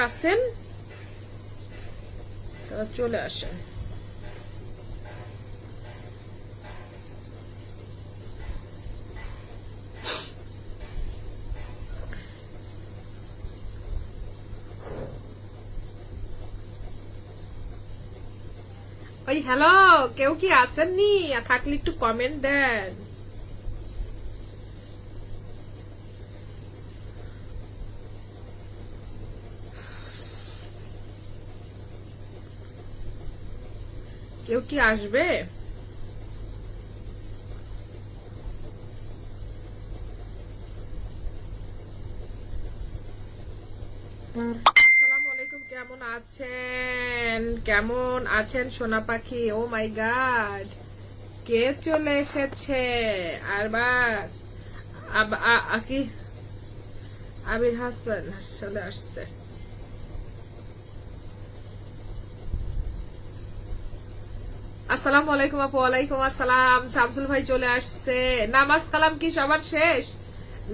আসেন চলে আসেন। ওই হ্যালো, কেউ কি আসেননি? থাকলে একটু কমেন্ট দেন। কেউ কি আসবে? আসসালামু আলাইকুম, কেমন আছেন? কেমন আছেন সোনা পাখি? ও মাই গড, কে চলে এসেছে? আরবার কি আবির হাসান চলে আসছে। আসসালামু আলাইকুম আপু। ওয়ালাইকুম আসসালাম। শামসুল ভাই চলে আসছে। নামাজ কালাম কি সবার শেষ?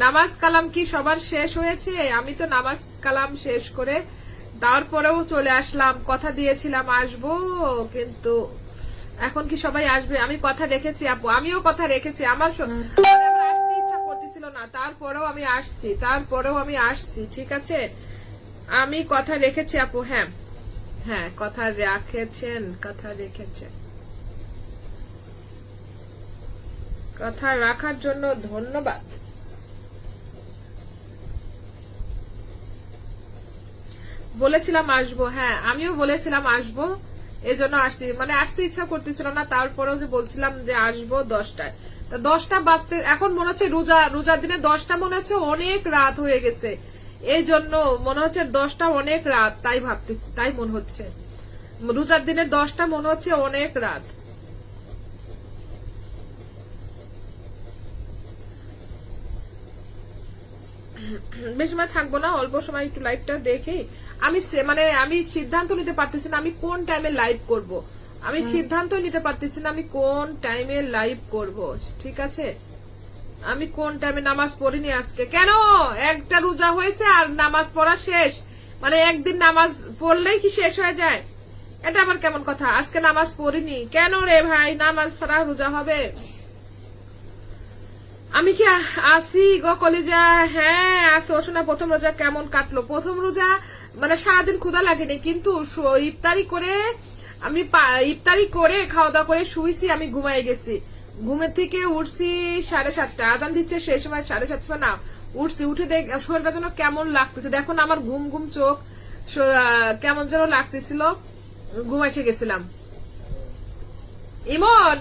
নামাজ কালাম কি সবার শেষ হয়েছে? আমি তো নামাজ কালাম শেষ করে তারপরেও চলে আসলাম। কথা দিয়েছিলাম আসবো, কিন্তু এখন কি সবাই আসবে? আমি কথা রেখেছি আপু, আমিও কথা রেখেছি। আমার আসতে ইচ্ছা করতেছিল না, তারপরেও আমি আসছি। ঠিক আছে, আমি কথা রেখেছি আপু। হ্যাঁ হ্যাঁ, কথা রেখেছেন, কথা রেখেছেন। কথা রাখার জন্য ধন্যবাদ। বলেছিলাম আসবো, হ্যাঁ আমিও বলেছিলাম আসবো, এজন্য আসছি। মানে আসতে ইচ্ছা করতেছিল না, তারপরেও যে বলছিলাম যে আসবো 10টায়। তা 10টা বাজতে এখন মনে হচ্ছে রোজার দিনে 10টা মনে হচ্ছে অনেক রাত হয়ে গেছে। এই জন্য মনে হচ্ছে 10টা অনেক রাত, তাই ভাবতেছি, তাই মনে হচ্ছে রোজার দিনে 10টা মনে হচ্ছে অনেক রাত। বেশি সময় থাকবো না, অল্প সময় একটু লাইভটা দেখি। আমি সিদ্ধান্ত নিতে পারতেছি না আমি কোন টাইমে লাইভ করব। আমি সিদ্ধান্ত নিতে পারতেছি না আমি কোন টাইমে লাইভ করব। ঠিক আছে, আমি কোন টাইমে নামাজ পড়িনি আজকে। কেন? একটা রোজা হয়েছে আর নামাজ পড়া শেষ? মানে একদিন নামাজ পড়লেই কি শেষ হয়ে যায়? এটা আবার কেমন কথা? আজকে নামাজ পড়িনি কেন রে ভাই? নামাজ ছাড়া রোজা হবে? আমি কি আসি গো কলিজা? হ্যাঁ আসো শোনা। প্রথম রোজা কেমন কাটলো? প্রথম রোজা মানে সারাদিন ক্ষুধা লাগেনি, কিন্তু ইফতারি করে খাওয়া দাওয়া করে শুয়েছি, আমি ঘুমাই গেছি। ঘুমের থেকে উঠছি 7:30, আজান দিচ্ছে সেই সময় 7:30 না উঠছি। উঠে দেখ শরীরটা যেন কেমন লাগতেছে, দেখো না আমার ঘুম ঘুম চোখ, কেমন যেন লাগতেছিল, ঘুমাই এসে গেছিলাম। ইমন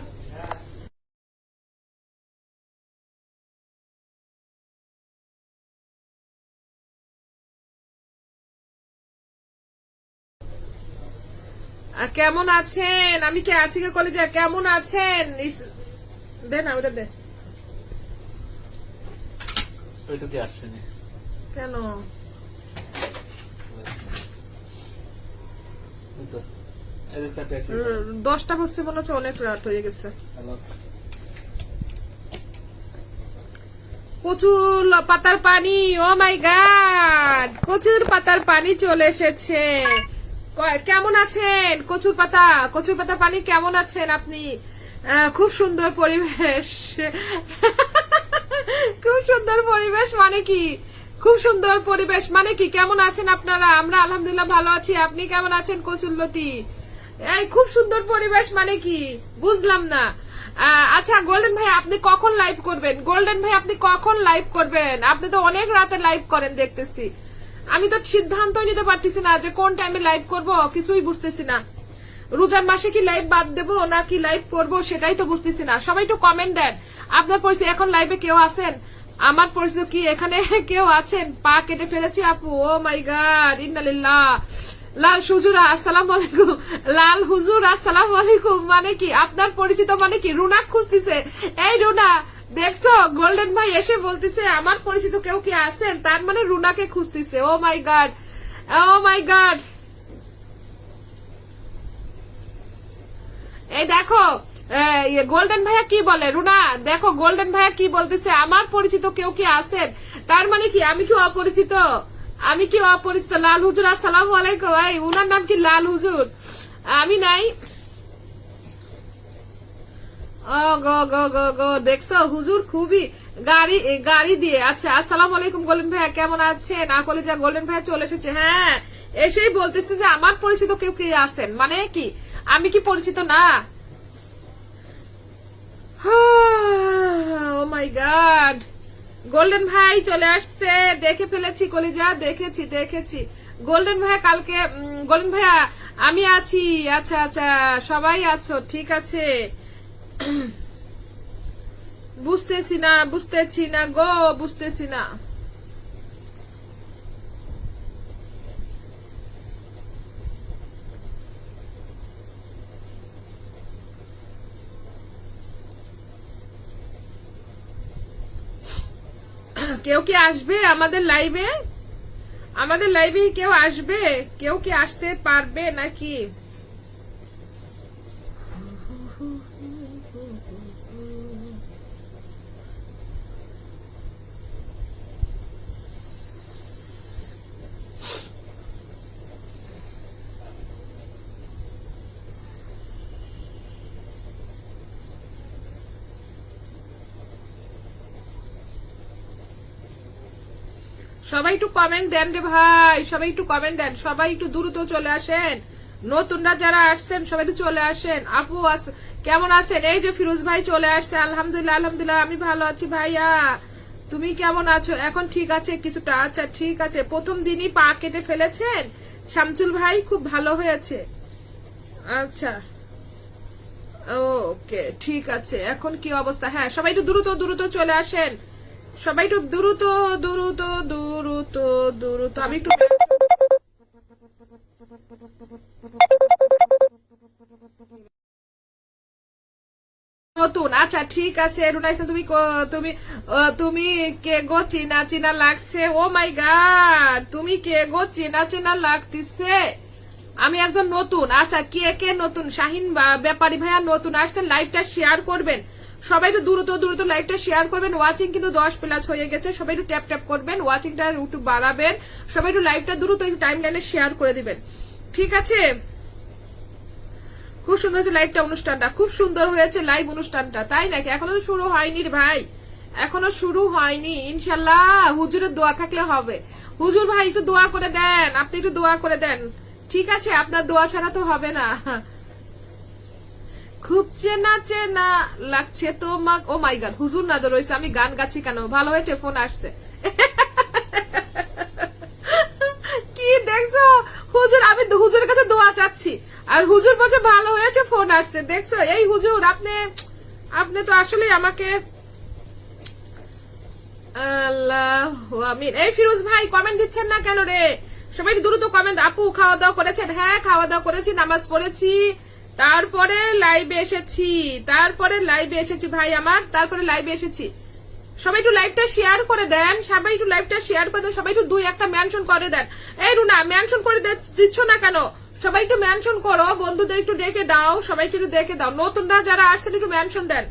কেমন আছেন? আমি কি আছি কলেজে? কেমন আছেন? দে না ওটা দে। কেন 10টা বসছে? মনে হচ্ছে অনেক রাত হয়ে গেছে। কচুর পাতার পানি, ও মাই গড, কচুর পাতার পানি চলে এসেছে। কেমন আছেন? কচুর পাতা পানি কেমন আছেন আপনি? খুব সুন্দর পরিবেশ। খুব সুন্দর পরিবেশ মানে কি? খুব সুন্দর পরিবেশ মানে কি? কেমন আছেন আপনারা? আমরা আলহামদুলিল্লাহ ভালো আছি। আপনি কেমন আছেন কচুরলতি? এই খুব সুন্দর পরিবেশ মানে কি বুঝলাম না। আচ্ছা গোল্ডেন ভাই আপনি কখন লাইভ করবেন? গোল্ডেন ভাই আপনি কখন লাইভ করবেন? আপনি তো অনেক রাতে লাইভ করেন দেখতেছি। আমি তো সিদ্ধান্ত নিতে পারতেছি না যে কোন টাইমে লাইভ করব, কিছুই বুঝতেছি না। রোজার মাসে কি লাইভ বাদ দেবো নাকি লাইভ করব সেটাই তো বুঝতেছি না। সবাই একটু কমেন্ট দেন। আপনার পরিস্থিতি এখন লাইভে কেউ আছেন? আমার পরিস্থিতি কি এখানে কেউ আছেন? পা কেটে ফেলেছি আপু। ও মাই গড, ইন্নালিল্লাহ। লাল হুজুর আসসালামু আলাইকুম। লাল হুজুর আসসালামু আলাইকুম মানে কি? আপনার পরিচিত মানে কি? রুনা খুঁজতেছে। এই রুনা দেখছো, গোল্ডেন ভাই এসে বলতেছে আমার পরিচিত কেউ কি আছেন, তার মানে রুনাকে খুঁজতেছে। ও my God, oh my god. এই দেখো গোল্ডেন ভাইয়া কি বলে। রুনা দেখো গোল্ডেন ভাইয়া কি বলতেছে, আমার পরিচিত কেউ কি আছেন, তার মানে কি আমি কি অপরিচিত? আমি কি অপরিচিত? লাল হুজুর আসসালামু আলাইকুম। ভাই উনার নাম কি লাল হুজুর? আমি নাই। ও গো গো গো গো, দেখছো হুজুর খুবই গাড়ি গাড়ি দিয়ে। আচ্ছা, আসসালামু আলাইকুম গোল্ডেন ভাইয়া, কেমন আছেন? আকলে যা গোল্ডেন ভাইয়া চলে এসেছে। হ্যাঁ, এসেই বলতেছে যে আমার পরিচিত কেউ কি আছেন, মানে কি আমি কি পরিচিত না? ও মাই গড, গোল্ডেন ভাই চলে আসছে, দেখে ফেলেছি কলিজা, দেখেছি দেখেছি। গোল্ডেন ভাইয়া কালকে, গোল্ডেন ভাইয়া আমি আছি। আচ্ছা আচ্ছা, সবাই আছো, ঠিক আছে। বুঝতেছি না, বুঝতেছি না গো, বুঝতেছি না। কেউ কি আসবে আমাদের লাইভে? আমাদের লাইভে কেউ আসবে? কেউ কি আসতে পারবে নাকি? সবাই একটু কমেন্ট দেন রে ভাই, সবাই একটু কমেন্ট দেন, সবাই একটু দ্রুত চলে আসেন। নতুনরা যারা আসছেন সবাই একটু চলে আসেন। আপু কেমন আছেন? এই যে ফিরোজ ভাই চলে আসছে। আলহামদুলিল্লাহ আলহামদুলিল্লাহ, আমি ভালো আছি ভাইয়া, তুমি কেমন আছো? এখন ঠিক আছে কিছুটা। আচ্ছা ঠিক আছে, প্রথম দিনই পা কেটে ফেলেছেন শামসুল ভাই, খুব ভালো হয়েছে। আচ্ছা ওকে ঠিক আছে, এখন কি অবস্থা? হ্যাঁ, সবাই একটু দ্রুত দ্রুত চলে আসেন, সবাই একটু দ্রুত দ্রুত দ্রুত দ্রুত। আমি একটু নতুন। আচ্ছা ঠিক আছে রুনাইসা, তুমি তুমি তুমি কে গো? চিনা চিনা লাগছে। ও মাই গড, তুমি কে গো? চিনা চিনা লাগতেছে। আমি একজন নতুন। আচ্ছা, কে কে নতুন? শাহিন ব্যাপারী ভাইয়া নতুন আসছেন, লাইভটা শেয়ার করবেন সবাই, একটু দ্রুত দ্রুত লাইভটা শেয়ার করবেন। ওয়াচিং কিন্তু 10+ হয়ে গেছে, সবাই একটু ট্যাপ ট্যাপ করবেন, ওয়াচিংটা একটু বাড়াবেন, সবাই একটু লাইভটা দ্রুত টাইম লাইনে শেয়ার করে দিবেন, ঠিক আছে? খুব সুন্দর হয়েছে লাইভটা, অনুষ্ঠানটা খুব সুন্দর হয়েছে, লাইভ অনুষ্ঠানটা, তাই নাকি? এখনো তো শুরু হয়নি রে ভাই, এখনো শুরু হয়নি। ইনশাল্লাহ হুজুরের দোয়া থাকলে হবে। হুজুর ভাই একটু দোয়া করে দেন, আপনি একটু দোয়া করে দেন, ঠিক আছে? আপনার দোয়া ছাড়া তো হবে না। খুব চেনা চেনা লাগছে তোমাক। ও মাই গড, হুজুর নাজর হয়েছে, আমি গান গাচ্ছি কেন? ভালো হয়েছে, ফোন আসছে। কি দেখছো হুজুর, আমি হুজুরের কাছে দোয়া চাচ্ছি আর হুজুর বলছে ভালো হয়েছে, ফোন আসছে। দেখছো এই হুজুর, আপনি আপনি তো আসলে আমাকে, আল্লাহ আমিন। এই ফিরোজ ভাই কমেন্ট দিচ্ছেন না কেন রে? সবাই দ্রুত কমেন্ট। আপু খাওয়া দাওয়া করেছেন? হ্যাঁ খাওয়া দাওয়া করেছি, নামাজ পড়েছি, তারপরে লাইভে এসেছি, তারপরে লাইভে এসেছি ভাই আমার, তারপরে লাইভে এসেছি। সবাই একটু লাইভটা শেয়ার করে দেন, সবাই একটু লাইভটা শেয়ার করে দেন, সবাই একটু 2-1টা মেনশন করে দেন। এই রুনা, মেনশন করে দিচ্ছ না কেন? সবাই একটু মেনশন করো, বন্ধুদের একটু ডেকে দাও, সবাইকে একটু ডেকে দাও। নতুনরা যারা আসছেন একটু মেনশন দেন,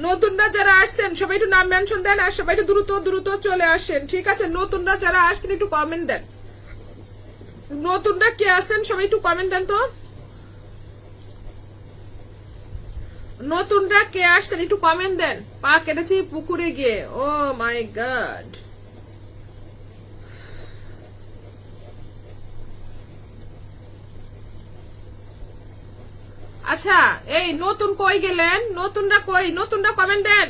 নতুনরা যারা আসছেন সবাই একটু নাম মেনশন দেন, আর সবাই একটু দ্রুত দ্রুত চলে আসেন, ঠিক আছে? নতুনরা যারা আসছেন একটু কমেন্ট দেন, নতুনরা কে আছেন সবাই একটু কমেন্ট দেন তো। নতুনরা কে আসছেন একটু কমেন্ট দেন। পা কেটেছি পুকুরে গিয়ে। ও মাই গড, আচ্ছা এই নতুন কই গেলেন? নতুনরা কই? নতুনরা কমেন্ট দেন,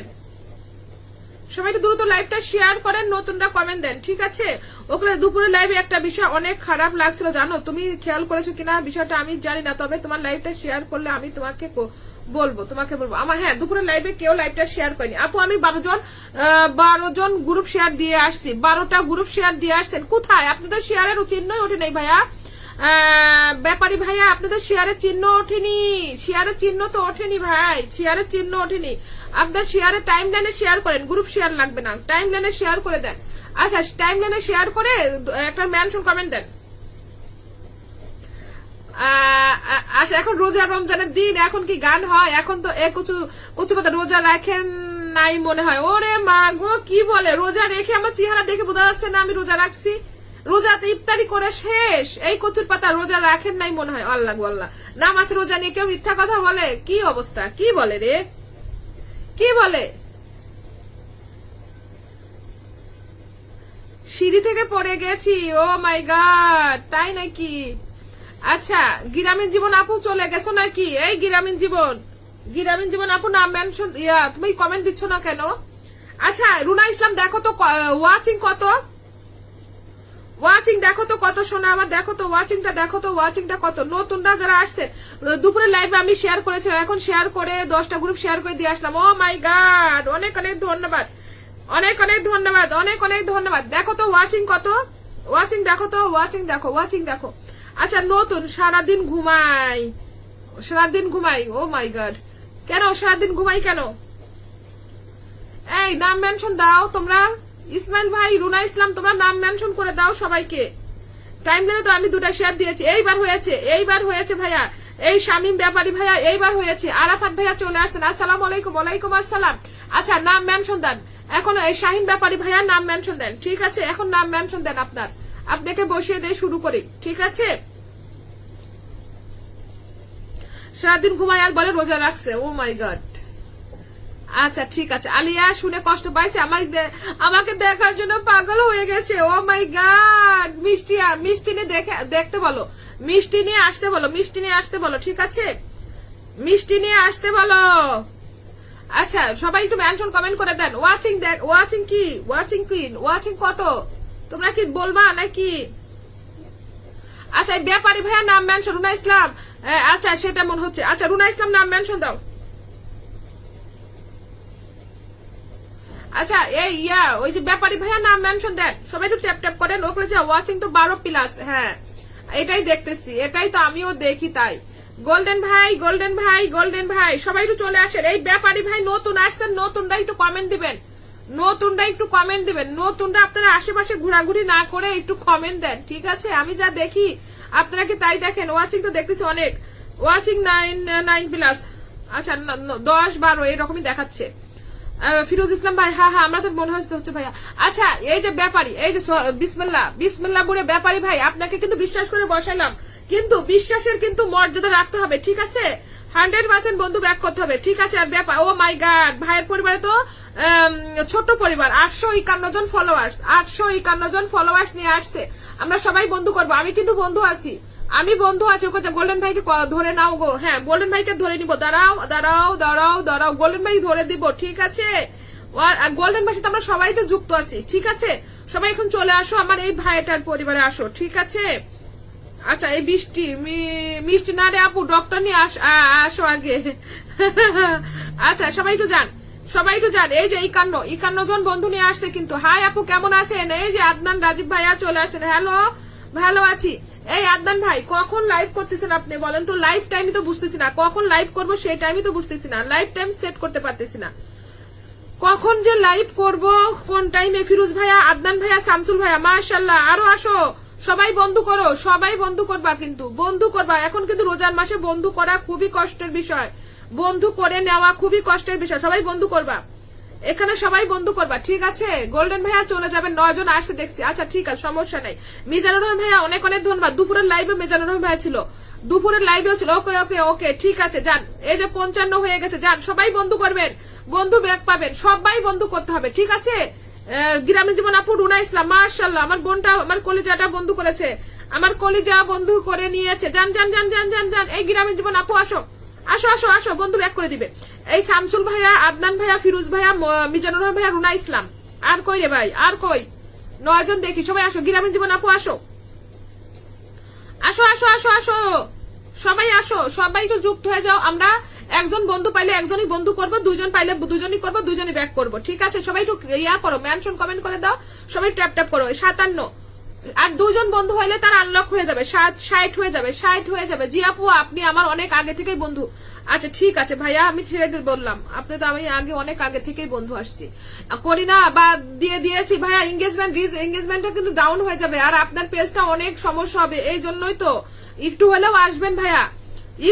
সবাই দ্রুত লাইভটা শেয়ার করেন, নতুনরা কমেন্ট দেন, ঠিক আছে? ওখানে দুপুরে লাইভে একটা বিষয় অনেক খারাপ লাগছিল, জানো? তুমি খেয়াল করেছো কিনা বিষয়টা আমি জানি না, তবে তোমার লাইভটা শেয়ার করলে আমি তোমাকে বলবো, তোমাকে বলবো। আমার হ্যাঁ, দুপুরে লাইভে কেউ লাইভটা শেয়ার করেনি। আপু আমি 12 জন গ্রুপ শেয়ার দিয়ে আসছি, 12টা গ্রুপ শেয়ার দিয়ে আসছেন। কোথায়? আপনাদের শেয়ারের চিহ্নই ওঠে নাই ভাইয়া, ব্যাপারী ভাইয়া, আপনাদের শেয়ারের চিহ্ন ওঠেনি, শেয়ারের চিহ্ন তো ওঠেনি ভাই, শেয়ারের চিহ্ন ওঠেনি। আপনার শেয়ারের টাইম লাইনে শেয়ার করেন, গ্রুপ শেয়ার লাগবে না, টাইম লাইনে শেয়ার করে দেন। আচ্ছা টাইম লাইনে শেয়ার করে একটা মেনশন কমেন্ট দেন। আচ্ছা এখন রোজা, রমজানের দিন, এখন কি গান হয়? এখন তো কচু পাতা রোজা রাখেন নাই মনে হয়। ওরে মা গো, কি বলে? রোজা রেখে আমার চেহারা দেখে বোঝা যাচ্ছে না আমি রোজা রাখছি? রোজাতে ইফতারি করে শেষ, এই কচুর পাতা রোজা রাখেন নাই মনে হয়। আল্লাহ আল্লাহ, নামাজ রোজা নিয়ে কেউ মিথ্যা কথা বলে? কি অবস্থা, কি বলে রে, কি বলে? সিঁড়ি থেকে পড়ে গেছি, ও মাই গড, তাই নাকি? আচ্ছা, গ্রামীণ জীবন আপু চলে গেছো নাকি? এই গ্রামীণ জীবন আপু নাম মেনশন, তুমি কমেন্ট দিচ্ছ না কেন? আচ্ছা রুনা ইসলাম, দেখো তো ওয়াচিং কত, ওয়াচিং দেখো তো কত শোনা আমার, দেখো তো ওয়াচিংটা, দেখো তো ওয়াচিংটা কত। নতুনরা যারা আসছে, দুপুরে লাইভে আমি শেয়ার করেছিলাম, এখন শেয়ার করে 10টা গ্রুপ শেয়ার করে দিয়ে আসলাম। ও মাই গড, অনেক অনেক ধন্যবাদ, অনেক অনেক ধন্যবাদ, অনেক অনেক ধন্যবাদ। দেখো তো ওয়াচিং কত, ওয়াচিং দেখো তো, ওয়াচিং দেখো, ওয়াচিং দেখো। আচ্ছা নতুন, সারাদিন ঘুমাই, সারাদিন ঘুমাই, ও মাই গড, কেন সারাদিন ঘুমাই কেন? এই নাম মেনশন দাও তোমরা, ইসমাইল ভাই, রুনা ইসলাম, তোমরা নাম মেনশন করে দাও সবাইকে। টাইম লাইনে তো আমি 2টা শেয়ার দিয়েছি, এইবার হয়েছে, এইবার হয়েছে ভাইয়া। এই শামীম ব্যাপারী ভাইয়া এইবার হয়েছে। আরাফাত ভাইয়া চলে আসছেন, আসসালামু আলাইকুম। ওয়ালাইকুম আসসালাম। আচ্ছা নাম মেনশন দেন এখন, এই শাহিন ব্যাপারী ভাইয়া নাম মেনশন দেন, ঠিক আছে? এখন নাম মেনশন দেন আপনার, আপনাকে বসিয়ে দিয়ে শুরু করি, ঠিক আছে? সারাদিন ঘুমায় আর বলে রোজা রাখছে, ও মাই গড। আচ্ছা ঠিক আছে, আলিয়া শুনে কষ্ট পাইছে, আমাকে দেখার জন্য পাগল হয়ে গেছে, ও মাই গড। মিষ্টি, মিষ্টি নিয়ে দেখতে বলো, মিষ্টি নিয়ে আসতে বলো, মিষ্টি নিয়ে আসতে বলো, ঠিক আছে? মিষ্টি নিয়ে আসতে বলো। আচ্ছা সবাই একটু মেনশন কমেন্ট করে দেন। ওয়াচিং দেখ, ওয়াচিং কি, ওয়াচিং কি, ওয়াচিং কত তোমরা কি বলবা নাকি? আচ্ছা ব্যাপারী ভাইয়া নাম মেনশন, রুনা ইসলাম, আচ্ছা সেটা মনে হচ্ছে। আচ্ছা রুনা ইসলাম নাম মেনশন দাও। আচ্ছা এই ওই যে ব্যাপারী ভাইয়া নাম মেনশন দেন, সবাই একটু ট্যাপ ট্যাপ করেন। ওপরে যে ওয়াচিং তো 12+, হ্যাঁ এটাই দেখতেছি, এটাই তো আমিও দেখি তাই। গোল্ডেন ভাই, গোল্ডেন ভাই, গোল্ডেন ভাই, সবাই একটু চলে আসেন। এই ব্যাপারী ভাই নতুন আসছেন, নতুনরা একটু কমেন্ট দিবেন, নতুনরা একটু কমেন্ট দিবেন, নতুনরা আপনারা আশেপাশে ঘোরাঘুরি না করে একটু কমেন্ট দেন, ঠিক আছে? আমি যা দেখি আপনারা কি তাই দেখেন। ওয়াচিং তো দেখতেছি অনেক, ওয়াচিং 9+, আচ্ছা 10-12 এরকমই দেখাচ্ছে। ফিরোজ ইসলাম ভাই, হ্যাঁ হ্যাঁ আমরা তো মনে হচ্ছে ভাইয়া। আচ্ছা এই যে ব্যাপারী, এই যে বিসমিল্লাহ, বিসমিল্লাহ বলে ব্যাপারী ভাই, আপনাকে কিন্তু বিশ্বাস করে বসাইলাম, কিন্তু বিশ্বাসের কিন্তু মর্যাদা রাখতে হবে, ঠিক আছে? 100% বন্ধু ব্যাক করতে হবে, ঠিক আছে? আর ব্যাপার, ও মাই গড, ভাইয়ের পরিবারে তো ছোট্ট পরিবার, 851 জন ফলোয়ার্স, 851 জন ফলোয়ার্স নিয়ে আসছে। আমরা সবাই বন্ধু করবো, আমি কিন্তু বন্ধু আছি, আমি বন্ধু আছি। ওকে গোল্ডেন ভাইকে ধরে নাও গো, হ্যাঁ গোল্ডেন ভাইকে ধরে নিবো, দাঁড়াও দাঁড়াও দাঁড়াও দাঁড়াও, গোল্ডেন ভাই ধরে দিব, ঠিক আছে? গোল্ডেন ভাইয়ের সাথে আমরা সবাই তো যুক্ত আছি, ঠিক আছে? সবাই এখন চলে আসো আমার এই ভাইটার পরিবারে আসো, ঠিক আছে? আচ্ছা এই বৃষ্টি, মিষ্টি না রে আপু, ডক্টর নিয়ে আসো আগে। আচ্ছা সবাই একটু যান, সবাই একটু যান। এই যে 51 জন বন্ধু নিয়ে আসছে কিন্তু। হাই আপু কেমন আছেন? এই যে আদনান রাজীব ভাইয়া চলে আসছেন, হ্যালো, ভালো আছি। এই আদনান ভাই কখন লাইভ করতেছেন আপনি বলেন তো? লাইভ টাইমই তো বুঝতেছি না, কখন লাইভ করবো সেই টাইমই তো বুঝতেছি না, লাইভ টাইম সেট করতে পারতেছি না, কখন যে লাইভ করব কোন টাইমে। ফিরোজ ভাইয়া, আদনান ভাইয়া, শামসুল ভাইয়া, মাশাআল্লাহ, আরো আসো, সবাই বন্ধু করো, সবাই বন্ধু করবা, কিন্তু বন্ধু করবা। এখন কিন্তু রোজার মাসে বন্ধু করা খুবই কষ্টের বিষয়, বন্ধু করে নেওয়া খুবই কষ্টের বিষয়, সবাই বন্ধু করবা, এখানে সবাই বন্ধু করবা, ঠিক আছে? গোল্ডেন ভাইয়া চলে যাবেন, 9 জন আসছে দেখছি, আচ্ছা ঠিক আছে সমস্যা নাই। মিজানুর রহমান ভাইয়া অনেক অনেক ধন্যবাদ, দুপুরের লাইভে মিজানুর রহমান ভাইয়া ছিল, দুপুরের লাইভেও ছিল। ওকে ওকে ওকে ঠিক আছে, যান। এই যে 55 হয়ে গেছে, যান সবাই বন্ধু করবেন, বন্ধু ব্যাগ পাবেন, সবাই বন্ধু করতে হবে, ঠিক আছে? গ্রামীণ জীবন আপু, রুনা ইসলাম, মাশাআল্লাহ, আমার বোনটা, আমার কলিজাটা বন্ধু করেছে, আমার কলিজা বন্ধু করে নিয়েছে, যান যান যান যান যান যান। এই গ্রামীণ জীবন আপু আসো আসো আসো আসো, বন্ধু ব্যাক করে দিবে। এই শামসুল ভাইয়া, আদনান ভাইয়া, ফিরোজ ভাইয়া, মিজানুর রহমান ভাইয়া, রুনা ইসলাম, আর কই রে ভাই, আর কই? 9 জন দেখি, সবাই আসো। গ্রামীণ জীবন আপু আসো আসো আসো আসো আসো, সবাই আসো, সবাই একটু যুক্ত হয়ে যাও। আমরা একজন বন্ধু পাইলে একজনই বন্ধু করবো, 2 জন পাইলে 2জনই করবো, 2জনই ব্যাক করবো, ঠিক আছে? সবাই একটু করো, মেনশন কমেন্ট করে দাও, সবাই ট্যাপ ট্যাপ করো। 57, আর 2 জন বন্ধু হইলে তার আনলক হয়ে যাবে, 60 হয়ে যাবে, 60 হয়ে যাবে। জি আপু আপনি আমার অনেক আগে থেকেই বন্ধু। আচ্ছা ঠিক আছে ভাইয়া, আমি ছেড়ে দিয়ে বললাম, আপনি তো আমি অনেক আগে থেকেই বন্ধু আসছি, করি না বা দিয়ে দিয়েছি ভাইয়া। এঙ্গেজমেন্টটা কিন্তু ডাউন হয়ে যাবে, আর আপনার পেজটা অনেক সমস্যা হবে, এই জন্যই তো একটু হলেও আসবেন ভাইয়া,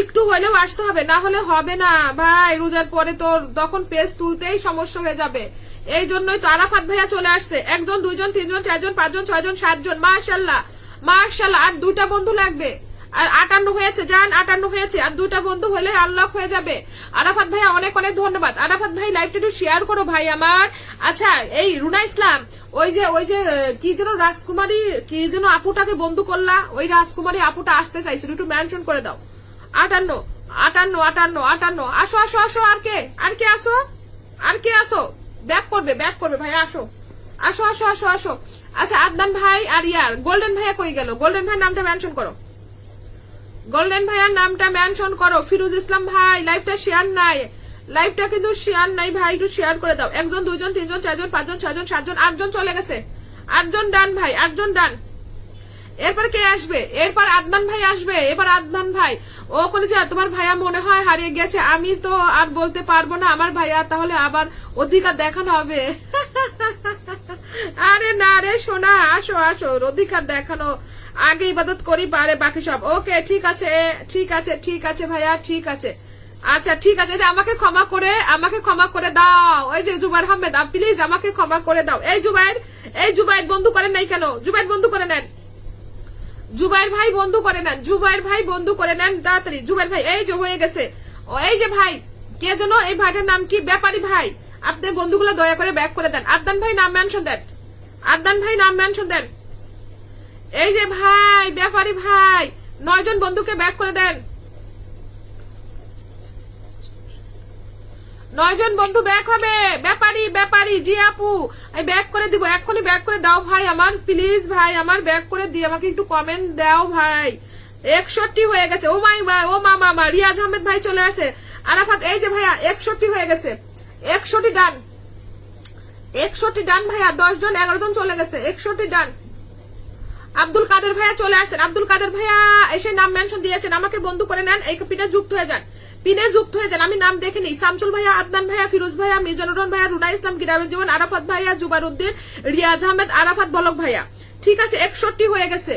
একটু হলেও আসতে হবে, না হলে হবে না ভাই। রোজার পরে তো তখন পেজ তুলতেই সমস্যা হয়ে যাবে, এই জন্যই তো আরাফাত ভাইয়া চলে আসছে। 1 জন 2 জন 3 জন 4 জন 5 জন 6 জন 7 জন, মাশাআল্লাহ মাশাআল্লাহ। আর 2টা বন্ধু লাগবে, আর 58 হয়েছে, জান 58 হয়েছে, আর 2টা বন্ধু হলে আনলক হয়ে যাবে। আরাফাত ভাইয়া অনেক অনেক ধন্যবাদ। আরাফাত ভাই লাইভটা একটু শেয়ার করো ভাই আমার। আচ্ছা এই রুনা ইসলাম, ওই যে কি যেন রাজকুমারী কি যেন আপুটাকে বন্ধু করলা, ওই রাজকুমারী আপুটা আসতে চাইছিল, একটু মেনশন করে দাও। 58 58 58 58, আসো আসো আসো। আর কে আসো, আর কে আসো, ব্যাক করবে ভাই, আসো আসো আসো আসো আসো। আচ্ছা আদনান ভাই আর ইয়ার গোল্ডেন ভাইয়া কই গেল? গোল্ডেন ভাই নামটা মেনশন করো, গোল্ডেন ভাইয়ার নামটা মেনশন করো। ফিরোজ ইসলাম ভাই লাইভটা শেয়ার নাই, লাইভটা কিন্তু শেয়ার নাই ভাই, একটু শেয়ার করে দাও। 1 জন 2 জন 3 জন 4 জন 5 জন 6 জন 7 জন 8 জন চলে গেছে, 8 জন ডান ভাই, 8 জন ডান। এরপর কে আসবে? এরপর আদনান ভাই আসবে। এবার আদনান ভাই ও বলেছে তোমার ভাইয়া মনে হয় হারিয়ে গেছে। আমি তো আর বলতে পারবো না আমার ভাইয়া, তাহলে আবার অধিকার দেখানো হবে। আরে না রে সোনা, আসো আসো, অধিকার দেখানো আগে ইবাদত করি, পারে বাকি সব। ওকে ঠিক আছে ঠিক আছে ঠিক আছে ভাইয়া, ঠিক আছে। আচ্ছা ঠিক আছে, আমাকে ক্ষমা করে দাও। ওই যে জুবাইর আহমেদ, প্লিজ আমাকে ক্ষমা করে দাও। এই জুবাইর বন্ধু করেন নাই কেন? জুবাইর বন্ধু করে নেন, জুবাইর ভাই বন্ধু করে নেন, জুবাইর ভাই বন্ধু করে নেন তাড়াতাড়ি। জুবাইর ভাই এই যে হয়ে গেছে। ও এই যে ভাই কে যেন, এই ভাইটার নাম কি? ব্যাপারী ভাই, আপনি বন্ধুগুলো দয়া করে ব্যাক করে দেন। আদনান ভাই নাম মেনশন দেন, আদনান ভাই নাম মেনশন দেন। এই যে ভাই ব্যাপারী ভাই 9 জন বন্ধুকে ব্যাক করে দেন, 9 জন বন্ধু ব্যাক হবে। ব্যাপারী জি আপু আমি ব্যাক করে দিব, এক্ষুনি ব্যাক করে দাও ভাই আমার, প্লিজ ভাই আমার ব্যাক করে দিয়ে আমাকে একটু কমেন্ট দাও ভাই। 61 হয়ে গেছে। ও মাই ভাই, ও মামা রিয়াজ আহমেদ ভাই চলে আসে। আরাফাত এই যে ভাইয়া 61 হয়ে গেছে, 61 ডান, 61 ডান ভাইয়া। 10 জন 11 জন চলে গেছে, 61 ডান। আব্দুল কাদের ভাইয়া চলে আসছেন, আব্দুল কাদের ভাইয়া এসে নাম মেনশন দিয়েছেন, আমাকে বন্ধু করে নেন, এই পিনে যুক্ত হয়ে যান, পিনে যুক্ত হয়ে যান। আমি নাম দেখে নিই। শামসুল ভাইয়া, আদনান ভাইয়া, ফিরোজ ভাইয়া, মিজানুর ভাইয়া, রুনা ইসলাম, গিরামের জীবন, আরাফাত ভাইয়া, জুবাইর উদ্দিন, রিয়াজ আহমেদ, আরাফাত বলক ভাইয়া। ঠিক আছে 61 হয়ে গেছে,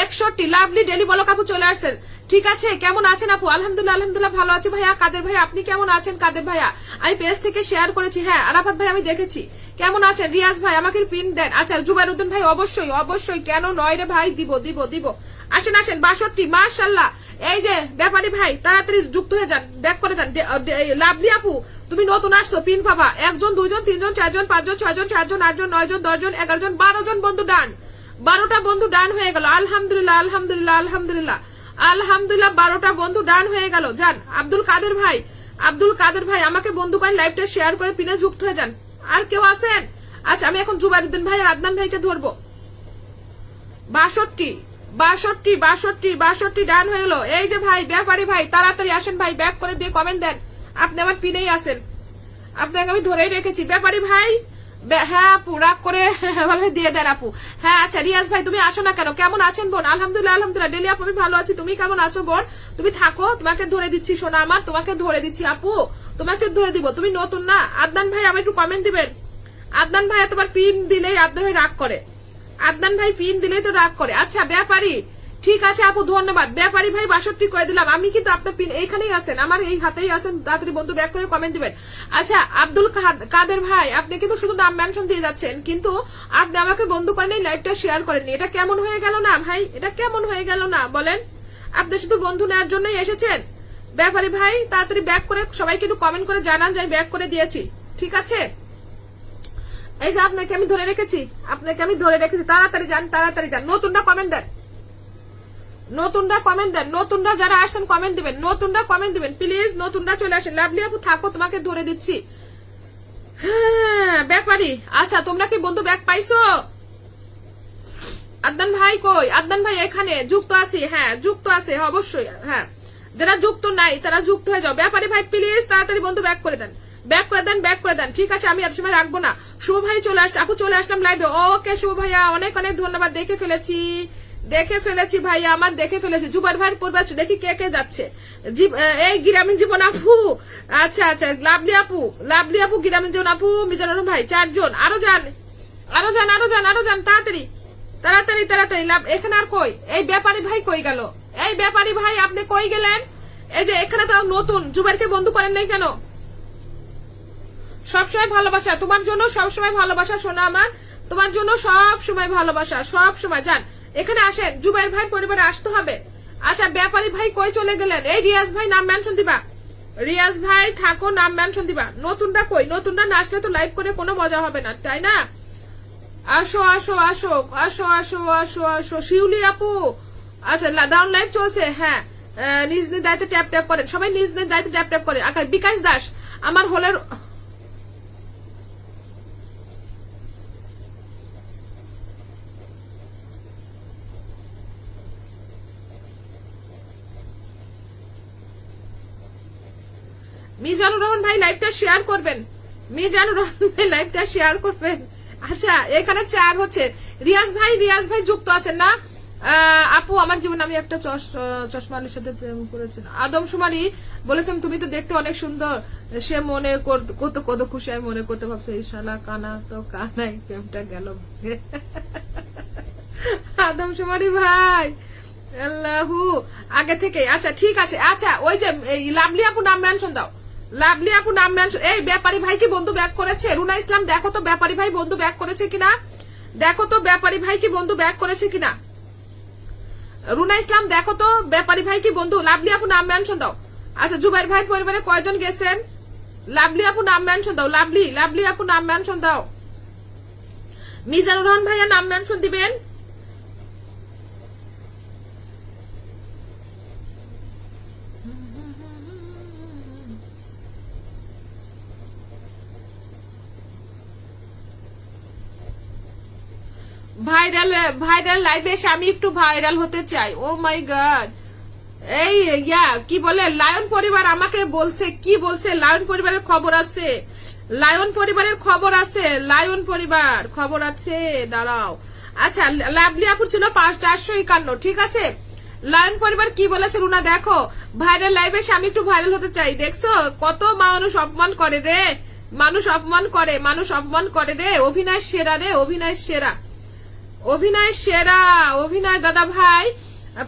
61। লাভলি ডেলি বলক আপু চলে আসছেন। ঠিক আছে কেমন আছেন আপু? আলহামদুলিল্লাহ আলহামদুলিল্লাহ ভালো আছে ভাইয়া। কাদের ভাইয়া আপনি কেমন আছেন? কাদের ভাইয়া আমি পেজ থেকে শেয়ার করেছি। হ্যাঁ আরাফাত ভাই আমি দেখেছি, কেমন আছেন? রিয়াজ ভাই আমাকে পিন দেন। আচ্ছা জুবাইর উদ্দিন ভাই অবশ্যই অবশ্যই, কেন নয় রে ভাই, দিব দিব দিব। আসেন 62, মাশাআল্লাহ। এই যে ব্যাপারী ভাই তাড়াতাড়ি যুক্ত হয়ে যান, ব্যাক করে দেন। লাভলি আপু তুমি নতুন আসছো, পিন পাবা। 1 জন 2 জন 3 জন 4 জন 5 জন 6 জন 7 জন 8 জন 9 জন 10 জন 11 জন 12 জন বন্ধু ডান, 12টা বন্ধু ডান হয়ে গেল। আলহামদুলিল্লাহ আলহামদুলিল্লাহ আলহামদুলিল্লাহ আলহামদুলিল্লাহ, 12টা বন্ধু ডান হয়ে গেল। যান আব্দুল কাদের ভাই আমাকে বন্ধু করেন, লাইভটা শেয়ার করে পিনে যুক্ত হয়ে যান। আর কেউ আছেন? আচ্ছা আমি এখন জুবাইর উদ্দিন ভাই আর আদনান ভাইকে ধরবো। 62 ডান হয়ে গেল। এই যে ভাই ব্যাপারী ভাই তাড়াতাড়ি আসেন ভাই, ব্যাক করে দিয়ে কমেন্ট দেন। আপনি আমার পিনেই আছেন, আপনাকে আমি ধরেই রেখেছি। ব্যাপারী ভাই হ্যাঁ আপু রাগ করে দিয়ে দেন আপু। হ্যাঁ আচ্ছা রিয়াজ ভাই তুমি আসো না কেন? কেমন আছেন বোন? আলহামদুলিল্লাহ আলহামদুলিল্লাহ। ডেলি আপু আমি ভালো আছি, তুমি কেমন আছো বোন? তুমি থাকো, তোমাকে ধরে দিচ্ছি সোনা আমার, তোমাকে ধরে দিচ্ছি আপু, তোমাকে ধরে দিব। তুমি নতুন না। আদনান ভাই আমার একটু কমেন্ট দিবেন। আদনান ভাই তোমার পিন দিলেই আদনান ভাই রাগ করে, আদনান ভাই পিন দিলেই তো রাগ করে। আচ্ছা ব্যাপারী ঠিক আছে আপু ধন্যবাদ। ব্যাপারী ভাই 62 করে দিলাম আমি, কিন্তু আপনার পিন এইখানেই আছেন, আমার এই হাতেই আছেন। তাড়াতাড়ি বন্ধু ব্যাক করে কমেন্ট দিবেন। আচ্ছা আব্দুল কাদের ভাই আপনি কিন্তু শুধু নাম মেনশন দিয়ে যাচ্ছেন, কিন্তু আপনি আমাকে বন্ধু করেন এই লাইভটা শেয়ার করেননি। এটা কেমন হয়ে গেল না ভাই? এটা কেমন হয়ে গেল না বলেন? আপনি শুধু বন্ধু নেওয়ার জন্যই এসেছেন। ব্যাপারী ভাই তাড়াতাড়ি ব্যাক করে সবাইকে একটু কমেন্ট করে জানান যে ব্যাক করে দিয়েছি। ঠিক আছে এই যে আপনাকে আমি ধরে রেখেছি, তাড়াতাড়ি যান। নতুনরা কমেন্ট দেন, নতুনরা যারা আসছেন কমেন্ট দিবেন, নতুনরা কমেন্ট দিবেন প্লিজ, নতুনরা চলে আসেন। লাভলি আপু থাকো, তোমাকে ধরে দিচ্ছি। হ্যাঁ ব্যাপারী আচ্ছা তোমরা কি বন্ধু ব্যাক পাইছো? আদনান ভাই কই? আদনান ভাই এখানে যুক্ত আছি, হ্যাঁ যুক্ত আছে অবশ্যই। হ্যাঁ যারা যুক্ত নাই তারা যুক্ত হয়ে যাও। ব্যাপারী ভাই প্লিজ তাড়াতাড়ি বন্ধু ব্যাক করে দেন, ব্যাক করে দেন। ঠিক আছে আমি এত সময় রাখবো না। শুভ ভাই চলে আসছে, আপু চলে আসলাম লাইভে। ওকে শুভ ভাইয়া অনেক অনেক ধন্যবাদ। দেখে ফেলেছি ভাইয়া আমার, দেখে ফেলেছি। জুবাইর ভাইয়ের পূর্বে দেখি কে কে যাচ্ছে। এই গ্রামীণ জীবন আপু, আচ্ছা আচ্ছা লাভলি আপু গ্রামীণ জীবন আপু, মিজানুর ভাই 4 জন। আরো যান তাড়াতাড়ি। এখানে আর কই? এই ব্যাপারী ভাই কই গেল? এই ব্যাপারী ভাই আপনি কই গেলেন? এই যে এখানে তো নতুন, জুবাইরকে বন্ধু করেন নাই কেন? সবসময় ভালোবাসা তোমার জন্য, সবসময় ভালোবাসা সোনা আমার, তোমার জন্য সব সময় ভালোবাসা, সব সময়। যান এখানে আসেন, জুবাইর ভাই পরিবারে আসতে হবে। আচ্ছা ব্যাপারী ভাই কই চলে গেলেন? এই রিয়াজ ভাই নাম মেনশন দিবা, রিয়াজ ভাই থাকো, নাম মেনশন দিবা। নতুনটা কই? নতুনটা না আসলে তো লাইভ করে কোনো মজা হবে না, তাই না? আসো আসো আসো আসো আসো আসো আসো শিউলি আপু। আচ্ছা ডাউন লাইভ চলছে, হ্যাঁ নিজ নিজ দায়িত্বে ট্যাপ ট্যাপ করেন, সবাই নিজ নিজ দায়িত্বে ট্যাপ ট্যাপ করে। আচ্ছা বিকাশ দাস আমার হলের মিজানুর রহমান ভাই লাইভটা শেয়ার করবেন, মিজানুর রহমান ভাই লাইভটা শেয়ার করবেন। আচ্ছা এখানে চার হচ্ছে রিয়াজ ভাই যুক্ত আছেন না? আপু আমার জীবনে আমি একটা চশমার সাথে প্রেম করেছেন, আদমশুমারি বলেছেন তুমি তো দেখতে অনেক সুন্দর, সে মনে কত কত খুশি আমি মনে করতে ভাবছো এই শালা কানা তো কানাই প্রেমটা গেল। আদমশুমারি ভাই আল্লাহু আগে থেকে। আচ্ছা ঠিক আছে, আচ্ছা ওই যে লাভলি আপু নাম মেনশন দাও, লাভলি আপু নাম মেনশন। এই ব্যাপারী ভাই কি বন্ধু ব্যাক করেছে? রুনা ইসলাম দেখো তো ব্যাপারী ভাই বন্ধু ব্যাক করেছে কিনা, দেখো তো ব্যাপারী ভাই কি বন্ধু ব্যাক করেছে কিনা। রুনা ইসলাম দেখো তো ব্যাপারী ভাই কি বন্ধু। লাভলি আপু নাম মেনশন দাও। আচ্ছা জুবাইর ভাই পরিবারে কয়জন গেছেন? লাভলি আপু নাম মেনশন দাও, লাভলি আপু নাম মেনশন দাও। মিজানুর রহমান ভাইয়া নাম মেনশন দিবেন। ভাইরাল লাইভে এসে আমি একটু ভাইরাল হতে চাই। ও মাই গড, এই কি বলে লায়ন পরিবার আমাকে বলছে, কি বলছে? লায়ন পরিবারের খবর আছে, লায়ন পরিবারের খবর আছে, লায়ন পরিবার খবর আছে, দাঁড়াও। আচ্ছা লাভলি আপুর ছিল 451, ঠিক আছে। লায়ন পরিবার কি বলেছে রুনা দেখো, ভাইরাল লাইভে এসে আমি একটু ভাইরাল হতে চাই। দেখছো কত মানুষ অপমান করে রে, মানুষ অপমান করে, মানুষ অপমান করে রে। অভিনয় সেরা রে, অভিনয় সেরা, অভিনয় সেরা, অভিনয় দাদা ভাই।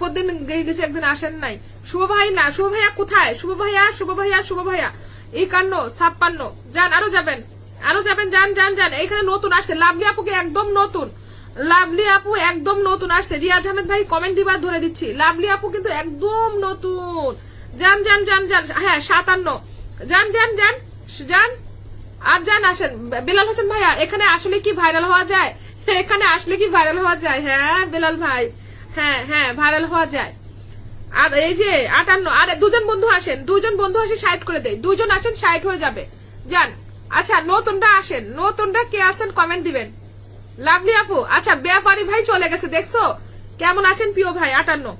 প্রতিদিন গেছে, একদিন আসেন নাই। শুভ ভাই না, শুভ ভাইয়া কোথায়? শুভ ভাইয়া 51, যান আরো যাবেন, আরো যাবেন, যান যান যান। এখানে নতুন আসছে লাভলি আপুকে, একদম নতুন, লাভলি আপু একদম নতুন আসছে। রিয়াজ আহমেদ ভাই কমেন্ট দিবার ধরে দিচ্ছি, লাভলি আপু কিন্তু একদম নতুন। যান যান যান যান, হ্যাঁ 57, যান যান যান যান আর যান আসেন। বেলাল হোসেন ভাইয়া এখানে আসলে কি ভাইরাল হওয়া যায়? এখানে আসলে কি ভাইরাল হওয়া যায়? হ্যাঁ বেলাল ভাই, হ্যাঁ হ্যাঁ ভাইরাল হওয়া যায়। আর এই যে 58, আরে দুজন বন্ধু আসেন, 60 করে দেয়, 2 আসেন 60 হয়ে যাবে, যান। আচ্ছা নতুনটা আসেন, নতুনটা কে আসেন কমেন্ট দিবেন। লাভলি আপু, আচ্ছা ব্যাপারী ভাই চলে গেছে, দেখছো কেমন আছেন প্রিয় ভাই 58।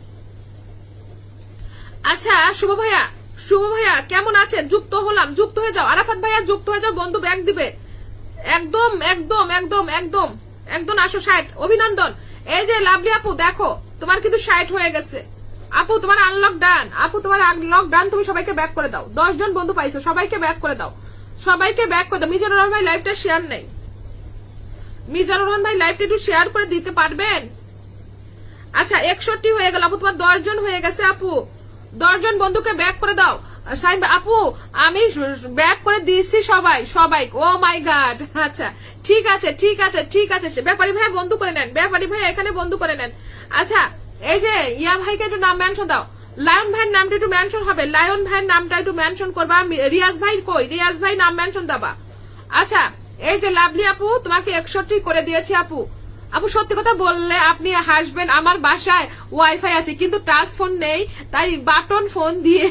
আচ্ছা শুভ ভাইয়া কেমন আছেন? যুক্ত হলাম, যুক্ত হয়ে যাও। আরাফাত ভাইয়া যুক্ত হয়ে যাও, বন্ধু ব্যাগ দিবে। একদম একদম একদম একদম একদম আসো 60, অভিনন্দন। এই যে লাভলি আপু দেখো তোমার কিন্তু 60 হয়ে গেছে। আপু তোমার আনলক ডান, আপু তোমার আনলক ডান, তুমি সবাইকে ব্যাক করে দাও। 10 জন বন্ধু পাইছো, সবাইকে ব্যাক করে দাও, সবাইকে ব্যাক করে দাও। মিজানুর রহমান ভাই লাইভটা শেয়ার নেই, মিজানুর রহমান ভাই লাইভটা একটু শেয়ার করে দিতে পারবেন? আচ্ছা 61 হয়ে গেল আপু, তোমার 10 জন হয়ে গেছে আপু, 10 জন বন্ধুকে ব্যাক করে দাও। সাইন আপু আমি ব্যাক করে দিয়েছি সবাই। ও মাই গড, আচ্ছা ঠিক আছে ঠিক আছে ঠিক আছে। ব্যাপারী ভাই বন্ধু করে নেন, ব্যাপারী ভাই এখানে বন্ধু করে নেন। আচ্ছা এই যে ইয়া ভাইকে একটু নাম মেনশন দাও, লায়ন ভাইয়ের নামটা একটু মেনশন হবে, লায়ন ভাইয়ের নামটা একটু মেনশন করবা। রিয়াজ ভাই কই? রিয়াজ ভাই নাম মেনশন দাবা। আচ্ছা এই যে লাভলি আপু তোমাকে 61 করে দিয়েছি আপু। আপু সত্যি কথা বললে আপনি হাসবেন, আমার বাসায় ওয়াইফাই আছে কিন্তু টাচ ফোন নেই, তাই বাটন ফোন দিয়ে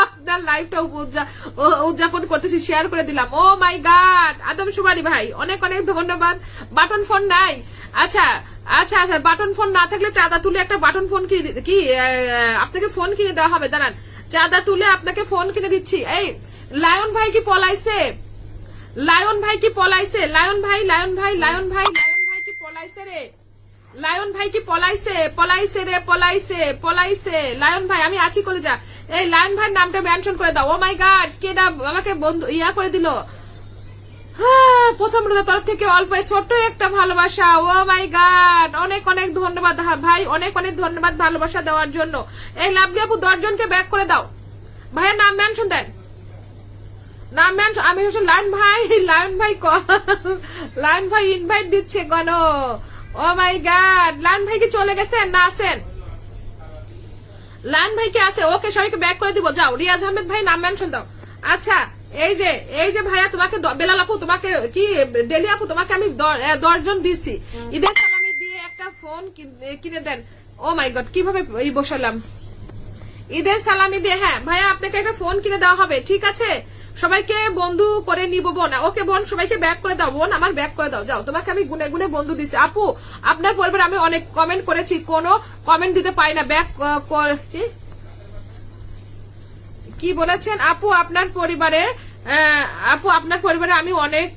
আপনার লাইভটা উদযাপন করতেছি, শেয়ার করে দিলাম। ও মাই গড, আদমশুমারি ভাই অনেক অনেক ধন্যবাদ। বাটন ফোন নাই? আচ্ছা আচ্ছা আচ্ছা, বাটন ফোন না থাকলে চাঁদা তুলে একটা বাটন ফোন কি আপনাকে ফোন কিনে দেওয়া হবে, দাঁড়ান চাঁদা তুলে আপনাকে ফোন কিনে দিচ্ছি। এই লায়ন ভাই কি পলাইছে? লায়ন ভাই কি পলাইছে? লায়ন ভাই কি পলাইছে রে? লায়ন ভাই কি পলাইছে রে? পলাইছে লায়ন ভাই, আমি আছি কলেজা। এই লায়ন ভাইয়ের নামটা মেনশন করে দাও। ও মাই গড, কেডা আমাকে বন্ধু করে দিল। প্রথম তরফ থেকে অল্প ছোট্ট একটা ভালোবাসা। ও মাই গড, অনেক অনেক ধন্যবাদ ভাই, অনেক অনেক ধন্যবাদ ভালোবাসা দেওয়ার জন্য। এই লাভলি আপু 10 জনকে ব্যাক করে দাও, ভাইয়ের নাম মেনশন দেন। নাম মেনশন, আমি হচ্ছে লায়ন ভাই, লায়ন ভাই লায়ন ভাই ইনভাইট দিচ্ছে গণ। ও মাই গড, লায়ন ভাই কি চলে গেছেন না আছেন? লায়ন ভাই কি আছে? ওকে সবাইকে ব্যাক করে দিব, যাও। রিয়াজ আহমেদ ভাই নাম মেনশন দাও। আচ্ছা এই যে ভাইয়া তোমাকে বেলাল আপু তোমাকে কি ডেলি আপু তোমাকে আমি 10 জন দিছি, ঈদের সালামি দিয়ে একটা ফোন কিনে দেন। ও মাই গড, কিভাবে বসালাম ঈদের সালামি দিয়ে? হ্যাঁ ভাইয়া আপনাকে একটা ফোন কিনে দেওয়া হবে, ঠিক আছে? সবাইকে বন্ধু করে নিব বোন। ওকে বোন সবাইকে ব্যাক করে দাও, বোন আমার ব্যাক করে দাও, যাও। তোমাকে আমি গুনে গুনে বন্ধু দিছি। আপু আপনার পরিবারে আমি অনেক কমেন্ট করেছি, কোনো কমেন্ট দিতে পারি না, ব্যাক কি বলেছেন? আপু আপনার পরিবারে আমি অনেক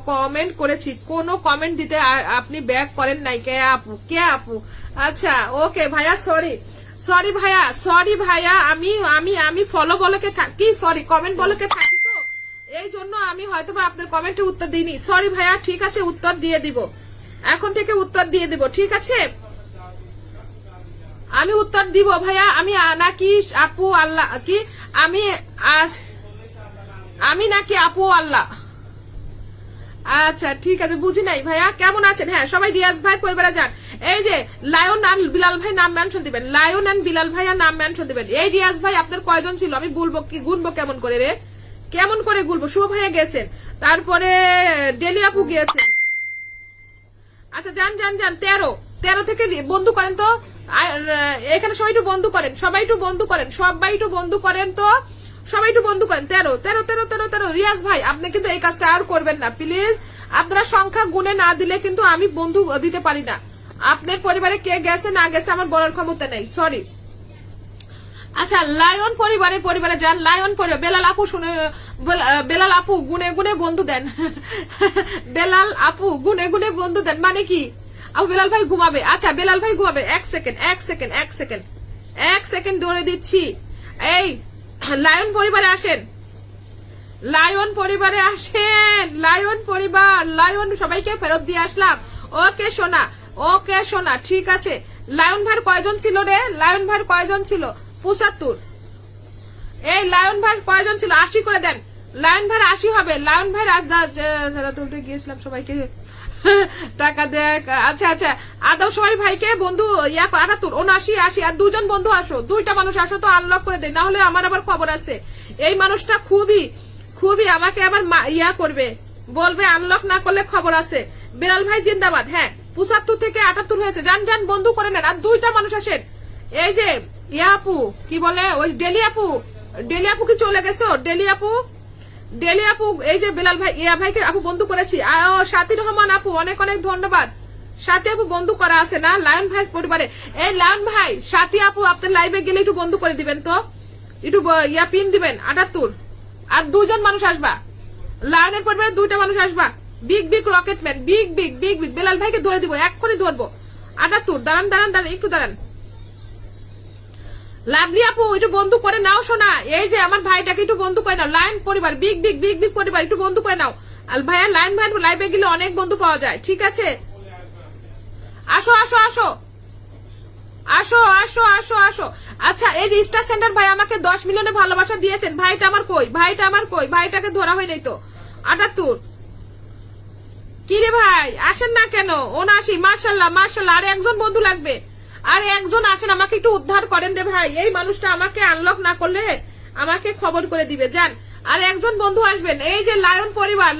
কমেন্ট করেছি, কোনো কমেন্ট দিতে আপনি ব্যাক করেন নাই। কে আপু? আচ্ছা ওকে ভাইয়া, সরি ভাইয়া, আমি ফলো বলকে থাকি, সরি কমেন্ট বলকে থাকি, তো এই জন্য আমি হয়তো বা আপনার কমেন্টের উত্তর দিইনি, সরি ভাইয়া। ঠিক আছে, উত্তর দিয়ে দিব, এখন থেকে উত্তর দিয়ে দিব, ঠিক আছে? আমি উত্তর দিব ভাইয়া। আমি নাকি আপু আল্লাহ কি আমি নাকি আপু আল্লাহ? আচ্ছা ঠিক আছে, বুঝি নাই ভাইয়া। কেমন আছেন? হ্যাঁ সবাই রিয়াজ ভাই পরিবারে যান। এই যে লায়ন আর বিলাল ভাই নাম মেনশন দিবেন, লায়ন এন্ড বিলাল ভাইয়া নাম মেনশন দিবেন। এই রিয়াজ ভাই আপনার কয়জন ছিল? আমি বলবো কি গুনবো কেমন করে রে, কেমন করে গুনবো? শুভ ভাইয়া গেছেন, তারপরে ডেলি আপু গিয়েছেন। আচ্ছা যান 13 থেকে বন্ধু করেন তো, এখানে সবাই একটু বন্ধু করেন, সবাই একটু বন্ধু করেন তো, সবাই একটু বন্ধু করেন। 13 রিয়াজ ভাই আপনি কিন্তু এই কাজটা আর করবেন না প্লিজ। আপনারা সংখ্যা গুনে না দিলে কিন্তু আমি বন্ধু দিতে পারি না। আপনার পরিবারে কে গেছে না গেছে আমার বলার ক্ষমতা নেই, সরি। আচ্ছা লায়ন পরিবারে যান, লায়ন পরিবার। বেলাল আপু গুনে গুনে বন্ধু দেন বেলাল আপু গুনে গুনে বন্ধু দেন মানে কি? আপু বেলাল ভাই ঘুমাবে। আচ্ছা বেলাল ভাই ঘুমাবে, এক সেকেন্ড ধরে দিচ্ছি। এই লায়ন পরিবারে আসেন, লায়ন সবাইকে ফেরত দিয়ে আসলাম। ওকে সোনা ঠিক আছে। লায়ন ভাইয়ের কয়জন ছিল রে? লায়ন ভাইয়ের কয়জন ছিল? 75। এই লায়ন ভাইয়ের কয়জন ছিল? 80 করে দেন। লায়ন ভাইয়ের 80 হবে। লায়ন ভাইয়ের তুলতে গিয়েছিলাম, সবাইকে টাকা দেখ। আচ্ছা আদৌ সবাই ভাইকে বন্ধু 78, 79, 80 আর 2 জন বন্ধু আসো, 2টা মানুষ আসো তো আনলক করে দেয়, না হলে আমার আবার খবর আছে। এই মানুষটা খুবই আমাকে আবার করবে, বলবে আনলক না করলে খবর আছে। বেলাল ভাই জিন্দাবাদ। হ্যাঁ 75 থেকে 78 হয়েছে, যান বন্ধু করে নেন। আর 2টা মানুষ আসেন। এই যে আপু কি বলে, ওই ডেলি আপু কি চলে গেছো? ডেলি আপু এই যে বেলাল ভাই ভাইকে আপু বন্ধু করেছি। সাথী রহমান আপু অনেক ধন্যবাদ। সাথী আপু বন্ধু করা আছে না লায়ন ভাই পরিবারে? এই লায়ন ভাই সাথী আপু আপনার লাইভে গেলে একটু বন্ধু করে দিবেন তো, একটু পিন দিবেন 78। আর 2 জন মানুষ আসবা, লায়নের পরিবারে 2টা মানুষ আসবা। বিগ রকেটম্যান, বিগ বেলাল ভাইকে ধরে দিব, এক করে ধরবো। 78 দাঁড়ান একটু দাঁড়ান। লাভলি আপু একটু বন্ধু করে নাও শোনা। এই যে আমার ভাইটাকে একটু বন্ধু করে নাও। লায়ন পরিবার বিগ পরিবার একটু বন্ধু করে নাও। আর ভাইয়া লায়ন ভাই লাইভে গেলে অনেক বন্ধু পাওয়া যায়, ঠিক আছে? আসো আচ্ছা এই যে স্টার সেন্টার ভাই আমাকে 10 মিলিয়নের ভালোবাসা দিয়েছেন। ভাইটা আমার কই? ভাইটাকে ধরা হয় নাই তো। 78 কি রে ভাই আসেন না কেন? 79 মাশাআল্লাহ। আর একজন বন্ধু লাগবে, আর একজন আসেন, আমাকে একটু উদ্ধার করেন রে ভাই। এই মানুষটা আমাকে আনলক না করলে আমাকে খবর করে দিবে, যান। আর একজন বন্ধু আসবেন। এই যে লায়ন পরিবার।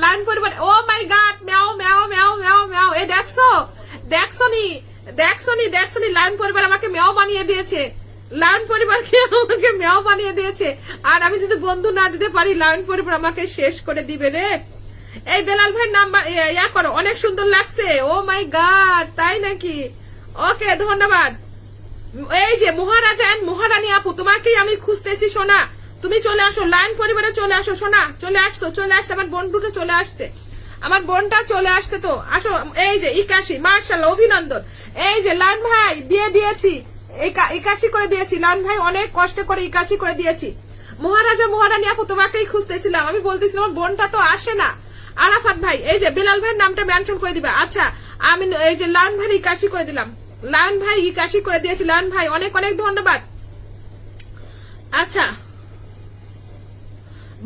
ও মাই গড, ম্যাও। এই দেখছনি লায়ন পরিবার আমাকে ম্যাও বানিয়ে দিয়েছে। আর আমি যদি বন্ধু না দিতে পারি লায়ন পরিবার আমাকে শেষ করে দিবে রে। এই বেলাল ভাই নাম্বার করো, অনেক সুন্দর লাগছে। ও মাই গড, তাই নাকি? ওকে ধন্যবাদ। এই যে মহারানী আপু তোমাকেই আমি খুঁজতেছি সোনা, তুমি চলে আসো, লায়ন পরিবারে চলে আসো সোনা। চলে আসছে আমার বোনটা চলে আসছে, আমার বোনটা চলে আসছে তো আসো। এই যে 81 মাশাআল্লাহ, অভিনন্দন। এই যে লায়ন ভাই দিয়েছি 81 করে দিয়েছি। লায়ন ভাই অনেক কষ্ট করে 81 করে দিয়েছি। মহারানী আপু তোমাকেই খুঁজতেছিলাম, আমি বলতেছিলাম আমার বোনটা তো আসে না। আরাফাত ভাই এই যে বেলাল ভাইয়ের নামটা মেনশন করে দিবে। আচ্ছা আমি এই যে লায়ন ভাই 81 করে দিলাম। লায়ন ভাই 81 করে দিয়েছি। লায়ন ভাই অনেক ধন্যবাদ। আচ্ছা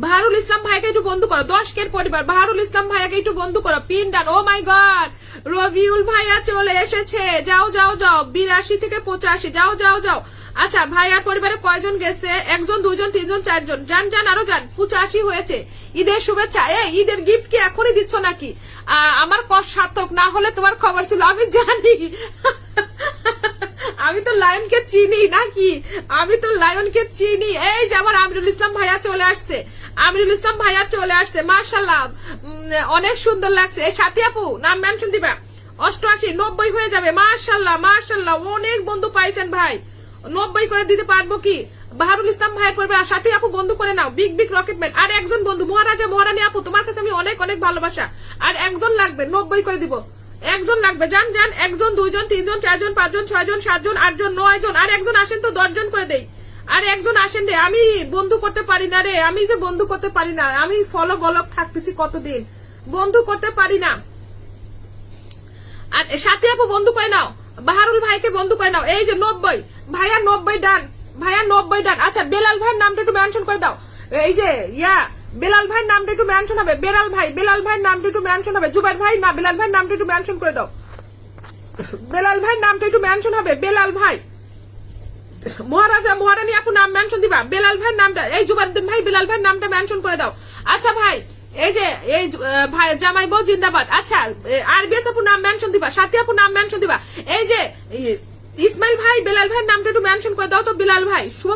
বাহারুল ইসলাম ভাইকে একটু বন্ধু করো, 10K পরিবার বাহারুল ইসলাম ভাইকে একটু বন্ধু করো, pin done. O my god, Rabiul ভাইয়া চলে এসেছে, যাও যাও যাও, 82 থেকে 85, যাও যাও যাও। আচ্ছা ভাইয়ার পরিবারে কয়জন গেছে? 1 জন 2 জন 3 জন 4 জন, যান যান আরো যান, 85 হয়েছে। ঈদের শুভেচ্ছা। ঈদের গিফট কি এখনই দিচ্ছ নাকি? আমার কষ্ট সার্থক না হলে তোমার খবর ছিল, আমি জানি। আমি তো লায়নকে চিনি নাকি, আমি তো লায়নকে চিনি। এই যে আমার আমিরুল ইসলাম ভাইয়া চলে আসছে, আমিরুল ইসলাম ভাইয়া চলে আসছে, মাশাআল্লাহ অনেক সুন্দর লাগছে। এই সাথী আপু নাম মেনশন দিবা, 88 90 হয়ে যাবে। মাশাআল্লাহ মাশাআল্লাহ, অনেক বন্ধু পাইছেন ভাই, 90 করে দিতে পারবো কি? বাহারুল ইসলাম ভাইয়ের পরিবার সাথী আপু বন্ধু করে নাও, বিগ বিগ রকেটম্যান। আর একজন বন্ধু মহারাজা মহারানী আপু, তোমার কাছে আমি অনেক অনেক ভালোবাসা। আর একজন লাগবে, 90 করে দিব, একজন লাগবে, যান যান। 1 জন 2 জন 3 জন 4 জন 5 জন 6 জন 7 জন 8 জন 9 জন। আর একজন আসেন তো, 10 জন করে দেই। আর একজন আসেন রে, আমি বন্ধু করতে পারি না রে, আমি যে বন্ধু করতে পারি না, আমি ফলো বলক থাকতেছি কতদিন, বন্ধু করতে পারি না। আর সাথী আপু বন্ধু করে নাও, বাহারুল ভাইকে বন্ধু করে নাও। এই যে 90 ভাইয়া, 90 ডান ভাইয়া, 90 ডান। আচ্ছা বেলাল ভাইয়ের নামটা একটু মেনশন করে দাও। এই যে বেলাল ভাইয়ের নামটা একটু মেনশন হবে, বেলাল ভাইয়ের নামটা একটু মেনশন হবে। জুবাইর ভাই না, বেলাল ভাইয়ের নামটা একটু মেনশন করে দাও, বেলাল ভাইয়ের নামটা একটু মেনশন হবে। বেলাল ভাই, মহারাজা মহারানী আপু নাম মেনশন দিবা, বেলাল ভাইয়ের নামটা। এই জুবাইরউদ্দিন ভাই, বেলাল ভাইয়ের নামটা মেনশন করে দাও। আচ্ছা ভাই, এই যে এই ভাই জামাই বউ জিন্দাবাদ। আচ্ছা আরবিএস আপু নাম মেনশন দিবা, সাথী আপু নাম মেনশন দিবা। এই যে ইসমাইল ভাই, বেলাল ভাইয়ের নামটা একটু মেনশন করে দাও তো। বিলাল ভাই, শুভ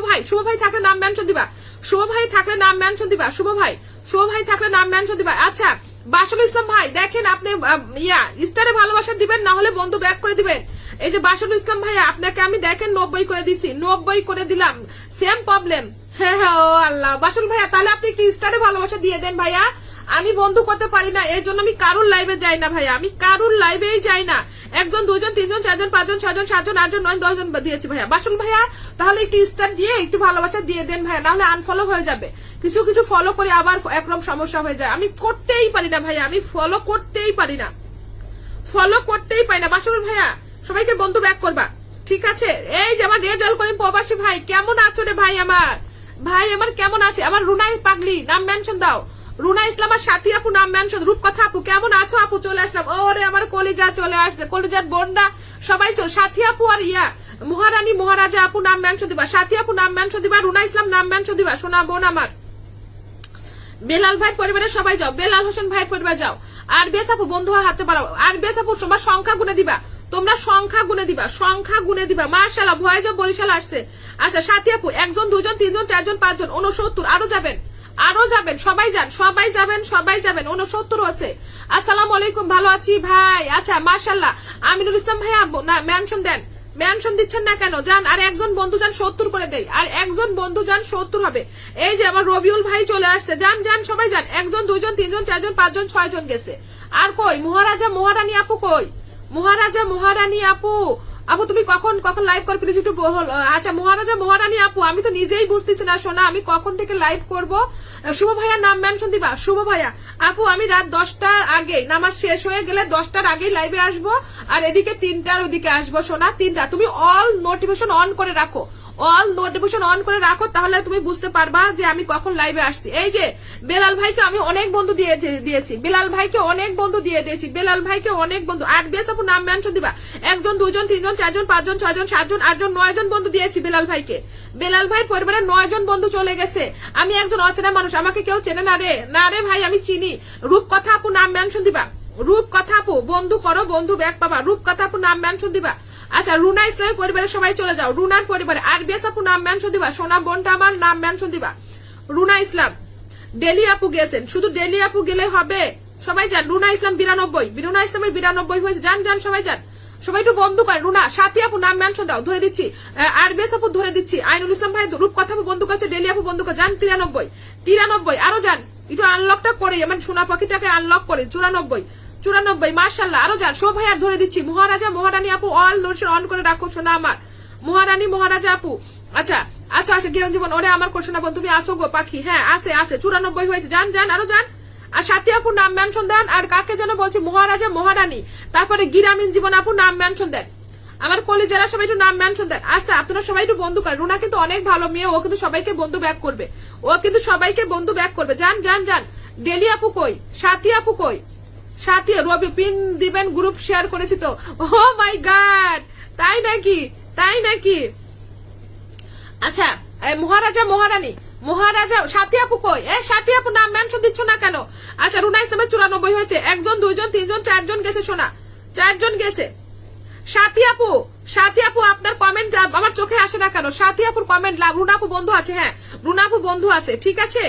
ভাই থাকলে নাম মেনশন দিবা, শুভ ভাই থাকলে নাম মেনশন দিবা, শুভ ভাই থাকলে নাম মেনশন দিবা। আচ্ছা বাসুল ইসলাম ভাই, দেখেন আপনি স্টারে ভালোবাসা দিবেন, না হলে বন্ধু ব্যাক করে দিবেন। এই যে বাসুল ইসলাম ভাইয়া, আপনাকে আমি দেখেন 90 করে দিছি, 90 করে দিলাম, সেম প্রবলেম। হ্যাঁ হ্যাঁ, ও আল্লাহ, বাসুল ভাইয়া তাহলে আপনি একটু স্টারে ভালোবাসা দিয়ে দেন ভাইয়া। আমি বন্ধু করতে পারি না, এই জন্য আমি কারুর লাইভে যাই না ভাইয়া, আমি কারুর লাইভেই যাই না। 1 জন 2 জন 3 জন 4 জন 5 জন 6 জন 7 জন 8 জন 9 10 জন দিয়েছি ভাইয়া। বাসুল ভাইয়া তাহলে একটু স্টার দিয়ে একটু ভালোবাসা দিয়ে দেন ভাইয়া, না হলে আনফলো হয়ে যাবে। কিছু কিছু ফলো করে আবার একরকম সমস্যা হয়ে যায়, আমি করতেই পারি না ভাইয়া, আমি ফলো করতেই পারি না, বাসুল ভাইয়া সবাইকে বন্ধু ব্যাক করবা, ঠিক আছে? এই যে আমার রেজাল্ট করিম প্রবাসী ভাই, কেমন আছো রে ভাই? আমার কেমন আছে? আমার রুনাই পাগলি নাম মেনশন দাও, রুনা ইসলাম আর সাথী আপু নাম মেনশন। রূপকথা আপু কেমন আছো? আপু চলে আসলাম, ওরে আমার কলিজা চলে আসছে, কলিজার বোনরা সবাই চল। সাথী আপু আর মহারানী মহারাজা আপু নাম মেনশন দিবা, সাথী আপু নাম মেনশন দিবা, রুনা ইসলাম নাম মেনশন দিবা, সোনা বোন আমার। বেলাল ভাই পরিবারের সবাই যাও, বেলাল হোসেন ভাইয়ের পরিবার যাও। আর বেস আপু বন্ধু হাতে পারো, আর বেস আপু সবার সংখ্যা গুনে দিবা, তোমরা সংখ্যা গুনে দিবা। মাশাআল্লাহ, ভয় যে বরিশাল আসছে। আচ্ছা সাথী আপু 1 জন 2 জন 3 জন 4 জন 5 জন 69, আরো যাবেন, সবাই যাবেন 69 আছে। আসসালামু আলাইকুম, ভালো আছি ভাই। আচ্ছা মাশাআল্লাহ, আমিনুল ইসলাম ভাইয়া না মেনশন দেন, মেনশন দিচ্ছেন না কেন? যান আর একজন বন্ধু যান 70 করে দেই, আর একজন বন্ধু যান 70 হবে। এই যে আমার রবিউল ভাই চলে আসছে, যান সবাই যান। 1 জন 2 জন 3 জন 4 জন 5 জন 6 জন গেছে। আর কই মহারাজা মহারানী আপু কই? মহারাজা মহারানী আপু তুমি কখন লাইভ করো প্লিজ একটু। আচ্ছা মহারাজা মহারানী আপু, আমি তো নিজেই বুঝতেছি না সোনা, আমি কখন থেকে লাইভ করব। শুভ ভাইয়ার নাম মেনশন দিবা, শুভ ভাইয়া। আপু আমি রাত 10টার আগে, নামাজ শেষ হয়ে গেলে 10টার আগেই লাইভে আসবো, আর এদিকে 3টার ওদিকে আসবো সোনা, 3টা। তুমি অল নোটিফিকেশন অন করে রাখো, তাহলে তুমি বুঝতে পারবা যে আমি কখন লাইভে আসছি। এই যে বেলাল ভাইকে আমি অনেক বন্ধু দিয়েছি, বেলাল ভাইকে অনেক বন্ধু। আর বেস আপু নাম মেনশন দিবা, 1 জন 2 জন 3 জন 4 জন 5 জন 6 জন 7 জন 8 জন 9 জন বন্ধু দিয়েছি বেলাল ভাইকে। বেলাল ভাই পরিবারের 9 জন বন্ধু চলে গেছে। আমি একজন অচেনা মানুষ, আমাকে কেউ চেনে না রে ভাই, আমি চিনি। রূপকথা আপু নাম মেনশন দিবা, রূপকথা আপু বন্ধু করো, বন্ধু ব্যাক পাবা। রূপকথা আপু নাম মেনশন দিবা। আচ্ছা রুনা ইসলামের পরিবারের সবাই চলে যাও, রুনার পরিবারে। আর বেস আপু নাম মেনশন দিবা, সোনা বোনটা আমার নাম মেনশন দিবা। রুনা ইসলাম, ডেলি আপু গেছেন, শুধু ডেলি আপু গেলে হবে, সবাই যান। রুনা ইসলাম 92, রুনা ইসলামের 92 হয়েছে, যান সবাই যান, সবাই একটু বন্ধু করে। রুনা সাথী আপু নাম মেনশন দাও, ধরে দিচ্ছি। আর বেস আপু ধরে দিচ্ছি। আইনুল ইসলাম ভাই রূপকথা আপু বন্ধু করছে, ডেলি আপু বন্ধু করে, যান 93, আরো যান, একটু আনলকটা করে, মানে সোনা পাখিটাকে আনলক করে। 94, মাশাআল্লাহ, আরো যান। শো ভাই আর ধরে দিচ্ছি। মহারাজা মহারানী আপু অল নোটিফিকেশন অন করে রাখো সোনা আমার, মহারানী মহারাজা আপু। আচ্ছা কিরণ জীবন, ওরে আমার কোশোনা বোন, তুমি আছো গো পাখি? হ্যাঁ আছে 94 হয়েছে, যান আরো যান। আর সাথী আপু নাম মেনশন দেন। আর কাকে যেন বলছি, মহারাজা মহারানী, তারপরে গিরামিন জীবন আপু নাম মেনশন দেন। আমার কলিজারা সবাই একটু নাম মেনশন দেন। আচ্ছা আপনারা সবাই একটু বন্ধু করেন। রুনা কিন্তু অনেক ভালো মেয়ে, ও কিন্তু সবাইকে বন্ধু ব্যাক করবে, ও কিন্তু সবাইকে বন্ধু ব্যাক করবে। যান যান যান। ডেলি আপু কই? সাথী আপু কই? সাথী রবি পিন দিবেন, গ্রুপ শেয়ার করেছি তো। ও মাই গড, তাই নাকি? তাই নাকি? আচ্ছা মহারাজা মহারানী, মহারাজা সাথী আপু কই? সাথী আপু নাম মেনশন দিচ্ছ না কেন? আচ্ছা রুনা ইসলামের 94 হয়েছে, 1 জন 2 জন 3 জন 4 জন গেছে সোনা, 4 জন গেছে। সাথী আপু, সাথী আপু আপনার কমেন্ট আমার চোখে আসে না কেন? সাথী আপুর কমেন্ট লাভ। রুনা আপু বন্ধু আছে, হ্যাঁ রুনা আপু বন্ধু আছে, ঠিক আছে।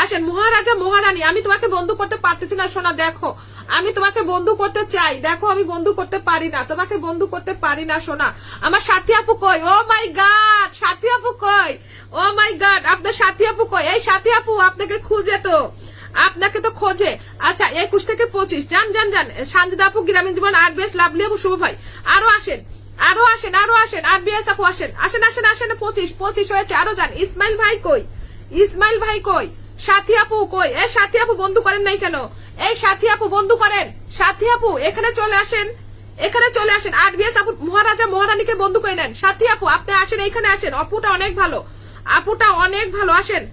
আসেন মহারাজা মহারানী, আমি তোমাকে বন্ধু করতে পারতেছি না সোনা, দেখো আমি তোমাকে বন্ধু করতে চাই, দেখো আমি বন্ধু করতে পারি না, তোমাকে বন্ধু করতে পারি না সোনা। আমার সাথী আপু কই? ও মাই গড, সাথী আপু কই? ও মাই গড, আপনার সাথী আপু কই? এই সাথী আপু আপনাকে খুঁজে তো, আপনাকে তো খোঁজে। আচ্ছা 21 থেকে 25, যান যান যান। সানজিদা আপু, গ্রামীণ জীবন, আরবিএস, লাভলি আপু, শুভ ভাই, আরো আসেন, আরো আসেন, আরো আসেন। আরবিএস আপু আসেন, আসেন আসেন আসেন। 25 হয়েছে, আরো যান। ইসমাইল ভাই কই? ইসমাইল ভাই কই? সাথী আপু কই? সাথী আপু বন্ধু করেন নাই কেন? এই সাথী আপু বন্ধু করেন। সাথী আপু এখানে চলে আসেন, এখানে চলে আসেন। আরবিএস আপু মহারাজা মহারানীকে বন্ধু করে নেন। সাথী আপু আপনি আসেন, এখানে আসেন। আপুটা অনেক ভালো, আপুটা অনেক ভালো, আসেন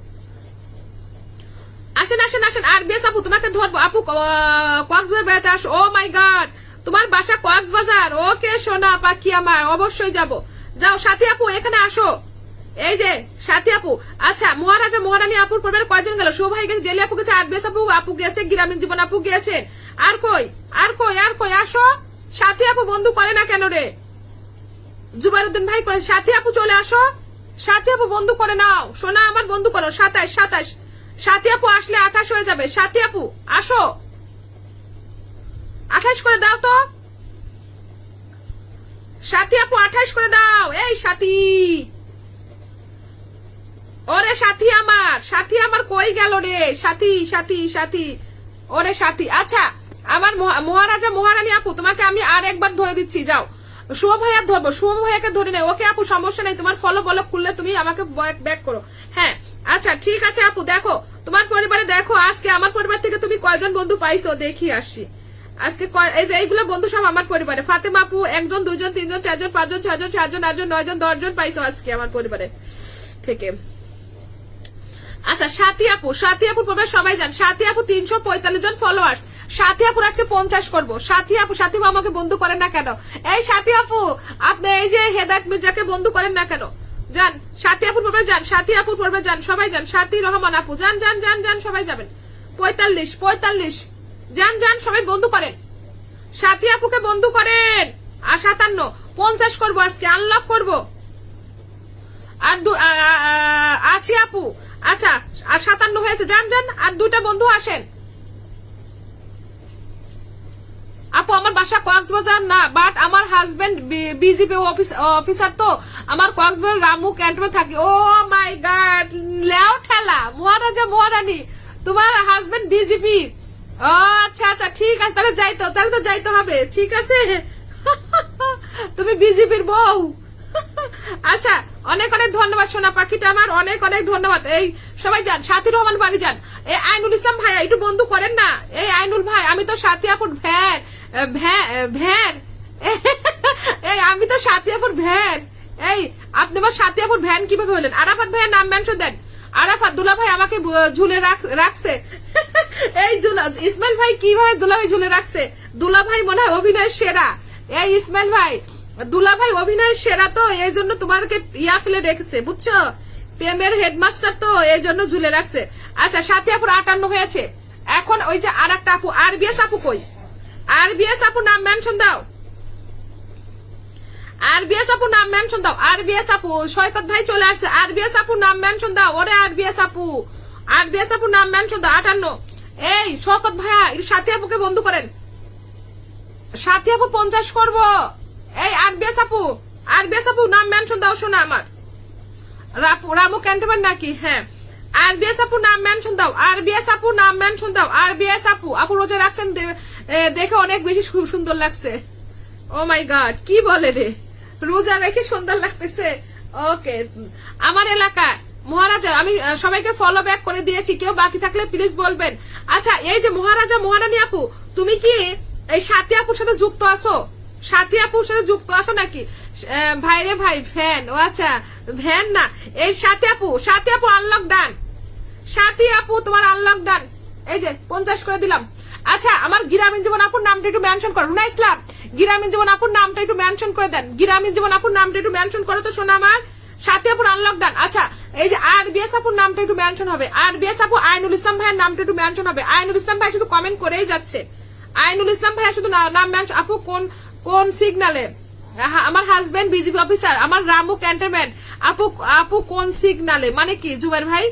আসেন আসেন আসেন। আরবিএস আপু তোমাকে ধরবো। আপু কক্সবাজার বেড়াতে আসো। ও মাই গড, তোমার বাসা কক্সবাজার? ওকে সোনা পাখি আমার, অবশ্যই যাব। যাও সাথী আপু এখানে আসো, এই যে সাথী আপু। আচ্ছা মহারাজা মহারানী আপুর পরিবারে কয়জন গেল? শুভ ভাই গেছে, ডেলি আপু গেছে, আরবিএস আপু আপু গেছে, গ্রামীণ জীবন আপু গেছেন। আর কই? আর কই? আর কই? আসো। সাথী আপু বন্ধু করে না কেন রে? জুবাইরউদ্দিন ভাই করে। সাথী আপু চলে আসো, সাথী আপু বন্ধু করে নাও সোনা আমার, বন্ধু করো। 27 সাথী আপু আসলে 28 হয়ে যাবে। সাথী আপু আসো, 28 করে দাও তো। সাথী আপু 28 করে দাও। এই সাথী, ওরে সাথী আমার, সাথী আমার কই গেল রে? সাথী সাথী সাথী, ওরে সাথী। আচ্ছা আমার মহারাজা মহারানী আপু তোমাকে আমি আর একবার ধরে দিচ্ছি, যাও। শুভ ভাইয়া ধরবো, শুভ ভাইয়াকে ধরে নেই। ওকে আপু সমস্যা নেই, তোমার ফলো বলো খুললে তুমি আমাকে ব্যাক করো। হ্যাঁ আচ্ছা ঠিক আছে আপু। দেখো তোমার পরিবারে, দেখো আজকে আমার পরিবার থেকে তুমি কয়জন বন্ধু পাইছো দেখি আসি আজকে। এই যে এইগুলো বন্ধু সব আমার পরিবারে। ফাতেমা আপু 1 জন 2 জন 3 জন 4 জন 5 জন 6 জন 7 জন 8 জন 9 জন 10 জন পাইছো আজকে আমার পরিবারে থেকে। আচ্ছা সাথী আপু, সাথী আপুর পরিবার সবাই জান। সাথী আপু 345 জন ফলোয়ার্স। সাথী আপুর আজকে 50 করবো। সাথী আপু, সাথী আপু আমাকে বন্ধু করেন না কেন? এই সাথী আপু আপনি এই যে হেদায়েত মির্জাকে বন্ধু করেন না কেন? যান সাথী আপুর পরিবার যান, সাথী আপুর পরিবার যান, সবাই যান। সাথী রহমান আপু যান যান যান যান, সবাই যাবেন। 45 যান যান, সবাই বন্ধু করেন, সাথী আপুকে বন্ধু করেন। আর 57 50 করবো আজকে, আনলক করবো। আর আছি আপু। আচ্ছা আর 57 হয়েছে, যান যান। আর 2টা বন্ধু আসেন। আপু আমার বাসা কক্সবাজার না, বাট আমার হাজবেন্ড বিজিপি অফিসার, তো আমার কক্সবাজার রামু ক্যান্টনে থাকি। ও মাই গড, লেও ঠেলা। মহারাজা মহারানী তোমার হাজবেন্ড ডিজিপি? ও আচ্ছা আচ্ছা ঠিক আছে, তাহলে যাইতো, তাহলে তো যাইতে হবে, ঠিক আছে। তুমি বিজিপির বউ। আচ্ছা অনেক অনেক ধন্যবাদ সোনা পাখিটা আমার, অনেক অনেক ধন্যবাদ। এই সবাই যান, সাথী রহমান বাড়ি যান। এই আইনুল ইসলাম ভাই একটু বন্ধু করেন না। এই আইনুল ভাই, আমি তো সাথী আপুর ভ্যান ভ্যান এই আমি তো সাথী আপুর ভ্যান। এই আপনি আমার সাথী আপুর ভ্যান কিভাবে হলেন? আরাফাত ভাইয়ের নাম মেনশন দেন। আরাফাত, দুলা ভাই আমাকে ঝুলে রাখছে। এই ইসমাইল ভাই কিভাবে দুলা ভাই ঝুলে রাখছে? দুলা ভাই মনে হয় অভিনয়ের সেরা। এই ইসমাইল ভাই, দুলা ভাই অভিনয়ের সেরা, তো এই জন্য তোমাদেরকে ইয়া ফেলে রেখেছে, বুঝছো? প্রেমের হেডমাস্টার, তো এই জন্য ঝুলে রাখছে। আচ্ছা সাথী আপুর 58 হয়েছে। এখন ওই যে আর একটা আপু, আরবিএস আপু কই? আরবিএস আপু নাম মেনশন দাও, আরবিএস আপু নাম মেনশন দাও। আরবিএস আপু, সৈকত ভাই চলে আসছে। আরবিএস আপু নাম মেনশন দাও। ওরে আরবিএস আপু, আরবিএস আপু নাম মেনশন দাও। 58। এই সৈকত ভাইয়া সাথী আপুকে বন্ধু করেন। সাথী আপু 50 করবো। এই আরবিএস আপু, আরবিএস আপু নাম মেনশন দাও শোনা আমার। রামু ক্যান্টনমেন্ট নাকি? হ্যাঁ আরবিএস আপু নাম মেনশন দাও। আরবিএস আপু নাম মেনশন দাও। আরবিএস আপু, আপু রোজা রাখছেন দেখে অনেক বেশি সুন্দর লাগছে। ও মাই গড, কি বলে রে, রোজা রেখে সুন্দর লাগতেছে। ওকে আমার এলাকা মহারাজা, আমি সবাইকে ফলো ব্যাক করে দিয়েছি, কেউ বাকি থাকলে প্লিজ বলবেন। আচ্ছা এই যে মহারাজা মহারানী আপু, তুমি কি এই সাথী আপুর সাথে যুক্ত আছো? সাথী আপুর সাথে যুক্ত আছো নাকি? ভাই রে ভাই ফ্যান, ও আচ্ছা ভ্যান না, এই সাথী আপু আনলক ডান, সাথী আপু তোমার আনলক ডান, এই যে 50 করে দিলাম। আচ্ছা আমার গ্রামীণ জীবন আপুর নামটা একটু মেনশন করো, রুনা ইসলাম গ্রামীণ জীবন আপুর নামটা একটু মেনশন করে দেন, গ্রামীণ জীবন আপুর নামটা একটু মেনশন করো তো শোনা আমার। সাথী আপুর আনলক ডান। আচ্ছা এই যে আরবিএস আপুর নামটা একটু মেনশন হবে, আরবিএস আপু আইনুল ইসলাম ভাইয়ের নামটা একটু মেনশন হবে। আইনুল ইসলাম ভাই শুধু কমেন্ট করেই যাচ্ছে, আইনুল ইসলাম ভাইয়া শুধু নাম মেনশন। আপু কোন কোন সিগনালে? আমার হাজবেন্ড বিজিবি অফিসার, আমার রামু ক্যান্টনমেন্ট। আপু কোন সিগনালে মানে কি জুবাইর ভাই?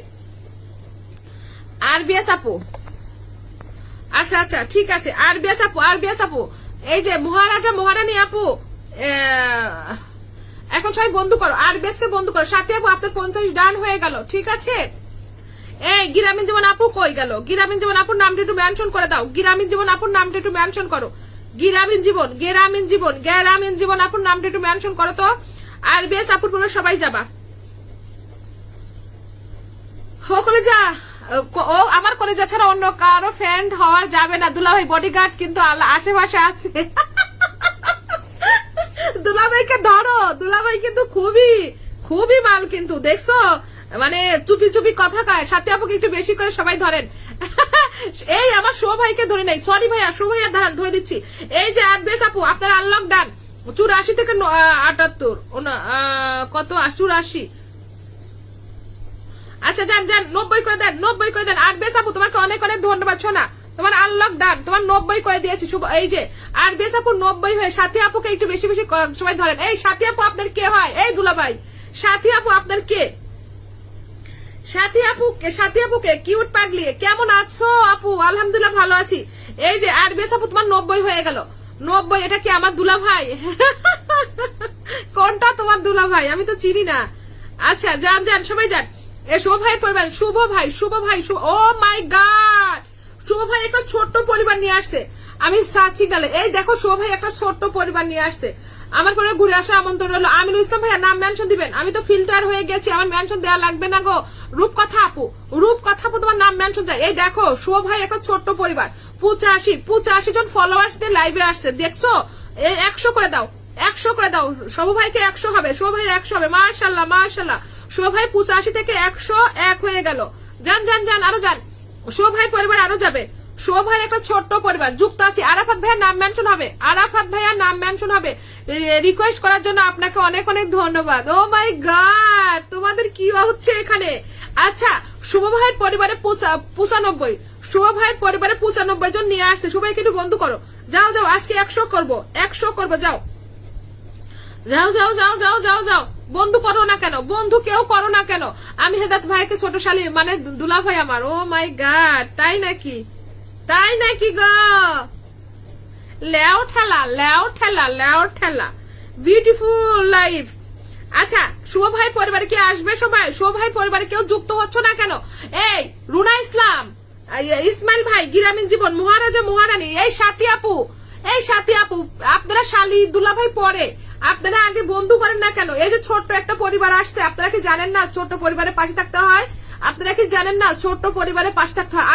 আরবিএস আপু, আচ্ছা আচ্ছা ঠিক আছে, আরবিএস আপু এই যে মহারাজা মহারানী আপু এখন সবাই বন্ধু করো, আরবিএস কে বন্ধু করো। সাথী আপু আপনার 50 ডান হয়ে গেল, ঠিক আছে। এই গ্রামীণ জীবন আপু কই গেল? গ্রামীণ জীবন আপুর নামটা একটু মেনশন করে দাও, গ্রামীণ জীবন আপুর নামটা একটু মেনশন করো, গ্রামীণ জীবন আপুর নামটা একটু মেনশন করো তো। আরবিএস আপুর পরে সবাই যাবা। সকলে যা, ও আমার কলেজা ছাড়া অন্য কারো ফ্রেন্ড হওয়ার যাবে না। দুলাভাই বডিগার্ড কিন্তু আশেপাশে আছে। দুলাভাইকে ধরো, দুলাভাই কিন্তু খুবই মাল কিন্তু, দেখছো মানে চুপি চুপি কথা কয়। সাথে আপুকে একটু বেশি করে সবাই ধরেন। এই আমার শো ভাইকে ধরে নাই, সরি ভাইয়া, শো ভাইয়া দাঁড়ান ধরে দিচ্ছি। এই যে আরবিএস আপু আপনার আনলক ডান, 84 থেকে 78 কত 84। আচ্ছা যান 90 করে দেন, 90 করে দেন। আরবিএস আপু তোমাকে অনেক অনেক ধন্যবাদ শোনা, তোমার আনলক ডান, তোমার 90 করে দিয়েছি। এই যে আরবিএস আপু 90 হয়ে সাথী আপুকে একটু বেশি বেশি সবাই ধরেন। এই সাথী আপু আপনার কে হয়? এই দুলাভাই সাথী আপু আপনার কে? সাথী আপুকে কিউট পাগলি কেমন আছো আপু? আলহামদুলিল্লাহ ভালো আছি। এই যে আরবিএস আপু তোমার 90 হয়ে গেল, 90। এটা কি আমার দুলাভাই? কোনটা তোমার দুলাভাই? আমি তো চিনি না। আচ্ছা যান সবাই যান। শুভ ভাই পরিবার, শুভ ভাই ও মাই গড, শুভ ভাই একটা ছোট্ট পরিবার নিয়ে আসছে। আমি সার্চিং গেলে এই দেখো শুভ ভাই একটা ছোট্ট পরিবার নিয়ে আসছে। আমার পরে ঘুরে আসা আমন্ত্রণ হলো। আমিনুল ইসলাম ভাইয়া নাম মেনশন দিবেন, আমি তো ফিল্টার হয়ে গেছি, আমার মেনশন দেওয়া লাগবে না গো। রূপকথা আপু তোমার নাম মেনশন যায়। এই দেখো শুভ ভাই একটা ছোট্ট পরিবার, 85 জন ফলোয়ার্স দিয়ে লাইভে আসছে, দেখছো? 100 করে দাও, 100 করে দাও। শুভ ভাইকে 100 হবে, শুভ ভাই 100 হবে। মাশাআল্লাহ শুভ ভাই 85 থেকে 101 হয়ে গেল। যান আরো যান, শুভ ভাই পরিবার আরো যাবে। শুভ ভাইয়ের একটা ছোট্ট পরিবার যুক্ত আছে। আরাফাত ভাইয়ের নাম মেনশন হবে, রিকোয়েস্ট করার জন্য আপনাকে অনেক অনেক ধন্যবাদ। ও মাই গড তোমাদের কি হচ্ছে এখানে? আচ্ছা শুভ ভাইয়ের পরিবারে 95, শুভ ভাইয়ের পরিবারে 95 জন নিয়ে আসছে। সবাইকে একটু বন্ধু করো, যাও আজকে 100 করবো, যাও বন্ধু করো না কেন? বন্ধু কেউ করো না কেন? আমি হেদাত ভাইকে ছোট শালী মানে দুলা ভাই আমার। ও মাই গড তাই নাকি গো? লেও ঠেলা বিউটিফুল লাইফ। আচ্ছা শুভ ভাই পরিবারে কি আসবে সবাই? শুভ ভাই পরিবারে কেউ যুক্ত হচ্ছে না কেন? এই রুনা ইসলাম, ইসমাইল ভাই, গ্রামীণ জীবন, মহারাজা মহারানী, এই সাথী আপু আপনারা শালী দুলা ভাই পরে আপনারা আগে বন্ধু করেন না কেন? এই যে ছোট্ট একটা পরিবার আসছে, আপনারা কি জানেন না ছোট্ট পরিবারের পাশে থাকতে হয়? আপনারা কি জানেন না ছোট্ট পরিবারের পাশে থাকতে হয়?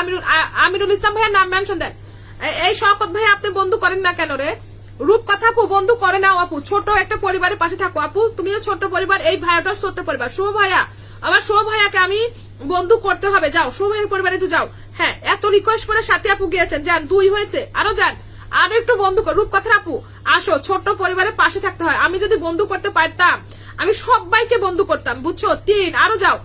আমিরুল ইসলাম ভাইয়ের নাম মেনশন দেন। এই শওকত ভাই আপনি বন্ধু করেন না কেন রে? রূপকথা আপু বন্ধু করে নাও আপু, ছোট একটা পরিবারের পাশে থাকো আপু, তুমিও ছোট্ট পরিবার, এই ভাইয়াটাও ছোট্ট পরিবার। শুভ ভাইয়া, আমার শুভ ভাইয়াকে আমি বন্ধু করতে হবে, যাও শুভ ভাইয়ের পরিবারে একটু যাও। হ্যাঁ এত রিকোয়েস্ট করে সাথী আপু গিয়েছেন, যান 2 হয়েছে, আরো যান, আরো একটু বন্ধু কর। রূপকথা আপু আসো, ছোট্ট পরিবারের পাশে থাকতে হয়। আমি যদি বন্ধু করতে পারতাম আমি সবাইকে বন্ধু করতাম, বুঝছো? 3, আরো যাও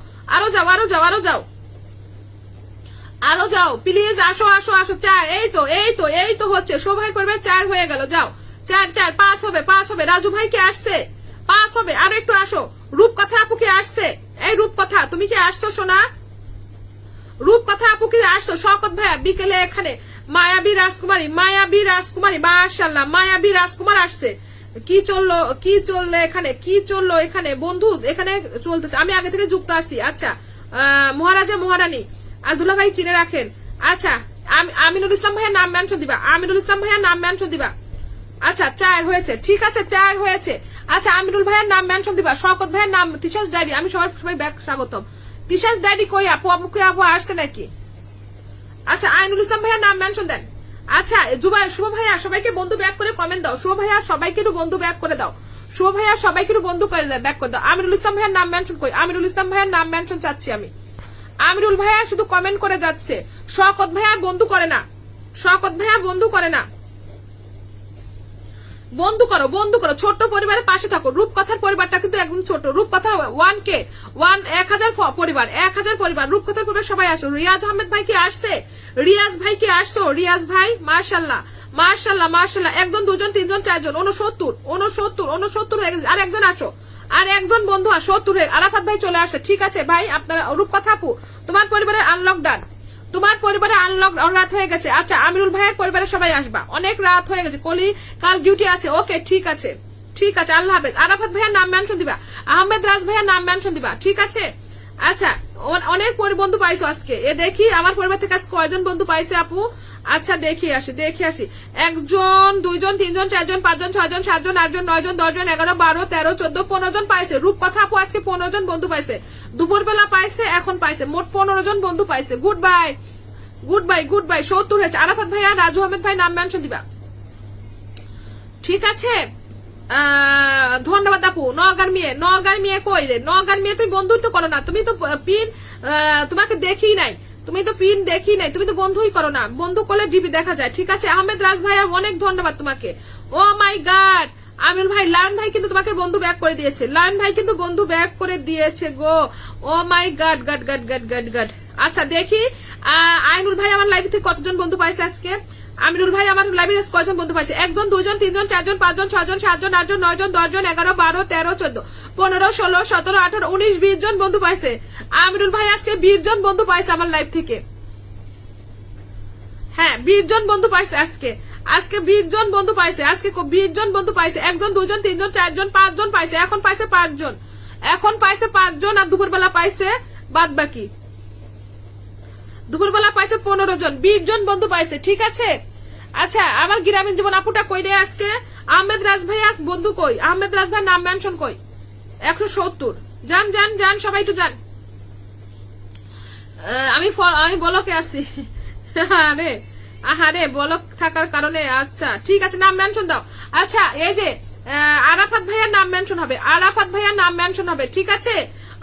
প্লিজ, আসো 4, এই তো হচ্ছে শোভার পরিবার 4 হয়ে গেল, যাও 4 5 হবে। রাজু ভাই কে আসছে? 5 হবে, আরো একটু আসো। রূপকথা আপু কে আসছে? এই রূপকথা তুমি কি আসছো সোনা? রূপকথা আপু কি আসছো? শওকত ভাইয়া বিকেলে এখানে মায়াবী রাজকুমারী, মাশাআল্লাহ মায়াবী রাজকুমার আসছে। কি চললো এখানে বন্ধু? এখানে চলতেছে, আমি আগে থেকে যুক্ত আছি। আচ্ছা মহারাজা মহারানী আর দুলা ভাই চিনে রাখেন। আচ্ছা আমিনুল ইসলাম ভাইয়ের নাম মেনশন দিবা। আচ্ছা 4 হয়েছে, ঠিক আছে 4 হয়েছে। আচ্ছা আমিনুল ভাইয়ের নাম মেনশন দিবা। শওকত ভাইয়ের নাম, তিশাস ডায়েরি, আমি সবাই ব্যাক স্বাগতম। তিশাস ডায়েরি কই আপু কি আপু আসছে নাকি? আচ্ছা আইনুল ইসলাম ভাইয়ের নাম মেনশন দেন। আচ্ছা শুভ ভাইয়া সবাইকে বন্ধু ব্যাক করে কমেন্ট দাও। শুভ ভাইয়া সবাইকে একটু বন্ধু ব্যাক করে দাও। শুভ ভাইয়া সবাইকে একটু বন্ধু করে ব্যাক করে দাও। আমিরুল ইসলাম ভাইয়ার নাম মেনশন কই? আমিরুল ইসলাম ভাইয়ার নাম মেনশন চাচ্ছি আমি। আমিরুল ভাইয়া শুধু কমেন্ট করে যাচ্ছে। শওকত ভাইয়া বন্ধু করে না, শওকত ভাইয়া বন্ধু করে না। বন্ধু করো, বন্ধু করো, ছোট্ট পরিবারের পাশে থাকো। রূপকথার পরিবারটা কিন্তু একদম ছোট। রূপকথার 1000 পরিবার, 1000 পরিবার। রূপকথার পরিবার সবাই আসো। রিয়াজ আহমেদ ভাই কি আসছে? রিয়াজ ভাই কি আসছো? রিয়াজ ভাই মাশাআল্লাহ মাশাআল্লাহ মাশাআল্লাহ। 1 জন 2 জন 3 জন 4 জন 69 হয়ে গেছে। আর একজন আসো, আর একজন বন্ধু 70 হয়ে। আরাফাত ভাই চলে আসছে। ঠিক আছে ভাই, আপনার রূপকথা আপু তোমার পরিবারে আনলক ডান, তোমার পরিবারে আনলক রাত হয়ে গেছে। আচ্ছা আমিরুল ভাইয়ের পরিবারে সবাই আসবা, অনেক রাত হয়ে গেছে। কলি কাল ডিউটি আছে। ওকে ঠিক আছে, ঠিক আছে, আল্লাহ হাফেজ। আরাফাত ভাইয়ের নাম মেনশন দিবা, আহমেদ রাজ ভাইয়ের নাম মেনশন দিবা, ঠিক আছে। আচ্ছা অনেক বন্ধু পাইছো আজকে। এ দেখি আমার পরিবার থেকে আজ কয়জন বন্ধু পাইছে আপু। আচ্ছা দেখি আসি 1 জন 2 জন 3 জন 4 জন 5 জন 6 জন 7 জন 8 জন 9 জন 10 জন 11 12 13 14 15 জন পাইছে। রূপকথা আপু আজকে 15 জন বন্ধু পাইছে। দুপুরবেলা পাইছে, এখন পাইছে, মোট 15 জন বন্ধু পাইছে। Good bye, good bye, good bye. 70 হয়েছে। আরাফাত ভাইয়া রাজু আহমেদ ভাই নাম মেনশন দিবা, ঠিক আছে। ধন্যবাদ আপু। নওগাঁর মেয়ে কই রে? নওগাঁর মেয়ে তুমি বন্ধুই তো করো না। তুমি তো পিন তোমাকে দেখি নাই, তুমি তো পিন দেখি নাই, তুমি তো বন্ধুই করো না। বন্ধু করলে ডিপি দেখা যায়, ঠিক আছে। আহমেদ রাজ ভাইয়া অনেক ধন্যবাদ তোমাকে। ও মাই গড। আমিরুল ভাই, লায়ন ভাই কিন্তু তোমাকে বন্ধু ব্যাক করে দিয়েছে। লায়ন ভাই কিন্তু বন্ধু ব্যাক করে দিয়েছে গো। Oh my God God God God God God. আচ্ছা দেখি আইনুল ভাই আমার লাইভ থেকে কতজন বন্ধু পাইছে আজকে। আমিরুল ভাই আমার লাইভে কয়জন বন্ধু পাইছে? 1 জন 2 জন 3 জন 4 জন 5 জন 6 জন 7 জন 8 জন 9 জন 10 জন 11 12 13 14 15 16 17 18 19 20 জন বন্ধু পাইছে। আমিরুল ভাই আজকে 20 জন বন্ধু পাইছে আমার লাইভ থেকে। হ্যাঁ 20 জন বন্ধু পাইছে আজকে। আজকে 20 জন বন্ধু পাইছে। আজকে 20 জন বন্ধু পাইছে। 1 জন 2 জন 3 জন 4 জন 5 জন পাইছে। এখন পাইছে 5 জন, এখন পাইছে 5 জন। আর দুপুরবেলা পাইছে বাদ বাকি। দুপুরবেলা পাইছে 15 জন। 20 জন বন্ধু পাইছে, ঠিক আছে। আচ্ছা আমার গ্রামীণ জীবন আপুটা কই রে আজকে? আহমেদ রাজ ভাইয়া বন্ধু কই? আহমেদ রাজ ভাই নাম মেনশন কই? 170। যান যান যান সবাই একটু যান। আমি বলকে আছি। আরে আহারে বলক থাকার কারণে। আচ্ছা ঠিক আছে, নাম মেনশন দাও। আচ্ছা এই যে আরাফাত ভাইয়ার নাম মেনশন হবে, আরাফাত ভাইয়ার নাম মেনশন হবে, ঠিক আছে।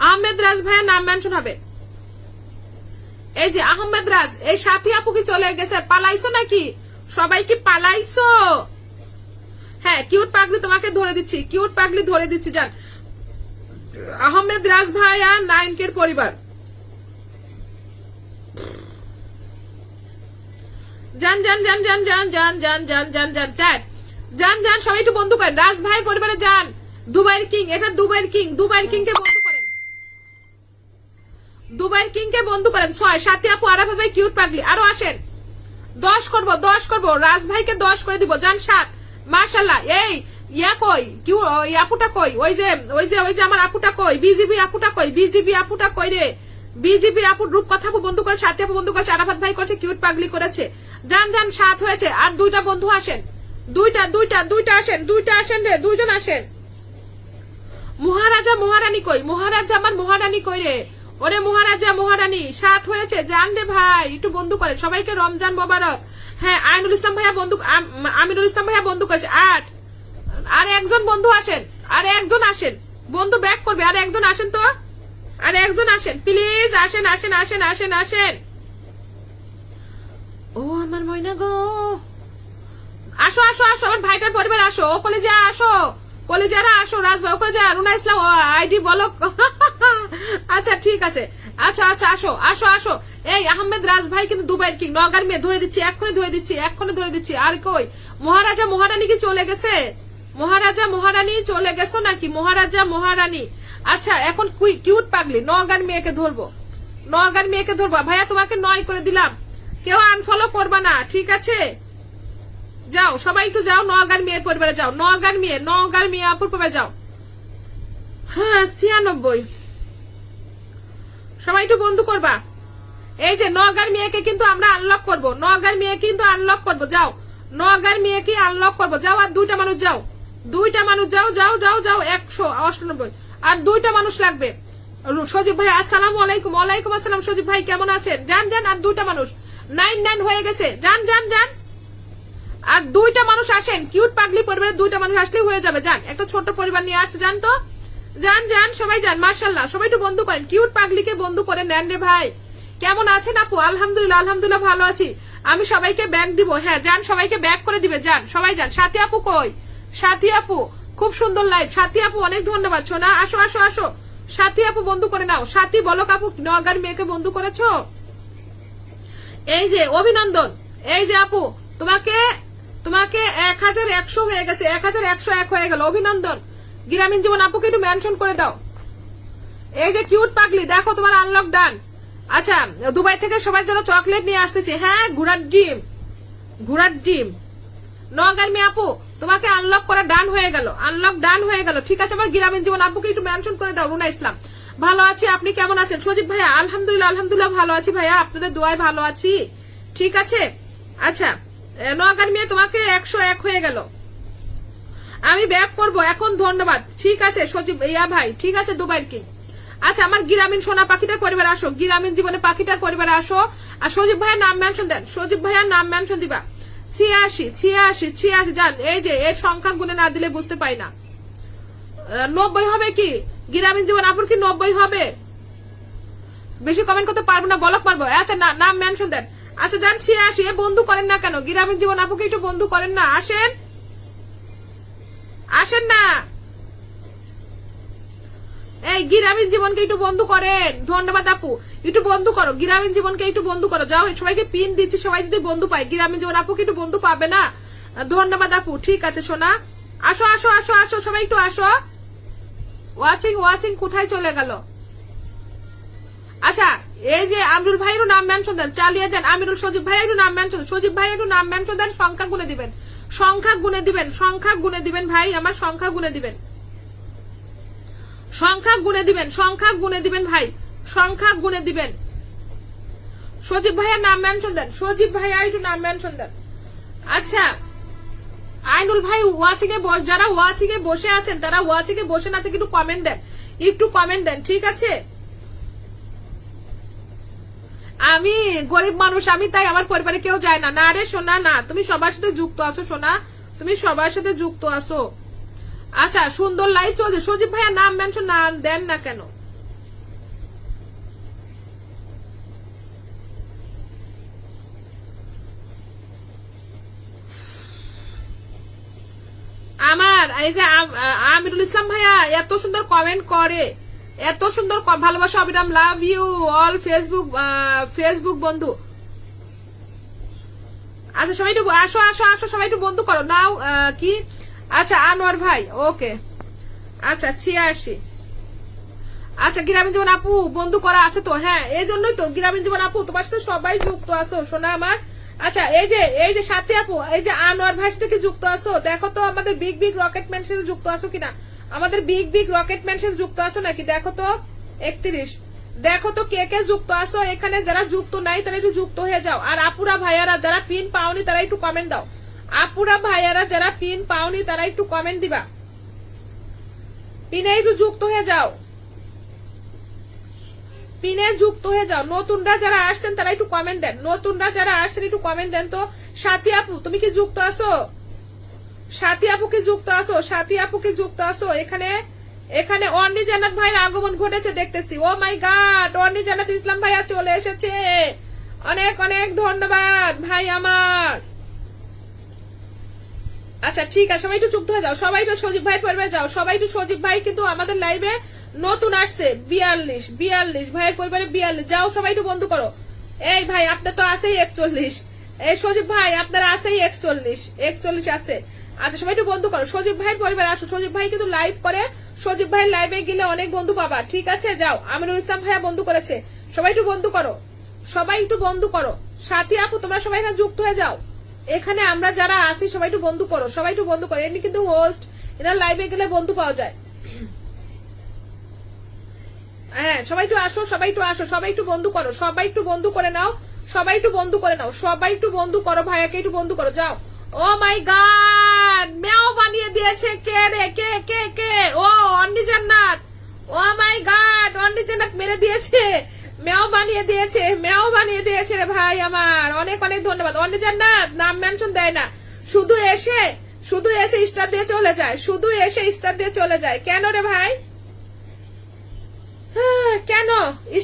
আহমেদ রাজ ভাইয়ার নাম মেনশন হবে। এই যে আহমেদ রাজ, এই সাথী আপু কি চলে গেছে? পালাইছো নাকি? সবাই কি পালাইছো? হ্যাঁ কিউট পাগলি তোমাকে ধরে দিচ্ছি, কিউট পাগলি ধরে দিচ্ছি। যান আহমেদ রাজ ভাইয়া 9K পরিবার। যান যান যান যান যান যান যান যান যান যান যান যান যান সবাই একটু বন্ধু করেন। রাজ ভাই পরিবারে যান। দুবাইয়ের কিং, এটা দুবাইয়ের কিং। দুবাইয়ের কিং কে বন্ধু করেন, দুবাইয়ের কিং কে বন্ধু করেন। 6 সাথী আপু আরাফাত ভাই কিউট পাগলি। আরো আসেন, 10 করবো 10 করবো। রাজ ভাইকে 10 করে দিব। যান 7। মাশাআল্লাহ। এই ইয়া কই? কিউ আপুটা কই? ওই যে আমার আপুটা কই? বিজিবি আপুটা কই? বিজিবি আপুটা কই রে? বিজিবি আপু রূপকথা আপু বন্ধু করে, সাথী আপু বন্ধু করেছে, আরাফাত ভাই করেছে, কিউট পাগলি করেছে। যান যান 7 হয়েছে। আর 2টা বন্ধু আসেন, 2টা আসেন, 2টা আসেন রে, 2 জন আসেন। মহারাজা মহারানী কই? মহারাজা আমার মহারানী কই রে? ওরে মহারাজা মহারানী 7 হয়েছে। যান রে ভাই একটু বন্ধু করেন। সবাইকে রমজান মোবারক। হ্যাঁ আইনুল ইসলাম ভাইয়া বন্ধু, আমিনুল ইসলাম ভাইয়া বন্ধু করেছে 8। আর একজন বন্ধু আসেন, আর একজন আসেন, বন্ধু ব্যাক করবে। আর একজন আসেন তো, আর একজন আসেন প্লিজ। আসেন আসেন আসেন আসেন আসেন। ও আমার ময়না গো, আসো আসো আসো আমার ভাইটার পরিবার আসো। ও কলেজে আসো, কলেজারা আসো। রাজ ভাই কলেজে। রুনা ইসলাম আইডি বলো। আচ্ছা ঠিক আছে। আচ্ছা আচ্ছা আসো আসো আসো। এই আহমেদ রাজ ভাই কিন্তু দুবাইয়ের কিং। নওগাঁর মেয়ে ধরে দিচ্ছি, এক্ষুনি ধরে দিচ্ছি, এক্ষুনি ধরে দিচ্ছি। আর কই মহারাজা মহারানী কি চলে গেছে? মহারাজা মহারানী চলে গেছো নাকি? মহারাজা মহারানী। আচ্ছা এখন কিউট পাগলি নওগাঁর মেয়েকে ধরবো, নওগাঁর মেয়েকে ধরবো। ভাইয়া তোমাকে 9 করে দিলাম, কেউ আনফলো করবা না, ঠিক আছে। যাও সবাই একটু যাও, নওগাঁর মেয়ের পরিবারে যাও। নওগাঁর মেয়ে আপুর পরিবারে যাও। হ্যাঁ 96। সবাই একটু বন্ধু করবা। এই যে নওগাঁর মেয়েকে কিন্তু আমরা আনলক করব, নওগাঁর মেয়ে কিন্তু আনলক করব। যাও নওগাঁর মেয়েকে আনলক করব। যাও আর 2টা মানুষ যাও, 2টা মানুষ যাও যাও যাও যাও। 198 আর 2টা মানুষ লাগবে। সজীব ভাই আসসালামু আলাইকুম। ওয়ালাইকুম আসসালাম। সজীব ভাই কেমন আছেন? যান যান আর 2টা মানুষ। 99 হয়ে গেছে। যান যান যান আর 2টা মানুষ আসেন, কিউট পাগলি পরিবারের 2টা মানুষ আসলেই হয়ে যাবে। যান, একটা ছোট পরিবার নিয়ে আসছে, যান তো, যান যান সবাই যান। মার্শাল্লাহ, সবাই একটু বন্ধু করেন, কিউট পাগলিকে বন্ধু করে নেন রে ভাই। কেমন আছেন আপু? আলহামদুলিল্লাহ, আলহামদুলিল্লাহ ভালো আছি। আমি সবাইকে ব্যাগ দিব, হ্যাঁ যান, সবাইকে ব্যাগ করে দিবে, যান সবাই যান। সাথী আপু কই? সাথী আপু খুব সুন্দর লাইভ। সাথী আপু অনেক ধন্যবাদ সোনা, আসো আসো আসো। সাথী আপু বন্ধু করে নাও। সাথী বলো আপু, নগার মেয়েকে বন্ধু করেছো? এই যে অভিনন্দন, এই যে আপু তোমাকে তোমাকে 1100 হয়ে গেছে, 1101 হয়ে গেল। অভিনন্দন। গ্রামীণ জীবন আপুকে একটু মেনশন করে দাও। এই যে কিউট পাগলি, দেখো তোমার আনলক ডান। আচ্ছা, দুবাই থেকে সবার জন্য চকলেট নিয়ে আসতেছি। হ্যাঁ, ঘোড়ার ডিম, ঘোড়ার ডিম। নগার মেয়ে আপু তোমাকে আনলক করা ডান হয়ে গেল, আনলক ডান হয়ে গেল। ঠিক আছে, আমার গ্রামীণ জীবন আপুকে একটু মেনশন করে দাও। রুনা ইসলাম ভালো আছি, আপনি কেমন আছেন? সজীব ভাইয়া আলহামদুলিল্লাহ, আলহামদুলিল্লাহ ভালো আছি ভাইয়া, আপনাদের দোয়ায় ভালো আছি। ঠিক আছে, আচ্ছা নগার মেয়ে তোমাকে 101 হয়ে গেল। আমি ব্যাক করব এখন, ধন্যবাদ। ঠিক আছে সজীব ইয়া ভাই, ঠিক আছে দুবাইয়ের কি। আচ্ছা, আমার গ্রামীণ সোনা পাখিটার পরিবার আসো, গ্রামীণ জীবনে পাখিটার পরিবার আসো। আর সজীব ভাইয়ের নাম মেনশন দেন, সজীব ভাইয়ার নাম মেনশন দিবা। 86 যান। এই যে এর সংখ্যা গুণে না দিলে বুঝতে পাই না। 90 হবে কি? গ্রামীণ জীবন আপুর কি 90 হবে? বেশি কমেন্ট করতে পারবো না, বলক পারবো। আচ্ছা না, নাম মেনশন দেন। আচ্ছা যান 86। বন্ধু করেন না কেন? গ্রামীণ জীবন আপুকে একটু বন্ধু করেন না, আসেন আসেন না। এই গ্রামীণ জীবনকে একটু বন্ধু করেন। ধন্যবাদ আপু, একটু বন্ধু করো, গ্রামীণ জীবনকে একটু বন্ধু করো। যাও, সবাইকে পিন দিচ্ছি, সবাই যদি বন্ধু পায়। গ্রামীণ জীবন আপুকে একটু বন্ধু পাবে না? ধন্যবাদ আপু। ঠিক আছে সোনা, আসো আসো আসো আসো, সবাই একটু আসো। ওয়াচিং ওয়াচিং কোথায় চলে গেল? আচ্ছা, এই যে আমিরুল ভাইয়েরও নাম মেনশন দেন, চালিয়ে যান। আমিরুল, সজীব ভাই একটু নাম মেনশন দেন, সজীব ভাই একটু নাম মেনশন দেন। সংখ্যা গুনে দিবেন, সংখ্যা গুনে দিবেন, সংখ্যা গুনে দিবেন ভাই আমার, সংখ্যা গুনে দিবেন, সংখ্যা গুনে দিবেন, সংখ্যা গুনে দিবেন ভাই, সংখ্যা গুনে দিবেন। সজীব ভাইয়ের নাম মেনশন দেন, সজীব ভাই একটু নাম মেনশন দেন। আচ্ছা আইনুল ভাই ওয়াচিং এ, যারা ওয়াচিং এ বসে আছেন তারা ওয়াচিং এ বসে না থেকে একটু কমেন্ট দেন, একটু কমেন্ট দেন। ঠিক আছে, আমি গরিব মানুষ, আমি তাই আমার পরিবারে কেউ যায় না। না রে সোনা, না, তুমি সবার সাথে যুক্ত আছো সোনা, তুমি সবার সাথে যুক্ত আছো। আচ্ছা, সুন্দর লাইভ চলছে। সজীব ভাইয়া নাম মেনশন না দেন না কেন? আমার এই যে আমিরুল ইসলাম ভাইয়া এত সুন্দর কমেন্ট করে, এত সুন্দর ভালোবাসা, অবিরাম লাভ ইউ অল ফেসবুক বন্ধু। আচ্ছা সবাই একটু আসো আসো আসো, সবাই একটু বন্ধু করো নাও। কি আচ্ছা আনোয়ার ভাই, ওকে। আচ্ছা 86। আচ্ছা গ্রামীণ জীবন আপু বন্ধু করা আছে তো? হ্যাঁ, এই জন্যই তো গ্রামীণ জীবন আপু তোমার সাথে সবাই যুক্ত আছো সোনা আমার। আচ্ছা এই যে সাথী আপু, এই যে আনোয়ার ভাই সাথে কি যুক্ত আছো? দেখো তো আমাদের বিগ বিগ রকেট ম্যান সাথে যুক্ত আছো কিনা, আমাদের বিগ বিগ রকেট ম্যান সাথে যুক্ত আছো নাকি? দেখো তো 31, দেখো তো কে কে যুক্ত আছো এখানে। যারা যুক্ত নাই তারা একটু যুক্ত হয়ে যাও। আর আপুরা ভাইয়ারা যারা পিন পাওনি তারা একটু কমেন্ট দাও। আপুরা ভাইয়ারা যারা পিন পাওনি তারা একটু কমেন্ট দিবা, পিনে একটু যুক্ত হয়ে যাও, পিনে যুক্ত হয়ে যাও। নতুনরা যারা আসছেন তারা একটু কমেন্ট দেন, নতুনরা যারা আসছেন একটু কমেন্ট দেন তো। সাথী আপু তুমি কি যুক্ত আছো? সাথী আপু কি যুক্ত আছো? সাথী আপু কি যুক্ত আছো এখানে? এখানে অর্নি জান্নাত ভাইয়ের আগমন ঘটেছে দেখতেছি। ও মাই গড, অর্নি জান্নাত ইসলাম ভাইয়া চলে এসেছে। অনেক অনেক ধন্যবাদ ভাই আমার। আচ্ছা ঠিক আছে, সবাই একটু যুক্ত হয়ে যাও, সবাই একটু সজীব ভাই পরিবারে যাও, সবাই একটু সজীব ভাই কিন্তু আমাদের লাইভে নতুন আসছে। 42 ভাইয়ের পরিবারে 42, যাও সবাই একটু বন্ধু করো। এই ভাই আপনার তো আছেই 41, এই সজীব ভাই আপনারা আছেই 41 আছে। আচ্ছা সবাই একটু বন্ধু করো, সজীব ভাইয়ের পরিবারে আসো। সজীব ভাই কিন্তু লাইভ করে, সজীব ভাইয়ের লাইভে গেলে অনেক বন্ধু পাবা। ঠিক আছে যাও, আমিরুল ইসলাম ভাইয়া বন্ধু করেছে, সবাই একটু বন্ধু করো, সবাই একটু বন্ধু করো। সাথী আপু তোমরা সবাই এখানে যুক্ত হয়ে যাও, এখানে আমরা যারা আছি সবাই একটু বন্ধু করো, সবাই একটু বন্ধু করো। এমনি কিন্তু হোস্ট, এরা লাইভে গেলে বন্ধু পাওয়া যায়। হ্যাঁ সবাই একটু আসো, সবাই একটু আসো, সবাই একটু বন্ধু করো, সবাই একটু বন্ধু করে নাও, সবাই একটু বন্ধু করে নাও, সবাই একটু বন্ধু করো, ভাইয়াকে একটু বন্ধু করো যাও। ও মাই গড, মেও বানিয়ে দিয়েছে। কে রে, কে কে কে? ও অর্নি জান্নাত, ও মাই গড, অর্নি জান্নাত মেরে দিয়েছে, মেও বানিয়ে দিয়েছে, মেও বানিয়ে দিয়েছে রে ভাই আমার। অনেক অনেক ধন্যবাদ। অর্নি জান্নাত নাম মেনশন দেয় না, শুধু এসে স্টার দিয়ে চলে যায়, শুধু এসে স্টার দিয়ে চলে যায়। কেন রে ভাই, কেন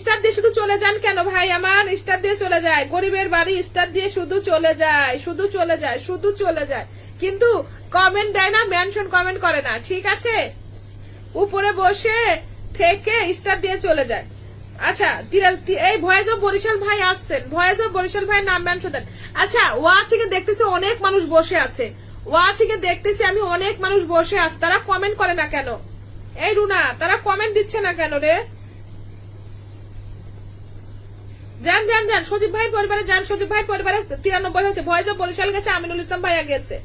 স্টার দিয়ে শুধু চলে যান কেন ভাই? আমার স্টার দিয়ে চলে যায়, গরিবের বাড়ি স্টার দিয়ে শুধু চলে যায়, শুধু চলে যায়, শুধু চলে যায়, কিন্তু কমেন্ট দেয় না, মেনশন কমেন্ট করে না। ঠিক আছে, উপরে বসে থেকে স্টার দিয়ে চলে যায়। আচ্ছা, এই ভয়েস অফ বরিশাল ভাই আসছেন, ভয়েস অফ বরিশাল ভাই নাম মেনশন দেন। আচ্ছা, ওয়াচিকে দেখতেছি অনেক মানুষ বসে আছে, ওয়াচিকে দেখতেছি আমি অনেক মানুষ বসে আছে, তারা কমেন্ট করে না কেন? এই রুনা, তারা কমেন্ট দিচ্ছে না কেন রে? যান যান যান, সজীব ভাই পরিবারে যান, সজীব ভাই পরিবারে 93 হয়েছে। ভয়েস অফ বরিশাল গেছে, আমিনুল ইসলাম ভাইয়া গেছে।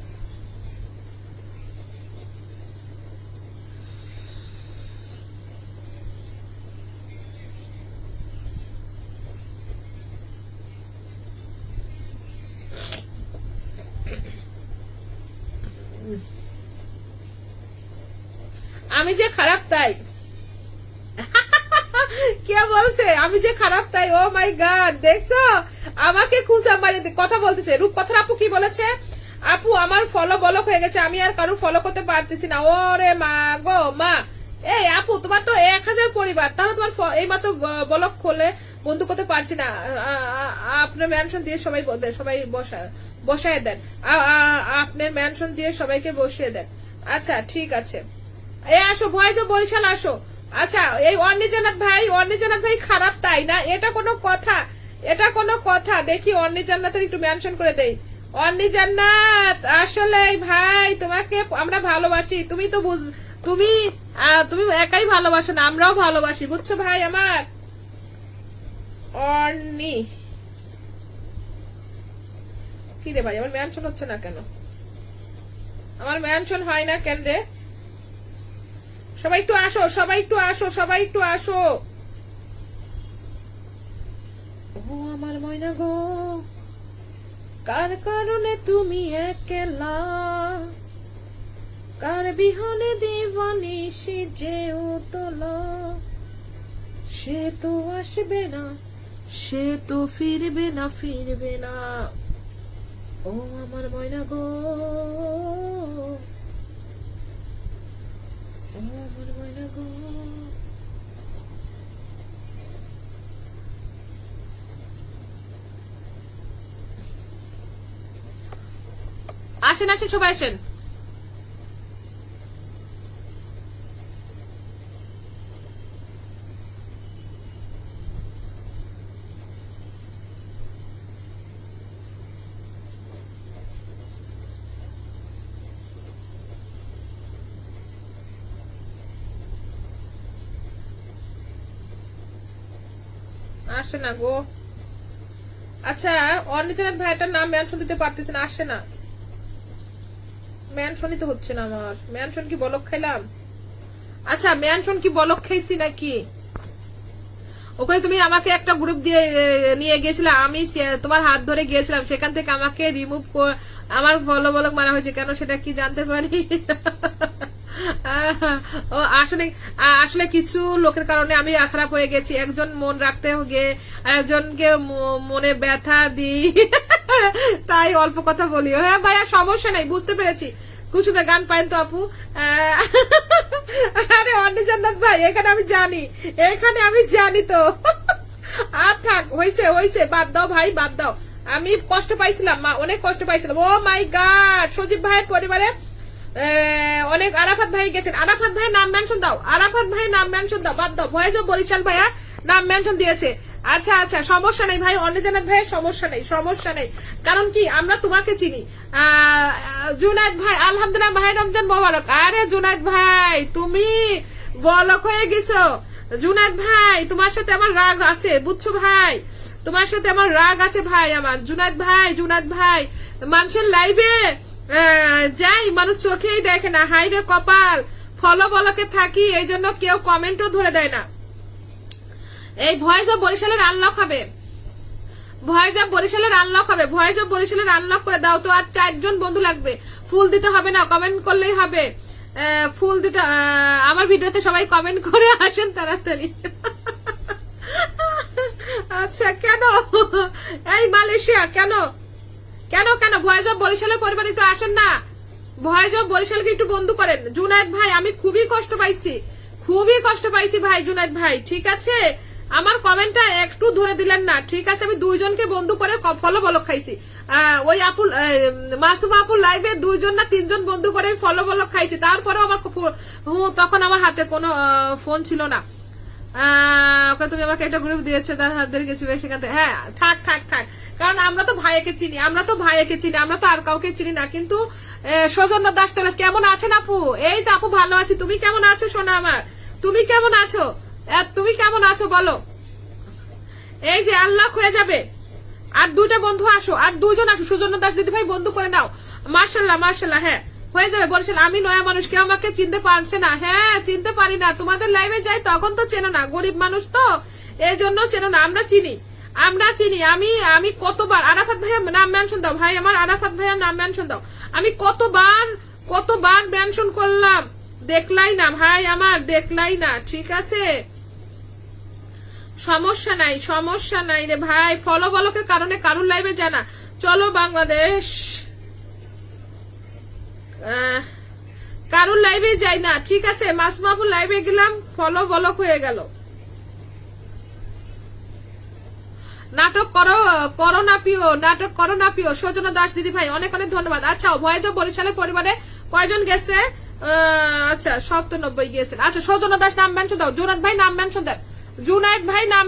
আমি যে খারাপ তাই কে বলছে আমি যে খারাপ তাই? ও মাই গড, দেখছো আমাকে খুঁজা মারি কথা বলতেছে। রূপকথার আপু কি বলেছে? আপু আমার ফলো ব্লক হয়ে গেছে, আমি আর কারো ফলো করতে পারতেছি না। ওরে মা গো মা, এই আপু তোমার তো 1000 পরিবার, তাহলে তোমার এই মাত্র ব্লক খুলে বন্ধু করতে পারছি না। আপনার মেনশন দিয়ে সবাই বসায় দেন, আপনার মেনশন দিয়ে সবাইকে বসিয়ে দেন। আচ্ছা ঠিক আছে, এই আসো ভয়েস অফ বরিশাল আসো। আচ্ছা, এই অর্ণিজানাত ভাই খারাপ তাই না? এটা কোনো কথা? এটা কোনো কথা? দেখি অর্ণিজান্নাতের একটু মেনশন করে দেই। অর্ণিজান্নাত, আসলে ভাই তোমাকে আমরা ভালোবাসি, তুমি তো তুমি তুমি একাই ভালোবাসো না, আমরাও ভালোবাসি, বুঝছো ভাই আমার? অর্ণি কি রে ভাই, আমার মেনশন হচ্ছে না কেন? আমার মেনশন হয় না কেন রে? সবাই একটু আসো, সবাই একটু আসো, সবাই একটু আসো। ও আমার ময়না গো, কার কারণে তুমি একলা, কার বিহনে দিবানিশি যে উতলা, সে তো আসবে না, সে তো ফিরবে না, ফিরবে না। ও আমার ময়না গো, ও আমার ময়না গো। আসেন আসেন, সবাই আসেন। আসে না গো। আচ্ছা, অর্ণিজানাত ভাইটার নাম মেনশন দিতে পারতেছে না, আসে না, মেনশনই তো হচ্ছে না আমার। মেনশন কি বলক খাইলাম? আচ্ছা, মেনশন কি বলক খাইছি নাকি? ওখানে তুমি আমাকে একটা গ্রুপ দিয়ে নিয়ে গেছিলা, আমি তোমার হাত ধরে গিয়েছিলাম, সেখান থেকে আমাকে রিমুভ আমার ফলো বলক মারা হয়েছে কেন, সেটা কি জানতে পারি? ও আসলে আসলে কিছু লোকের কারণে আমি খারাপ হয়ে গেছি, একজন মন রাখতে গিয়ে আরেকজনকে মনে ব্যথা দিই, তাই অল্প কথা বলি। হ্যাঁ ভাইয়া, সমস্যা নাই, বুঝতে পেরেছি। খুব সুন্দর গান পাইন তো আপু। আরে অর্ণিজান্নাত ভাই, এখানে আমি জানি তো। আর থাক, হইছে হইছে, বাদ দাও ভাই, বাদ দাও। আমি কষ্ট পাইছিলাম, মা অনেক কষ্ট পাইছিলাম। ও মাই গড, সজীব ভাইয়ের পরিবারে অনেক আরাফাত ভাই গেছেন। আরাফাত ভাই নাম মেনশন দাও, আরাফাত ভাই নাম মেনশন দাও, বাদ দাও। ভয়েস অফ বরিশাল ভাইয়া নাম মেনশন দিয়েছে। আচ্ছা আচ্ছা, সমস্যা নেই ভাই, অর্ণিজানাত ভাই সমস্যা নেই, সমস্যা নেই। কারণ কি, আমরা তোমাকে চিনি। জুনায়েদ ভাই, আলহামদুলিল্লাহ ভাই, রমজান মোবারক। আরে জুনায়েদ ভাই, তুমি বলক হয়ে গেছো। জুনায়েদ ভাই, তোমার সাথে আমার রাগ আছে, বুঝছো ভাই? তোমার সাথে আমার রাগ আছে ভাই আমার। জুনায়েদ ভাই, মানুষের লাইভে যাই, মানুষ চোখেই দেখে না। হাই রে কপাল, ফলো বলকে থাকি, এই জন্য কেউ কমেন্টও ধরে দেয় না। এই ভয়েস অফ বরিশালের আনলক হবে, ভয়েস অফ বরিশালের আনলক হবে, ভয়েস অফ বরিশালের আনলক করে দাও তো। আর 4 জন বন্ধু লাগবে, ফুল দিতে হবে না, কমেন্ট করলেই হবে। ফুল দিতে, আমার ভিডিওতে সবাই কমেন্ট করে আসেন তাড়াতাড়ি। আচ্ছা, কেন এই মালয়েশিয়া, কেন কেন কেন ভয়েস অফ বরিশালের পরিবার একটু আসেন না, ভয়েস অফ বরিশালকে একটু বন্ধ করেন। জুনায়েদ ভাই আমি খুবই কষ্ট পাইছি ভাই জুনায়েদ ভাই, ঠিক আছে আমার কমেন্টটা একটু ধরে দিলেন না, ঠিক আছে আমি দুইজনকে বন্ধু করে ফলো বলক খাইছি, ওই আপু মাসুমা আপুর লাইভে দুইজন না তিনজন বন্ধু করে ফলো বলক খাইছি, তারপরেও আমার তখন আমার হাতে কোনো ফোন ছিল না। তুমি আমাকে একটা গ্রুপ দিয়েছে, তার হাত ধরে গেছি সেখান থেকে। হ্যাঁ থাক, কারণ আমরা তো ভাইকে চিনি, আমরা তো আর কাউকে চিনি না। কিন্তু সৌজন্য দাস চলে, কেমন আছেন আপু? এই তো আপু ভালো আছি, তুমি কেমন আছো সোনা আমার? তুমি কেমন আছো বলো? এই যে আল্লাহ হয়ে যাবে, আর দুইটা বন্ধু আসো, আর দুইজন আসো, সৌজন্য দাস দিদি ভাই বন্ধু করে নাও। মার্শাল্লাহ হ্যাঁ হয়ে যাবে। বলছেন আমি নয়া মানুষ, কেউ আমাকে চিনতে পারছে না। হ্যাঁ চিনতে পারি না, তোমাদের লাইভে যাই তখন তো চেনো না, গরিব মানুষ তো এই জন্য চেনো না, আমরা চিনি। আমি কতবার আরাফাত ভাইয়ার নাম মেনশন দাও ভাই, আমার আরাফাত ভাইয়ার নাম মেনশন দাও। আমি কতবার মেনশন করলাম, দেখলাই না ভাই আমার, দেখলাই না, ঠিক আছে সমস্যা নাই রে ভাই। ফলো বলকের কারণে কারুর লাইভে জানা। চলো বাংলাদেশ, কারুর লাইভে যাই না, ঠিক আছে মাসুমাপুর লাইভে গেলাম, ফলো বলক হয়ে গেল। নাটক করো না পিও সৌজন্য দাস দিদি ভাই অনেক ধন্যবাদ। আচ্ছা ভয়েস অফ বরিশালের পরিবারে কয়জন গেছে? আচ্ছা 97 গিয়েছেন। আচ্ছা সৌজন্য দাস নাম মেনশন দাও, জুনায়েদ ভাই নাম মেনশন দেন, জুনায়েদ ভাই নাম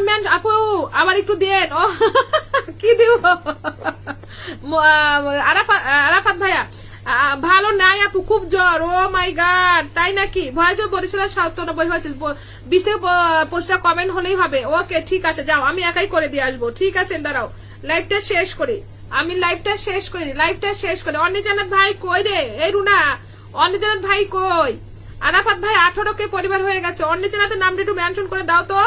মেনশন আপু আবার একটু দেন। ও কি দিব আরাফাত ভাইয়া ভালো নাই আপু, খুব জ্বর। ও মাই গড, তাই নাকি? ভয়েস অফ বরিশালের 97 হয়েছিল, 20 থেকে 25টা কমেন্ট হলেই হবে। ওকে ঠিক আছে যাও, আমি একাই করে দিয়ে আসবো, ঠিক আছে দাঁড়াও লাইভটা শেষ করি, আমি লাইভটা শেষ করি। অন্যজানাত ভাই কই রে? এই রুনা অন্যজানাত ভাই কই? আরাফাত ভাই 18 পরিবার হয়ে গেছে, অন্যজানাতের নামটা একটু মেনশন করে দাও তো।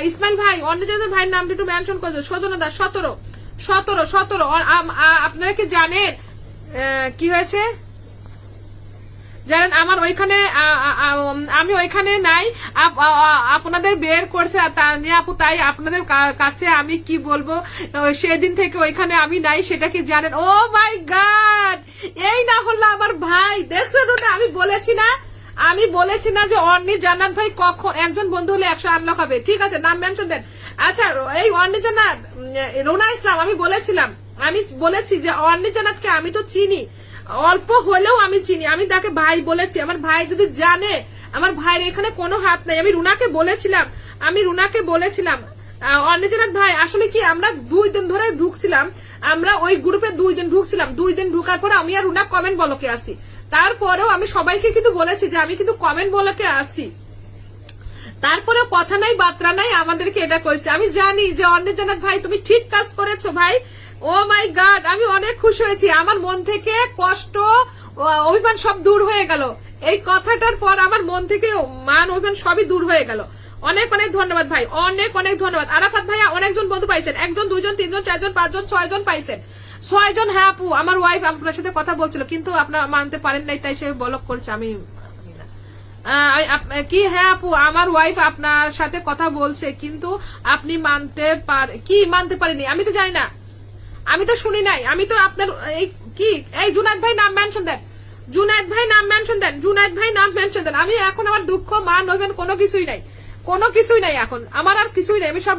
ইসমাইল ভাই অন্যজানাতের ভাইয়ের নামটা একটু মেনশন করে দাও। সৌজন্য দাস 17 আপনারা কি জানেন কি হয়েছে? জানেন আমার ওইখানে আমি ওইখানে নাই, আপনাদের বের করছে আপু, তাই আপনাদের কাছে আমি কি বলবো, সেদিন থেকে ওইখানে আমি নাই, সেটা কি জানেন? ও মাই গড, এই না হলো আমার ভাই, দেখছেন না আমি বলেছি না যে অর্নি জান্নাত ভাই কখন একজন বন্ধু হলে 100 আনলক হবে, ঠিক আছে নাম মেনশন দেন। আচ্ছা এই অর্নি জান্নাত রুনা ইসলাম, আমি বলেছি যে অর্নি জান্নাতকে আমি তো চিনি, অল্প হলেও আমি চিনি, আমি তাকে ভাই বলেছি। আমার ভাই যদি জানে, আমার ভাইয়ের এখানে কোনো হাত নাই। আমি রুনাকে বলেছিলাম অর্নিজানাত ভাই আসলে কি আমরা 2 দিন ধরে ঢুকছিলাম, আমরা ওই গ্রুপে 2 দিন ঢুকছিলাম, 2 দিন ঢুকার পরে আমি আর রুনা কমেন্ট বলকে আসি, তারপরেও আমি সবাইকে কিন্তু বলেছি যে আমি কিন্তু কমেন্ট বলকে আসি, তারপরে কথা নাই বার্তা নাই আমাদেরকে এটা করেছে। আমি জানি যে অর্নিজানাত ভাই তুমি ঠিক কাজ করেছো ভাই। ও মাই গড, আমি অনেক খুশি হয়েছি, আমার মন থেকে কষ্ট অভিমান সব দূর হয়ে গেল। এই কথাটার পর আমার মন থেকে মান অভিমান সবই দূর হয়ে গেল। অনেক ধন্যবাদ ভাই, অনেক ধন্যবাদ। আরাফাত ভাইয়া অনেকজন বন্ধু পাইছেন, 1 জন 2 জন 3 জন 4 জন 5 জন 6 জন পাইছেন, 6 জন। হ্যাঁ আপু আমার ওয়াইফ আপনার সাথে কথা বলছিল, কিন্তু আপনার মানতে পারেন নাই, তাই সে ব্লক করছে। আমি কি? হ্যাঁ আপু আমার ওয়াইফ আপনার সাথে কথা বলছে, কিন্তু আপনি মানতে পারেনি। আমি তো জানি না, আমি তো শুনি নাই, আমি তো আপনার এই জুনায়েদ ভাই নাম মেনশন দেন, আমি এখন আমার দুঃখ মান অভিমান কোনো কিছুই নাই এখন আমার আর কিছুই নাই, আমি সব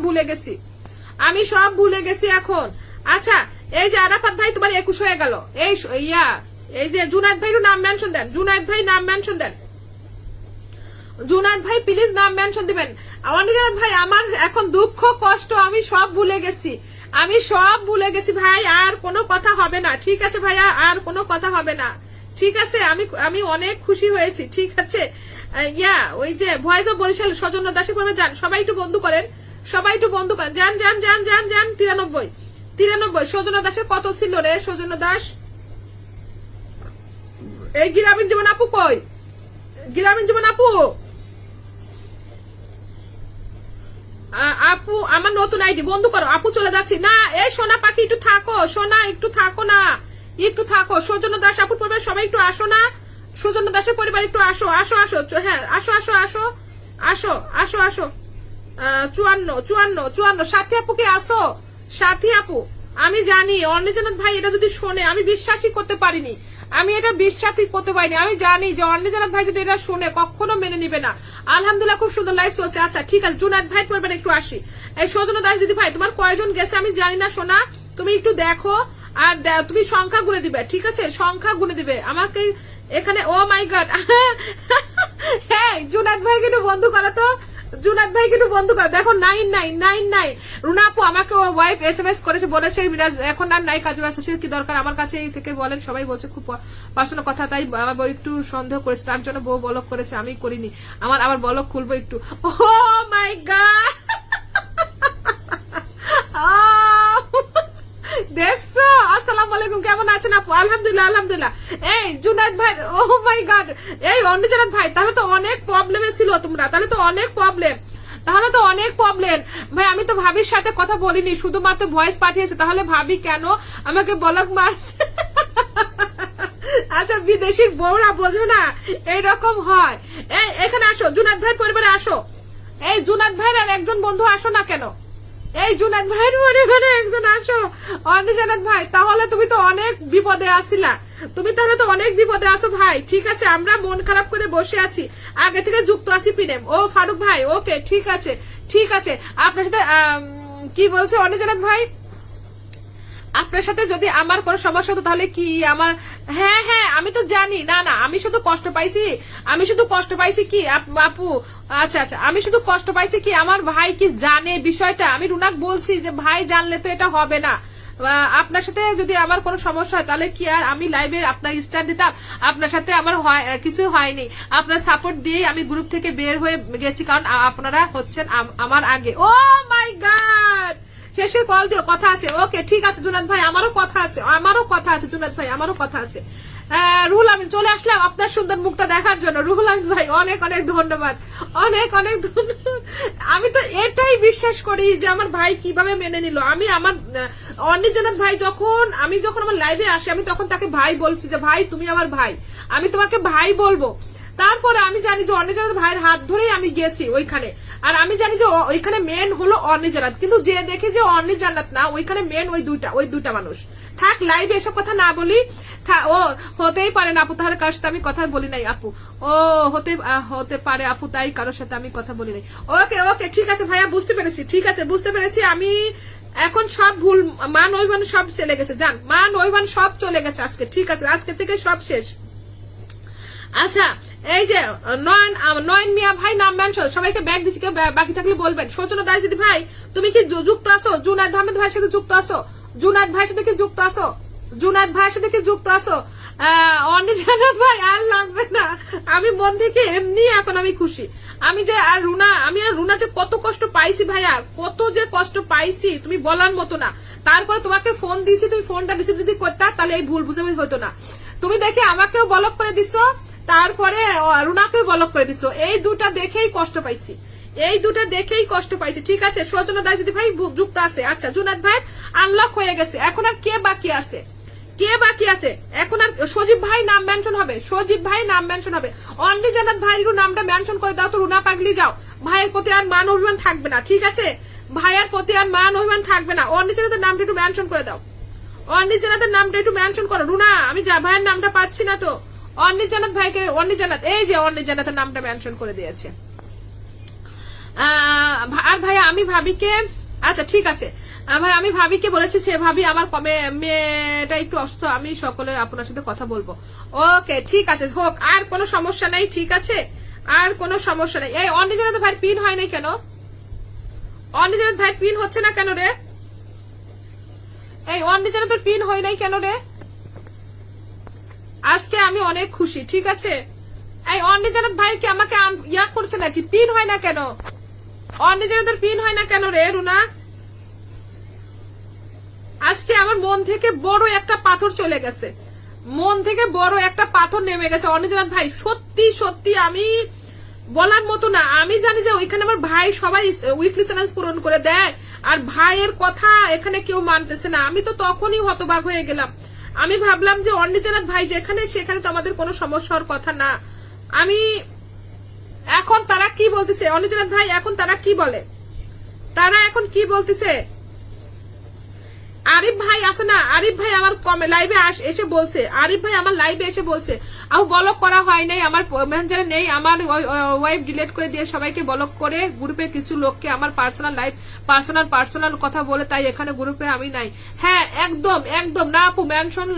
ভুলে গেছি এখন। আচ্ছা এই যে আরাফাত ভাই তোমার 21 হয়ে গেল, এই যে জুনায়েদ ভাই নাম মেনশন দেন, জুনায়েদ ভাই প্লিজ নাম মেনশন দিবেন। অনিজানাত ভাই আমার এখন দুঃখ কষ্ট আমি সব ভুলে গেছি ভাই, আর কোনো কথা হবে না, ঠিক আছে ভাইয়া, আর কোনো কথা হবে না, ঠিক আছে। আমি অনেক খুশি হয়েছি, ঠিক আছে। ওই যে ভয়েস অফ বরিশাল সৌজন্য দাসের পরে যান, সবাই একটু বন্ধু করেন, যান 93 সৌজন্য দাসের কত ছিল রে? সৌজন্য দাস এই গ্রামীণ জীবন আপু কই? আপু আমার নতুন আইডি বন্ধ করো, আপু চলে যাচ্ছি না। এই সোনা পাখি একটু থাকো, সোনা একটু থাকো। সৌজন্য দাস আপুর পরিবার সবাই একটু আসো না, সৌজন্য দাসের পরিবার একটু আসো। হ্যাঁ আসো। 54 সাথী আপু কি আসো? সাথী আপু, আমি জানি অর্ণিজানাথ ভাই এটা যদি শোনে, আমি বিশ্বাসই করতে পারিনি, আমি এটা বিশ্বাসই করতে পারিনি। আমি জানি যে অর্ণিজানাথ ভাই যদি এটা শুনে কখনো মেনে নিবে না। আলহামদুলিল্লাহ খুব সুন্দর লাইভ চলছে। আচ্ছা ঠিক আছে, জুনায়েদ ভাই করবেন, একটু আসি। এই সজনা দাস দিদি ভাই, তোমার কয়জন গেছে আমি জানি না সোনা, তুমি একটু দেখো আর তুমি সংখ্যা গুনে দিবে, ঠিক আছে? সংখ্যা গুনে দিবে আমাকে এখানে। ও মাই গড, হ্যাঁ জুনায়েদ ভাই কিন্তু বন্ধু করো তো, জুনায়েদ ভাই কিন্তু বন্ধু করো। দেখো 9999। রুনা আপু আমাকে ও ওয়াইফ SMS করেছে, বলেছে মিরাজ এখন আর নাই, কাজে ব্যস্ত আছে, কি দরকার আমার কাছে এই থেকে বলেন। সবাই বলছে খুব পার্সোনাল কথা, তাই আমার বউ একটু সন্দেহ করেছে, তার জন্য বউ ব্লক করেছে, আমি করিনি। আবার ব্লক খুলবো একটু। ও মাই গড, দেখছো? আসসালামু আলাইকুম, কেমন আছেন আপু? আলহামদুলিল্লাহ আলহামদুলিল্লাহ। এই জুনায়েদ ভাই, ও মাই গড, এই অর্ণিজানাথ ভাই, তাহলে তো অনেক প্রবলেমে ছিল তোমরা, তাহলে তো অনেক প্রবলেম ভাই। আমি তো ভাবির সাথে কথা বলিনি, শুধুমাত্র ভয়েস পাঠিয়েছে, তাহলে ভাবি কেন আমাকে ব্লক মারছে? আচ্ছা বিদেশির বউরা বোঝো না, এইরকম হয়। এই এখানে আসো, জুনায়েদ ভাই পরিবারে আসো। এই জুনায়েদ ভাইয়ের আর একজন বন্ধু আসো না কেন? এই জুনায়েদ ভাইয়ের পরিবারে একজন আসো। অর্ণিজানাথ ভাই, তাহলে তুমি তো অনেক বিপদে আসিলা, তুমি তাহলে তো অনেক বিপদে আছো ভাই। ঠিক আছে, আমরা মন খারাপ করে বসে আছি, আগে থেকে যুক্ত আছি পিনেম। ও ফারুক ভাই, ওকে ঠিক আছে ঠিক আছে। আপনার সাথে কি বলছে অর্ণিজানাথ ভাই, আপনার সাথে যদি আমার কোনো সমস্যা হতো তাহলে কি আমার, হ্যাঁ হ্যাঁ আমি তো জানি, না না আমি শুধু কষ্ট পাইছি কি আপু, আচ্ছা আচ্ছা, আমি শুধু কষ্ট পাইছি কি আমার ভাই কি জানে বিষয়টা। আমি রুনাক বলছি যে ভাই জানলে তো এটা হবে না, আপনার সাথে যদি আমার কোনো সমস্যা হয় তাহলে কি আর আমি লাইভে আপনার স্ট্যান্ড দিতাম? আপনার সাথে আমার কিছু হয়নি, আপনার সাপোর্ট দিয়েই আমি গ্রুপ থেকে বের হয়ে গেছি, কারণ আপনারা হচ্ছেন আমার আগে। ও মাই গড, শেষের কল দিও, কথা আছে। ওকে ঠিক আছে জুনায়েদ ভাই, আমারও কথা আছে জুনায়েদ ভাই, আমারও কথা আছে। রুহুল আমিন চলে আসলাম আপনার সুন্দর মুখটা দেখার জন্য। রুহুল আমিন ভাই অনেক অনেক ধন্যবাদ, অনেক অনেক ধন্যবাদ। আমি তো এটাই বিশ্বাস করি যে আমার ভাই কিভাবে মেনে নিল। আমি আমার অর্ণিজানাথ ভাই যখন আমার লাইভে আসে, আমি তখন তাকে ভাই বলছি যে ভাই তুমি আমার ভাই, আমি তোমাকে ভাই বলবো। তারপরে আমি জানি যে অর্ণিজানাথ ভাইয়ের হাত ধরেই আমি গেছি ওইখানে, আর আমি জানি যে ওইখানে মেন হলো অর্ণিজানাথ, কিন্তু যে দেখে যে অর্ণিজানাথ না, ওইখানে মেন ওই দুইটা মানুষ। থাক লাইভে এসব কথা না বলি, ও হতেই পারে না আপু, তাহলে কারোর সাথে আমি কথা বলি নাই আপু। ও হতে পারে আপু, তাই কারোর সাথে আমি কথা বলি নাই। ওকে ওকে ঠিক আছে ভাইয়া, বুঝতে পেরেছি, ঠিক আছে বুঝতে পেরেছি। আমি এখন সব ভুল, মান অভিমান সব চলে গেছে, জান মান অভিমান সব চলে গেছে আজকে, ঠিক আছে আজকে থেকে সব শেষ। আচ্ছা এই যে নয়ন মিয়া ভাই নাম মেনশন, সবাইকে ব্যাগ দিচ্ছি, কেউ বাকি থাকলে বলবেন। সজনা দাস দিদি ভাই তুমি কি যুক্ত আছো? জুনায়েদ আহমেদ ভাইয়ের সাথে যুক্ত আছো? জুনায়েদ ভাইয়ের সাথে কি যুক্ত আছো? জুনায়েদ ভাইয়ের সাথে কি যুক্ত আছো? অর্ণিজানাথ ভাই আর লাগবে না, আমি মন থেকে এমনি এখন আমি খুশি। আমি আর রুনা যে কত কষ্ট পাইছি ভাইয়া, কত যে কষ্ট পাইছি তুমি বলার মতো না। তারপরে তোমাকে ফোন দিয়েছি, তুমি ফোনটা রিসিভ যদি করতা তাহলে এই ভুল বুঝাবুঝি হতো না। তুমি দেখে আমাকেও ব্লক করে দিছো, তারপরে রুনাকেও ব্লক করে দিছো, এই দুটা দেখেই কষ্ট পাইছি, ঠিক আছে। সজনা দাস দিদি ভাই যুক্ত আছে। আচ্ছা জুনায়েদ ভাই আনলক হয়ে গেছে, এখন আর কে বাকি আছে? এখন আর সজীব ভাই নাম মেনশন হবে, অর্ণিজানাথ ভাইয়ের নামটা মেনশন করে দাও তো, রুনা পাগলি যাও। ভাইয়ের প্রতি আর মান অভিমান থাকবে না, ঠিক আছে? ভাইয়ের প্রতি আর মান অভিমান থাকবে না। অর্ণিজানাথের নামটা একটু মেনশন করে দাও, রুনা। আমি ভাইয়ের নামটা পাচ্ছি না তো। অর্ণিজানাথ ভাইকে, এই যে অর্ণিজানাথের নামটা মেনশন করে দিয়েছে। আর ভাইয়া আমি ভাবিকে, আচ্ছা ঠিক আছে ভাই, আমি ভাবিকে বলেছি যে ভাবি আমার মেয়েটা একটু অসুস্থ, আমি সকলে আপনার সাথে কথা বলবো। ওকে ঠিক আছে, হোক, আর কোনো সমস্যা নাই, ঠিক আছে আর কোনো সমস্যা নাই। এই অর্ণিজানাথ ভাই পিন হয় নাই কেন? অর্ণিজানাথ ভাই পিন হচ্ছে না কেন রে? এই অর্ণিজানাথের পিন হয় নাই কেন রে? আজকে আমি অনেক খুশি, ঠিক আছে। এই অর্ণিজানাথ ভাই কি আমাকে ইয়া করছে নাকি? পিন হয় না কেন? অর্ণিজানাথের পিন হয় না কেন রে রুনা? আজকে আমার মন থেকে বড় একটা পাথর চলে গেছে, মন থেকে বড় একটা পাথর নেমে গেছে। অর্ণিজানাথ ভাই সত্যি সত্যি আমি বলার মতো না। আমি জানি যে ওইখানে আমার ভাই সবাই উইকলি চ্যালেঞ্জ পূরণ করে দেয়, আর ভাইয়ের কথা এখানে কেউ মানতেছে না। আমি তো তখনই হতবাক হয়ে গেলাম। আমি ভাবলাম যে অর্ণিজানাথ ভাই যেখানে, সেখানে তো আমাদের কোনো সমস্যার কথা না। আমি এখন তারা কি বলতেছে, অর্ণিজানাথ ভাই এখন তারা কি বলে? তারা এখন কি বলতেছে, আরিফ ভাই আছে না, আরিফ ভাই আমার লাইভে এসে বলছে, আরিফ ভাই আমার লাইভে এসে বলছে আমি ব্লক করা হয় নাই, আমার মেসেঞ্জারে নেই, আমার ওয়াইফ ডিলিট করে দিয়ে সবাইকে ব্লক করে গ্রুপে কিছু লোককে আমার পার্সোনাল লাইফ পার্সোনাল কথা বলে, তাই এখানে গ্রুপে আমি নাই। হ্যাঁ একদম একদম না আপু, মেনশন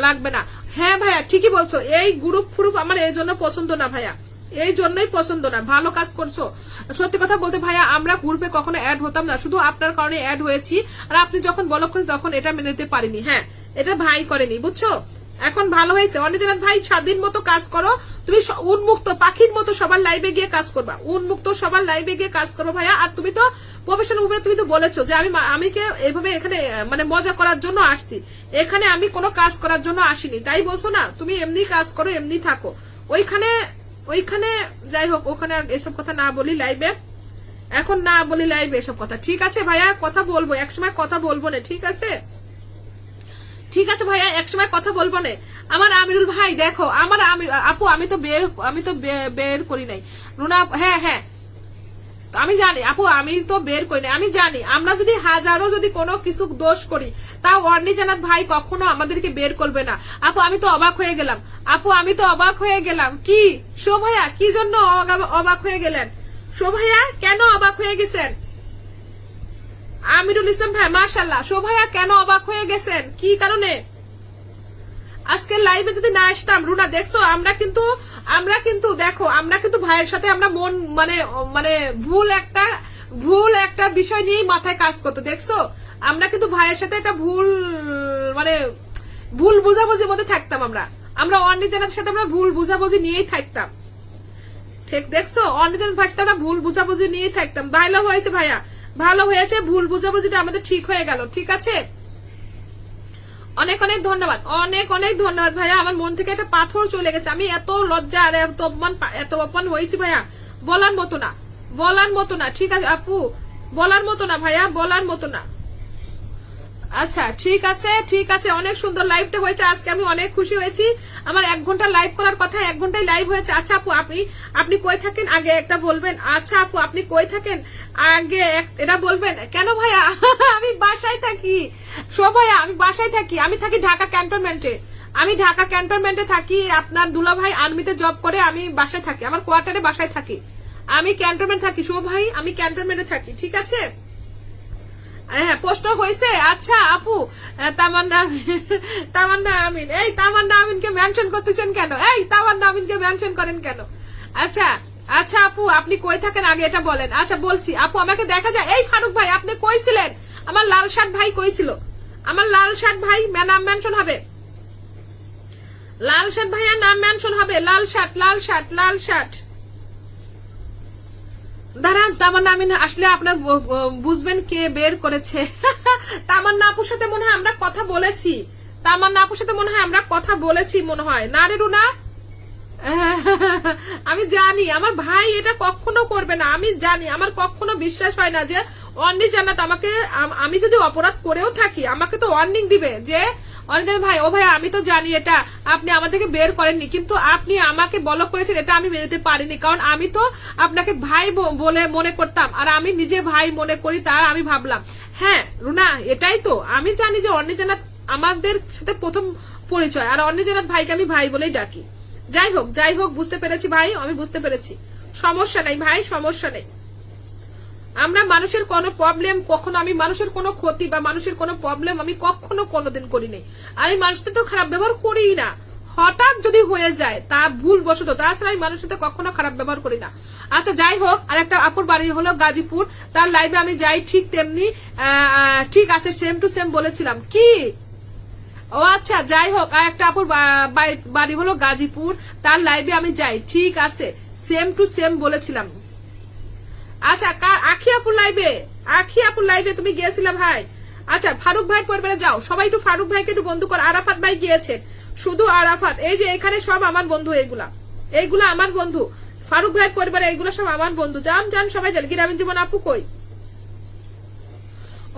লাগবে না। হ্যাঁ ভাইয়া ঠিকই বলছো, এই গ্রুপ ফুরুপ আমার এই জন্য পছন্দ না ভাইয়া, এই জন্যই পছন্দ না। ভালো কাজ করছো। সত্যি কথা বলতে ভাইয়া, আমরা গ্রুপে কখনো অ্যাড হতাম না, শুধু আপনার কারণে অ্যাড হয়েছি, আর আপনি যখন ব্লক করেন তখন এটা মেনে নিতে পারিনি। হ্যাঁ এটা ভাই করেনি, বুঝছো? এখন ভালো হয়েছে। অনির্জানাথ ভাই স্বাধীন মতো কাজ করো, তুমি উন্মুক্ত পাখির মতো সবার লাইভে গিয়ে কাজ করবা, উন্মুক্ত সবার লাইভে গিয়ে কাজ করবো ভাইয়া। আর তুমি তো প্রফেশনাল ভাবে তুমি তো বলেছো যে আমি এইভাবে এখানে মানে মজা করার জন্য আসছি, এখানে আমি কোনো কাজ করার জন্য আসিনি, তাই বলছো না? তুমি এমনি কাজ করো, এমনি থাকো। ওইখানে যাই হোক, ওখানে আর এসব কথা না বলি লাইভে, এখন না বলি লাইভে এসব কথা। ঠিক আছে ভাইয়া, কথা বলবো একসময়, কথা বলবো না, ঠিক আছে? ঠিক আছে ভাইয়া, একসময় কথা বলবো না। আমার আমিরুল ভাই দেখো, আমার আপু আমি তো বের করি নাই রুনা। হ্যাঁ হ্যাঁ আমি জানি আপু, আমি তো বের করি না, আমি জানি। আমরা যদি হাজারো যদি কোনো কিছু দোষ করি, তাও অনির্জানাথ ভাই কখনো আমাদেরকে বের করবে না। আপু আমি তো অবাক হয়ে গেলাম, আপু আমি তো অবাক হয়ে গেলাম। কি শোভাইয়া, কি জন্য অবাক হয়ে গেলেন? শোভাইয়া কেন অবাক হয়ে গেছেন? আমিরুল ইসলাম ভাই মাশাআল্লাহ। শোভাইয়া কেন অবাক হয়ে গেছেন, কি কারণে? আজকে লাইভে যদি না আসতাম রুনা, দেখছো আমরা কিন্তু দেখো, আমরা কিন্তু ভাইয়ের সাথে আমরা মন মানে ভুল একটা বিষয় নিয়েই মাথায় কাজ করতে, দেখছো? আমরা কিন্তু ভাইয়ের সাথে একটা ভুল বুঝাবুঝির মধ্যে থাকতাম। আমরা অনির্জানাথের সাথে আমরা ভুল বুঝাবুঝি নিয়েই থাকতাম, ঠিক দেখছো? অনির্জানাথ ভাইয়ের সাথে আমরা ভুল বুঝাবুঝি নিয়েই থাকতাম। ভালো হয়েছে ভাইয়া, ভালো হয়েছে, ভুল বুঝাবুঝিটা আমাদের ঠিক হয়ে গেল, ঠিক আছে? অনেক অনেক ধন্যবাদ, অনেক অনেক ধন্যবাদ ভাইয়া। আমার মন থেকে একটা পাথর চলে গেছে। আমি এত লজ্জা আর এত অপমান হয়েছি ভাইয়া, বলার মতো না, বলার মতো না। ঠিক আছে আপু, বলার মতো না ভাইয়া, বলার মতো না। আচ্ছা ঠিক আছে, ঠিক আছে, অনেক সুন্দর লাইভটা হয়েছে আজকে, আমি অনেক খুশি হয়েছি। আমার 1 ঘন্টা লাইভ করার কথা, 1 ঘন্টায় লাইভ হয়েছে। আচ্ছা আপু আপনি কই থাকেন আগে একটা বলবেন? আচ্ছা আপু আপনি কই থাকেন আগে এটা বলবেন। কেন ভাইয়া? আমি বাসায় থাকি। ভাইয়া আমি বাসায় থাকি, আমি থাকি ঢাকা ক্যান্টনমেন্টে, আমি ঢাকা ক্যান্টনমেন্টে থাকি। আপনার দুলা ভাই আর্মিতে জব করে, আমি বাসায় থাকি, আমার কোয়ার্টারে বাসায় থাকি, আমি ক্যান্টনমেন্ট থাকি। ভাই আমি ক্যান্টনমেন্টে থাকি, ঠিক আছে? হ্যাঁ প্রশ্ন হয়েছে। আচ্ছা আপু, তামান্না আমিন, এই তামান্না আমিনকে মেনশন করতেছেন কেন? এই তামান্না আমিনকে মেনশন করেন কেন? আচ্ছা আচ্ছা আপু আপনি কই থাকেন আগে এটা বলেন। আচ্ছা বলছি আপু, আমাকে দেখা যায়। এই ফারুক ভাই আপনি কই ছিলেন? আমার লাল শার্ট ভাই কই ছিল? আমার লাল শার্ট ভাই নাম মেনশন হবে, লাল শার্ট ভাইয়ার নাম মেনশন হবে। লাল শার্ট, লাল শার্ট, লাল শার্ট। দাঁড়ান, তামান্না আমিন আসলে আপনার বুঝবেন কে বের করেছে। তামান্না আপুর সাথে মনে হয় আমরা কথা বলেছি, তামান্না আপুর সাথে মনে হয় আমরা কথা বলেছি মনে হয়, না রে রুনা? আমি জানি আমার ভাই এটা কখনো করবে না, আমি জানি। আমার কখনো বিশ্বাস হয় না যে অনির্জানাথ আমাকে, আমি যদি অপরাধ করেও থাকি আমাকে তো ওয়ার্নিং দিবে যে অনির্জানাথ ভাই, ও ভাই আমি তো জানি এটা আপনি আমাদেরকে বের করেননি, কিন্তু আপনি আমাকে ব্লক করেছেন, এটা আমি মেনে নিতে পারিনি, কারণ আমি তো আপনাকে ভাই বলে মনে করতাম, আর আমি নিজে ভাই মনে করি, তার আমি ভাবলাম। হ্যাঁ রুনা এটাই তো, আমি জানি যে অনির্জানাথ আমাদের সাথে প্রথম পরিচয়, আর অনির্জানাথ ভাইকে আমি ভাই বলেই ডাকি। যাই হোক বুঝতে পেরেছি ভাই, আমি বুঝতে পেরেছি, সমস্যা নেই ভাই, সমস্যা নেই। আমরা মানুষের কোনো প্রবলেম কখনো, আমি মানুষের কোনো ক্ষতি বা মানুষের কোনো প্রবলেম আমি কখনো কোনোদিন করি নাই। আমি মানুষের তো খারাপ ব্যবহার করি না, হঠাৎ যদি হয়ে যায় তা ভুল বশত, তাছাড়া আমি মানুষের সাথে কখনো খারাপ ব্যবহার করি না। আচ্ছা যাই হোক, আর একটা আপুর বাড়ি হলো গাজীপুর, তার লাইভে আমি যাই ঠিক তেমনি, ঠিক আছে সেম টু সেম বলেছিলাম কি? ও আচ্ছা যাই হোক, আর একটা আপুর বাড়ি হলো গাজীপুর, তার লাইভে আমি যাই ঠিক আছে সেম টু সেম বলেছিলাম। আচ্ছা আখি আপুর লাইভে তুমি গিয়েছিলে ভাই? আচ্ছা ফারুক ভাই পরিবারে যাও, সবাই একটু ফারুক ভাইকে একটু বন্ধু কর। আরাফাত ভাই গিয়েছে, শুধু আরাফাত। এই যে এখানে সব আমার বন্ধু, এইগুলা আমার বন্ধু। ফারুক ভাই পরিবারে এইগুলো সব আমার বন্ধু। যান সবাই যান। গ্রামীণ জীবন আপু কই?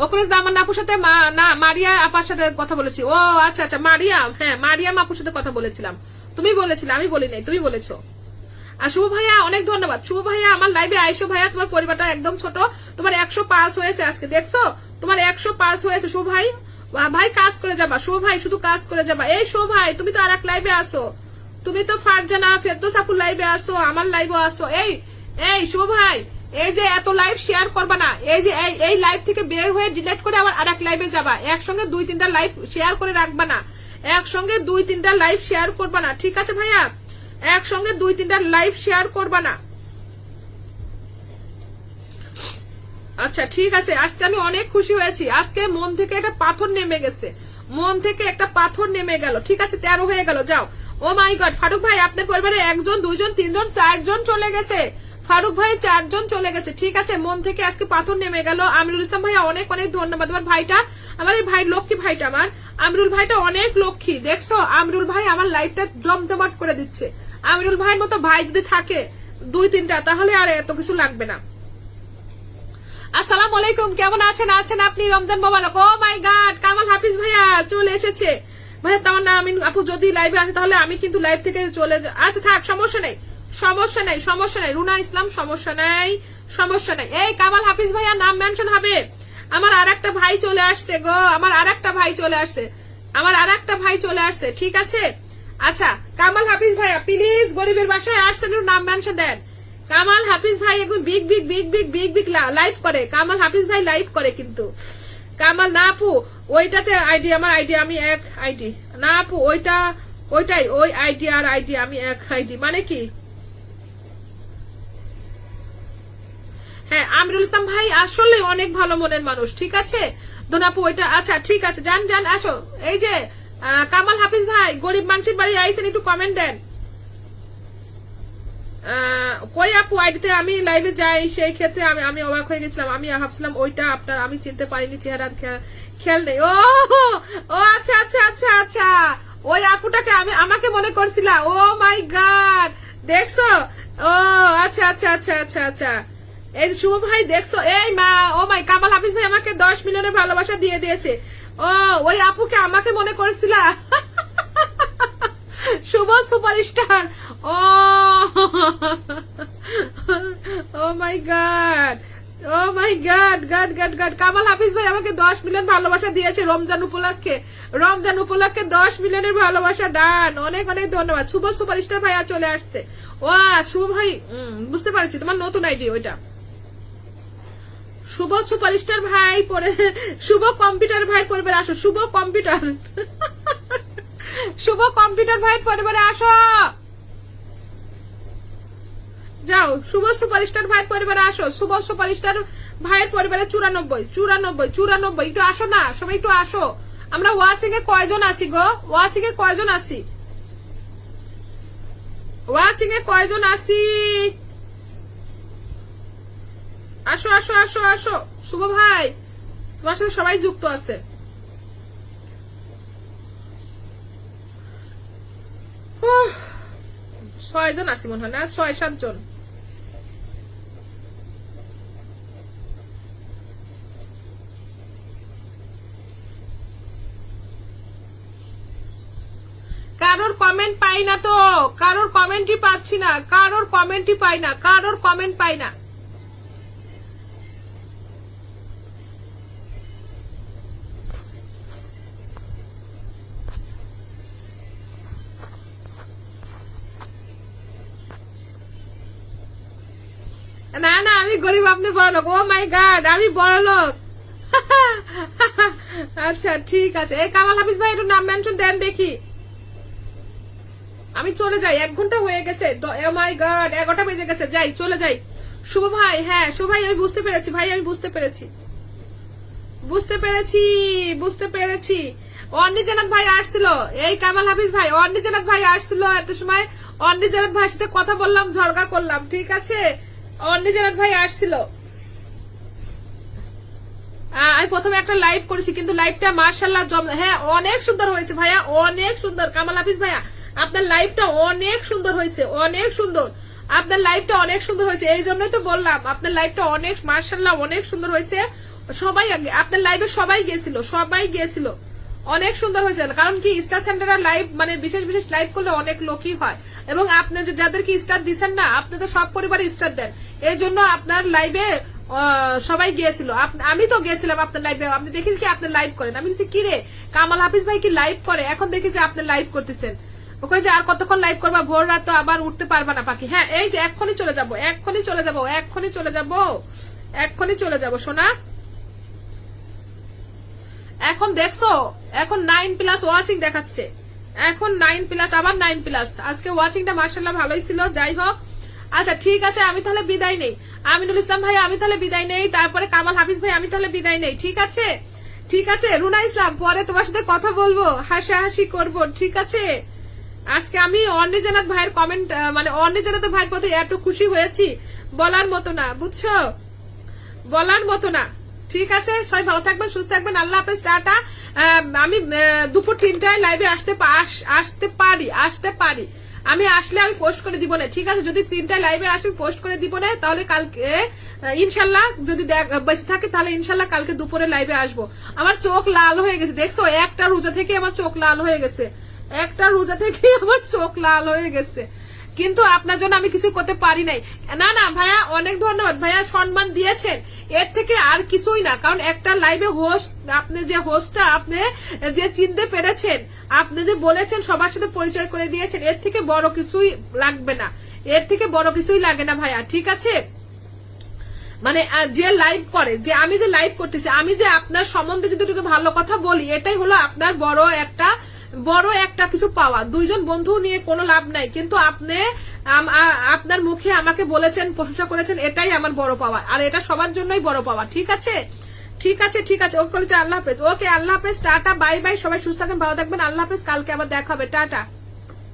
ওখানে দামান আপুর সাথে না মারিয়া আপার সাথে কথা বলেছি। ও আচ্ছা আচ্ছা মারিয়াম, হ্যাঁ মারিয়াম আপুর সাথে কথা বলেছিলাম। তুমি বলেছিলে, আমি বলি নাই, তুমি বলেছো। আর শুভ ভাইয়া অনেক ধন্যবাদ। শুভ ভাইয়া আমার লাইভে আইসো ভাইয়া, তোমার পরিবারটা একদম ছোট, তোমার 100 পাস হয়েছে আজকে, দেখছো তোমার 100 পাস হয়েছে শুভ ভাই। ভাই কাজ করে যাবা শুভ ভাই, শুধু কাজ করে যাবা। এই শুভ ভাই তুমি তো আরেক লাইভে আসো, তুমি তো ফারজানা ফেরদৌস আপুর লাইভে আসো, আমার লাইভে আসো। এই শুভ ভাই, এই যে এত লাইভ শেয়ার করবা না, এই যে এই লাইভ থেকে বের হয়ে ডিলিট করে আবার আরেক লাইভে যাবা। একসঙ্গে 2-3টা লাইভ শেয়ার করে রাখবা না, একসঙ্গে 2-3টা লাইভ শেয়ার করবা না, ঠিক আছে ভাইয়া? একসঙ্গে 2-3টা লাইভ শেয়ার করবা না। আচ্ছা ঠিক আছে, আজকে আমি অনেক খুশি হয়েছি, আজকে মন থেকে একটা পাথর নেমে গেছে, মন থেকে একটা পাথর নেমে গেল। ঠিক আছে 13 হয়ে গেল, যাও। ও মাই গড, ফারুক ভাই আপনার পরিবারে 1 জন 2 জন 3 জন 4 জন চলে গেছে, ফারুক ভাই 4 জন চলে গেছে। ঠিক আছে, মন থেকে আজকে পাথর নেমে গেল। আমিরুল ইসলাম ভাইয়া অনেক অনেক ধন্যবাদ। আমার ভাইটা, আমার এই ভাই লক্ষ্মী ভাইটা, আমার আমিরুল ভাইটা অনেক লক্ষ্মী, দেখছো আমিরুল ভাই আমার লাইফটা জমজমাট করে দিচ্ছে। আমিরুল ভাইয়ের মতো ভাই যদি থাকে 2-3টা, তাহলে আর এত কিছু লাগবে না। আসসালামু আলাইকুম, কেমন আছেন আপনি? রমজান মোবারক। ও মাই গড, কামাল হাফিজ ভাইয়া চলে এসেছে ভাইয়া। তার না আমি আপু যদি লাইভে আসে তাহলে আমি কিন্তু লাইভ থেকে চলে আচ্ছা থাক, সমস্যা নেই সমস্যা নেই সমস্যা নেই। রুনা ইসলাম সমস্যা নেই সমস্যা নেই। এই কামাল হাফিজ ভাইয়া নাম মেনশন হবে। আমার আরেকটা ভাই চলে আসছে গো, আমার আরেকটা ভাই চলে আসছে, আমার আরেকটা ভাই চলে আসছে। ঠিক আছে আচ্ছা, কামাল হাফিজ ভাইয়া প্লিজ গরিবের বাসায় আসছেন, নাম মেনশন দেন। কামাল হাফিজ ভাই একদম big big big big big big live করে, কামাল হাফিজ ভাই লাইভ করে কিন্তু। কামাল না আপু ওইটাতে আইডি, আমার আইডি আমি এক আইডি না আপু, ওইটাই ওই আইডি আর আইডি আমি এক আইডি, মানে কি? হ্যাঁ আমিরুল ইসলাম ভাই আসলে অনেক ভালো মনের মানুষ। ঠিক আছে দোনাপু ওইটা, আচ্ছা ঠিক আছে যান আসো। এই যে কামাল হাফিজ ভাই গরিব মানুষের বাড়ি আইসেন, একটু কমেন্ট দেন। কই আপু আইডিতে আমি লাইভে যাই, সেই ক্ষেত্রে আমি অবাক হয়ে গেছিলাম, আমি ভাবছিলাম ওইটা আপনার, আমি চিনতে পারিনি, চেহারা খেয়াল নেই। ও আচ্ছা আচ্ছা আচ্ছা আচ্ছা, ওই আপুটাকে আমাকে মনে করছিলা। ও মাই গড, দেখছো? ও আচ্ছা আচ্ছা আচ্ছা আচ্ছা আচ্ছা, এই শুভ ভাই দেখছো? এই মা, ও মাই, কামাল হাফিজ ভাই আমাকে 10 মিলিয়নের ভালোবাসা দিয়ে দিয়েছে। ও ওই আপুকে আমাকে মনে করছিলা। Shuvo superstar. Oh my God, oh my God God God God, Kamal Hafiz ভাই আমাকে 10 মিলিয়ন ভালোবাসা দিয়েছে রমজান উপলক্ষে, রমজান উপলক্ষে 10 মিলিয়নের ভালোবাসা ডান, অনেক অনেক ধন্যবাদ। শুভ সুপারস্টার ভাইয়া চলে আসছে। ও শুভ ভাই বুঝতে পারছি তোমার নতুন আইডি ওইটা। শুভ সুপারস্টার ভাই পরে, শুভ কম্পিউটার ভাই পরিবারে আসো, শুভ কম্পিউটার, শুভ কম্পিউটার ভাই পরিবারে আসো, যাও। শুভ সুপারস্টার ভাইয়ের পরিবারে আসো, শুভ সুপারস্টার ভাইয়ের পরিবারে 94 একটু আসো না সবাই, একটু আসো। আমরা ওয়াচিং এ কয়জন আসি গো? ওয়াচিং এ কয়জন আসি? ওয়াচিং এ কয়জন আসি? আসো আসো আসো আসো। শুভ ভাই তোমার সাথে সবাই যুক্ত আছে। ছয়জন আছি মনে হয়, না 6-7 জন। কারোর কমেন্ট পাই না তো, কারোর কমেন্টই পাচ্ছি না, কারোর কমেন্টই পাই না, কারোর কমেন্ট পাই না। না না আমি গরিব, আপনি বড় লোক। ও মাই গড, আমি বড় লোক। আচ্ছা ঠিক আছে। এই কামাল হাফিজ ভাই একটু নাম মেনশন দেন দেখি। আমি চলে যাই, 1 ঘন্টা হয়ে গেছে। ও মাই গড 11টা বেজে গেছে, যাই চলে যাই। শুভ ভাই, হ্যাঁ শুভ ভাই আমি বুঝতে পেরেছি ভাই, আমি বুঝতে পেরেছি বুঝতে পেরেছি বুঝতে পেরেছি। অন্নি জান্নাত ভাই আসছিল, এই কামাল হাফিজ ভাই অন্নি জান্নাত ভাই আসছিল, এত সময় অন্নি জান্নাত ভাইয়ের সাথে কথা বললাম, ঝগড়া করলাম। ঠিক আছে অন্নি জান্নাত ভাই আসছিল। আমি প্রথমে একটা লাইভ করেছি, কিন্তু লাইভটা মার্শাল্লাহ হ্যাঁ অনেক সুন্দর হয়েছে ভাইয়া, অনেক সুন্দর। কামাল হাফিজ ভাইয়া আপনার লাইভটা অনেক সুন্দর হয়েছে, অনেক সুন্দর। আপনার লাইভটা অনেক সুন্দর হয়েছে, এই জন্যই তো বললাম আপনার লাইভটা অনেক মার্শাল্লাহ অনেক সুন্দর হয়েছে। সবাই আপনার লাইভে সবাই গিয়েছিল, সবাই গিয়েছিল, অনেক সুন্দর হয়েছে, কারণ কি স্টার সেন্টার লাইভ মানে বিশেষ বিশেষ লাইভ করলে অনেক লোকই হয়, এবং আপনি যাদেরকে স্টার দিচ্ছেন না, আপনি তো সব পরিবারে স্টার দেন, এই জন্য আপনার লাইভে সবাই গিয়েছিল। আমি তো গেছিলাম আপনার লাইভে, আপনি দেখেছি কি আপনি লাইভ করেন, আমি বলছি কি রে কামাল হাফিজ ভাই কি লাইভ করে, এখন দেখি যে আপনি লাইভ করতেছেন। ওকে যে আর কতক্ষণ লাইভ করবা, ভোর রাত তো আবার উঠতে পারবা না পাখি। হ্যাঁ এই যে এক্ষুনি চলে যাবো, এক্ষুনি চলে যাবো, এক্ষুনি চলে যাবো, এক্ষুনি চলে যাবো সোনা। এখন দেখছো এখন 9+ ওয়াচিং দেখাচ্ছে, এখন 9+, আবার 9+। আজকে ওয়াচিংটা মার্শাল্লাহ ভালোই ছিল। যাই হোক, আচ্ছা ঠিক আছে, আমি তাহলে বিদায় নেই। আমিনুল ইসলাম ভাই আমি তাহলে বিদায় নেই, তারপরে কামাল হাফিজ ভাই আমি তাহলে বিদায় নেই। ঠিক আছে, ঠিক আছে রুনা ইসলাম, পরে তোমার সাথে কথা বলবো, হাসাহাসি করবো। ঠিক আছে, আজকে আমি অর্ণিজানাত ভাইয়ের কমেন্ট মানে অর্ণিজানাত ভাইয়ের প্রতি এত খুশি হয়েছি বলার মতো না, বুঝছো, বলার মতো না। ঠিক আছে, সবাই ভালো থাকবেন, সুস্থ থাকবেন, আল্লাহ হাফেজ, টাটা। আমি দুপুর 3টায় লাইভে আসতে পারি। আমি আসলে আমি পোস্ট করে দিব না, ঠিক আছে? যদি 3টায় লাইভে আসি পোস্ট করে দিব না, তাহলে কালকে ইনশাল্লাহ যদি বেঁচে থাকে তাহলে ইনশাল্লাহ কালকে দুপুরে লাইভে আসবো। আমার চোখ লাল হয়ে গেছে, দেখছো, একটা রোজা থেকে আমার চোখ লাল হয়ে গেছে, একটা রোজা থেকে আমার চোখ লাল হয়ে গেছে, কিন্তু আপনার জন্য আমি কিছু করতে পারি নাই। না না ভাইয়া, অনেক ধন্যবাদ ভাইয়া, সম্মান দিয়েছেন, এর থেকে আর কিছুই না। কারণ একটা লাইভে হোস্ট, আপনি যে হোস্টটা আপনি যে চিনতে পেরেছেন, আপনি যে বলেছেন সবার সাথে পরিচয় করে দিয়েছেন, এর থেকে বড় কিছুই লাগবে না, এর থেকে বড় কিছুই লাগে না ভাইয়া। ঠিক আছে, মানে যে লাইভ করে, যে আমি যে লাইভ করতেছি, আমি যে আপনার সম্বন্ধে যদি একটু ভালো কথা বলি, এটাই হলো আপনার বড় একটা কিছু পাওয়া। দুইজন বন্ধু নিয়ে কোনো লাভ নাই, কিন্তু আপনি আপনার মুখে আমাকে বলেছেন, প্রশংসা করেছেন, এটাই আমার বড় পাওয়া, আর এটা সবার জন্যই বড় পাওয়া। ঠিক আছে, ঠিক আছে, ঠিক আছে, ওকে আল্লাহ হাফেজ, ওকে আল্লাহ হাফেজ, টাটা, বাই বাই, সবাই সুস্থ থাকবেন, ভালো থাকবেন, আল্লাহ হাফেজ, কালকে আবার দেখা হবে, টাটা।